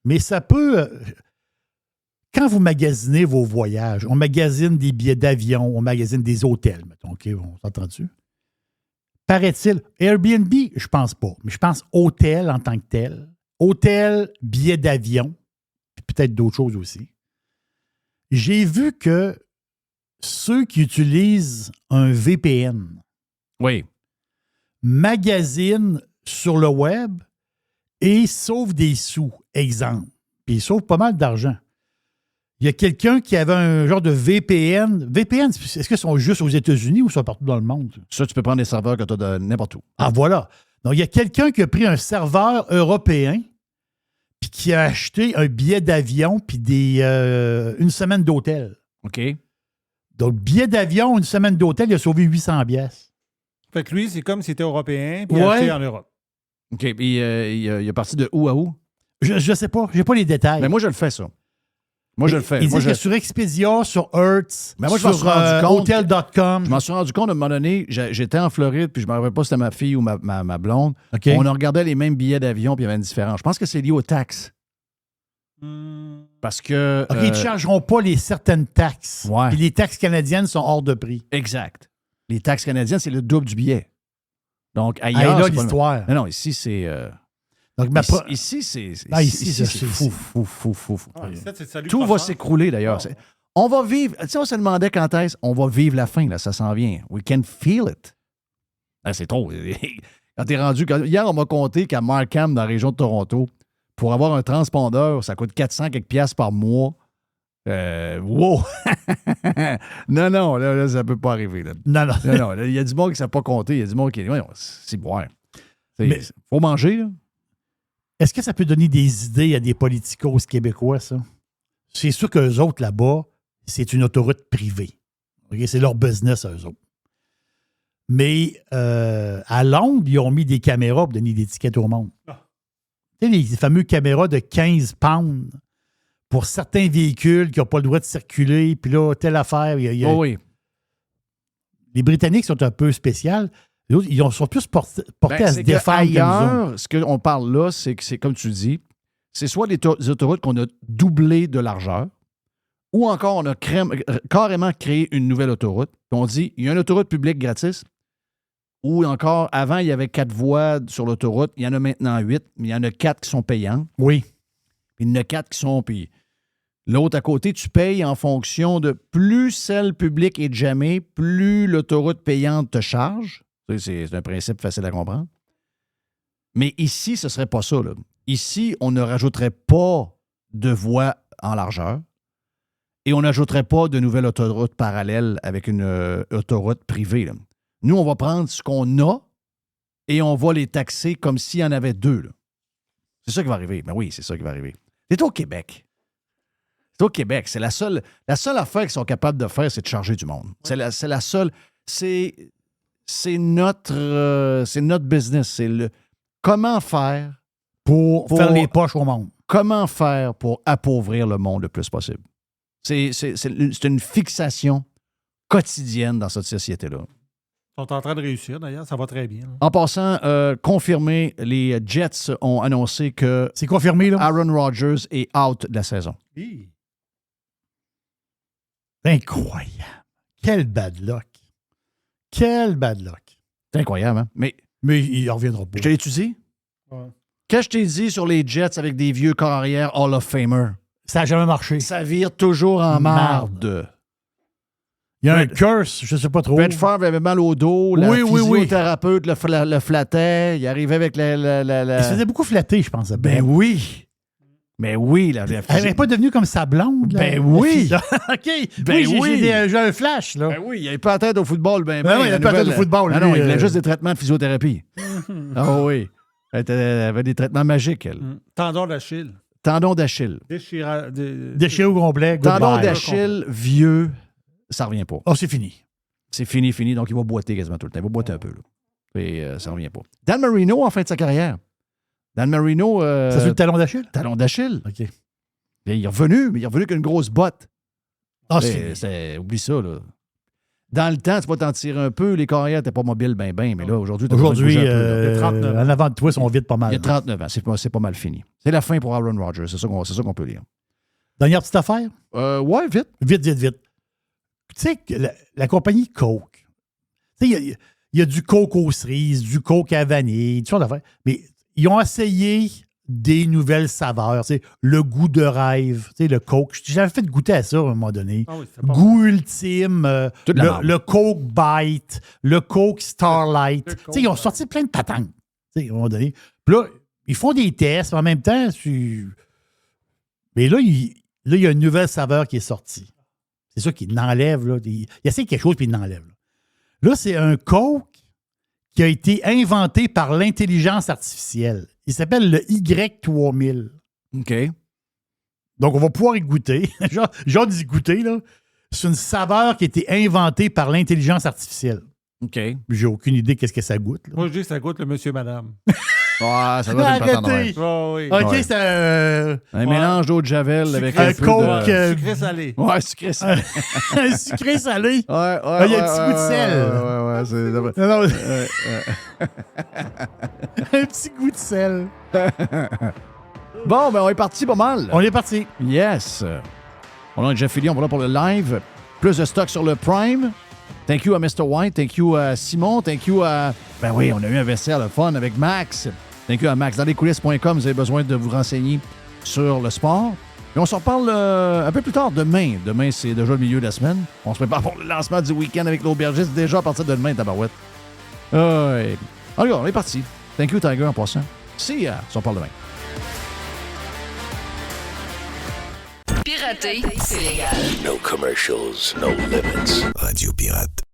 Mais ça peut... Quand vous magasinez vos voyages, on magasine des billets d'avion, on magasine des hôtels, mettons. OK? On s'entend dessus? Paraît-il, Airbnb, je pense pas. Mais je pense hôtel en tant que tel. Hôtel, billets d'avion, puis peut-être d'autres choses aussi. J'ai vu que ceux qui utilisent un VPN magasinent sur le web et sauvent des sous, exemple. Puis ils sauvent pas mal d'argent. Il y a quelqu'un qui avait un genre de VPN. VPN, est-ce qu'ils sont juste aux États-Unis ou sont partout dans le monde?
Ça, tu peux prendre des serveurs que tu as de n'importe où.
Ah, voilà. Donc, il y a quelqu'un qui a pris un serveur européen puis qui a acheté un billet d'avion puis une semaine d'hôtel.
OK.
Donc, billet d'avion, une semaine d'hôtel, il a sauvé 800 pièces.
Fait que lui, c'est comme s'il était européen puis il a acheté en Europe.
OK. Puis il est parti de où à où?
Je ne sais pas. Je n'ai pas les détails.
Mais moi, je le fais, ça. Moi, je le fais.
Il dit que sur Expedia, sur Hertz,
mais moi, je
sur
m'en suis rendu compte.
Hotel.com.
Je m'en suis rendu compte à un moment donné, j'étais en Floride, puis je ne me rappelle pas si c'était ma fille ou ma blonde.
OK.
On regardait les mêmes billets d'avion, puis il y avait une différence. Je pense que c'est lié aux taxes. Parce que...
OK, ils ne chargeront pas certaines taxes.
Ouais.
Puis les taxes canadiennes sont hors de prix.
Exact. Les taxes canadiennes, c'est le double du billet. Donc, ailleurs...
là,
c'est pas
l'histoire.
Non, ici, c'est...
Donc,
ici, c'est fou.
Ah,
Tout va s'écrouler, d'ailleurs. On va vivre... Tu sais, on se demandait quand est-ce on va vivre la fin, là, ça s'en vient. We can feel it. Ah, c'est trop. Quand t'es rendu... Hier, on m'a compté qu'à Markham, dans la région de Toronto, pour avoir un transpondeur, ça coûte 400 quelques piastres par mois. Wow! non, là, ça ne peut pas arriver. Là. Non, il y a du monde qui ne sait pas compter. Il y a du monde qui... c'est boire. Il faut manger, là.
Est-ce que ça peut donner des idées à des politicos québécois, ça? C'est sûr qu'eux autres, là-bas, c'est une autoroute privée. Okay? C'est leur business, eux autres. Mais à Londres, ils ont mis des caméras pour donner des tickets au monde. Tu sais, les fameuses caméras de 15 pounds pour certains véhicules qui n'ont pas le droit de circuler, puis là, telle affaire.
Oui.
Les Britanniques sont un peu spéciaux. Ils sont plus portés à se défendre.
Ailleurs, ce qu'on parle là, c'est que c'est comme tu dis, c'est soit des autoroutes qu'on a doublé de largeur, ou encore on a carrément créé une nouvelle autoroute. Puis on dit, il y a une autoroute publique gratis, ou encore, avant, il y avait 4 voies sur l'autoroute, il y en a maintenant 8, mais il y en a 4 qui sont payantes.
Oui.
Puis il y en a 4 qui sont payées. L'autre à côté, tu payes en fonction de plus celle publique est jamais, plus l'autoroute payante te charge. C'est un principe facile à comprendre. Mais ici, ce ne serait pas ça. Là. Ici, on ne rajouterait pas de voies en largeur et on n'ajouterait pas de nouvelles autoroutes parallèles avec une autoroute privée. Là. Nous, on va prendre ce qu'on a et on va les taxer comme s'il y en avait 2. Là. C'est ça qui va arriver. Ben oui, c'est ça qui va arriver. C'est au Québec. C'est au Québec. C'est la seule affaire qu'ils sont capables de faire, c'est de charger du monde. Ouais. C'est la seule... C'est notre business. C'est comment faire
pour faire les poches au monde.
Comment faire pour appauvrir le monde le plus possible. C'est une fixation quotidienne dans cette société-là.
Ils sont en train de réussir, d'ailleurs. Ça va très bien. Là.
En passant, confirmé, les Jets ont annoncé que...
C'est confirmé, là?
Aaron Rodgers est out de la saison.
Hi.
Incroyable. Quel bad luck. Quel bad luck.
C'est incroyable, hein? Mais
il ne reviendra pas.
Je te l'ai-tu dit?
Ouais.
Qu'est-ce que je t'ai dit sur les Jets avec des vieux corps arrière Hall of Famer?
Ça n'a jamais marché.
Ça vire toujours en marde.
Il y a un curse, je ne sais pas trop.
Brett Favre avait mal au dos. La physiothérapeute le flattait. Il arrivait avec la...
Il se faisait beaucoup flatter, je pense.
Ben oui. Mais oui.
Elle n'est pas devenue comme sa blonde. Là,
ben oui.
OK.
Ben oui.
J'ai un flash. Là.
Ben oui, il n'avait pas la tête au football.
Ben oui, il n'avait pas la tête au football.
Non, il voulait juste des traitements de physiothérapie. Ah oui. Elle avait des traitements magiques, elle.
Tendon d'Achille.
Tendon d'Achille.
Déchiré au complet.
Tendon d'Achille, vieux, ça ne revient pas.
Oh, c'est fini.
C'est fini. Donc, il va boiter quasiment tout le temps. Il va boiter un peu. Là. Et ça ne revient pas. Dan Marino, en fin de sa carrière. Dan Marino...
ça c'est le talon d'Achille?
Talon d'Achille.
OK.
Et il est revenu, mais il est revenu avec une grosse botte.
Ah,
oublie ça, là. Dans le temps, tu vas t'en tirer un peu. Les carrières n'étaient pas mobiles, mais là, aujourd'hui,
aujourd'hui,
en
avant de toi, ils sont vides pas mal.
Il y a 39 ans. C'est pas mal fini. C'est la fin pour Aaron Rodgers. C'est ça qu'on peut lire.
Dernière petite affaire?
Ouais, vite.
Vite. Tu sais, la compagnie Coke, tu sais, il y a du Coke aux cerises, du Coke à vanille, toutes sortes d'affaires. Mais ils ont essayé des nouvelles saveurs, tu sais, le goût de rêve, tu sais, le Coke. J'avais fait goûter à ça à un moment donné.
Ah oui,
goût ultime, le Coke Bite, le Coke Starlight. Tu sais, ils ont sorti plein de patentes, tu sais, à un moment donné. Puis là, ils font des tests, mais en même temps, mais là, il y a une nouvelle saveur qui est sortie. C'est ça qui l'enlève, là. Il essaie quelque chose, puis il l'enlève. Là, c'est un Coke qui a été inventé par l'intelligence artificielle. Il s'appelle le Y3000.
OK.
Donc, on va pouvoir y goûter. J'ai hâte d'y goûter, là. C'est une saveur qui a été inventée par l'intelligence artificielle.
OK.
J'ai aucune idée qu'est-ce que ça goûte. Là.
Moi, je dis que ça goûte le monsieur-madame.
Ouais, ça doit être une patente.
Oh, oui.
OK,
ouais.
c'est
un mélange d'eau de Javel avec un peu
Coke,
de...
sucré-salé.
Ouais, sucré-salé.
Un sucré-salé.
Ouais.
Il y a un petit goût de sel.
Ouais,
un petit goût de sel.
Bon, ben on est parti pas mal.
On est parti.
Yes. On a Jeff Fillion, voilà pour le live. Plus de stock sur le Prime. Thank you à Mr. White. Thank you à Simon. Thank you à... Ben oui, on a eu un vestiaire de fun avec Max. Thank you à Max. Dans lescoulisses.com, vous avez besoin de vous renseigner sur le sport. Et on s'en reparle un peu plus tard, demain. Demain, c'est déjà le milieu de la semaine. On se prépare pour le lancement du week-end avec l'aubergiste déjà à partir de demain, tabarouette. Allez, on est parti. Thank you, Tiger, en passant. See ya. On s'en parle demain.
Pirater, c'est légal.
No commercials, no limits. Radio Pirate.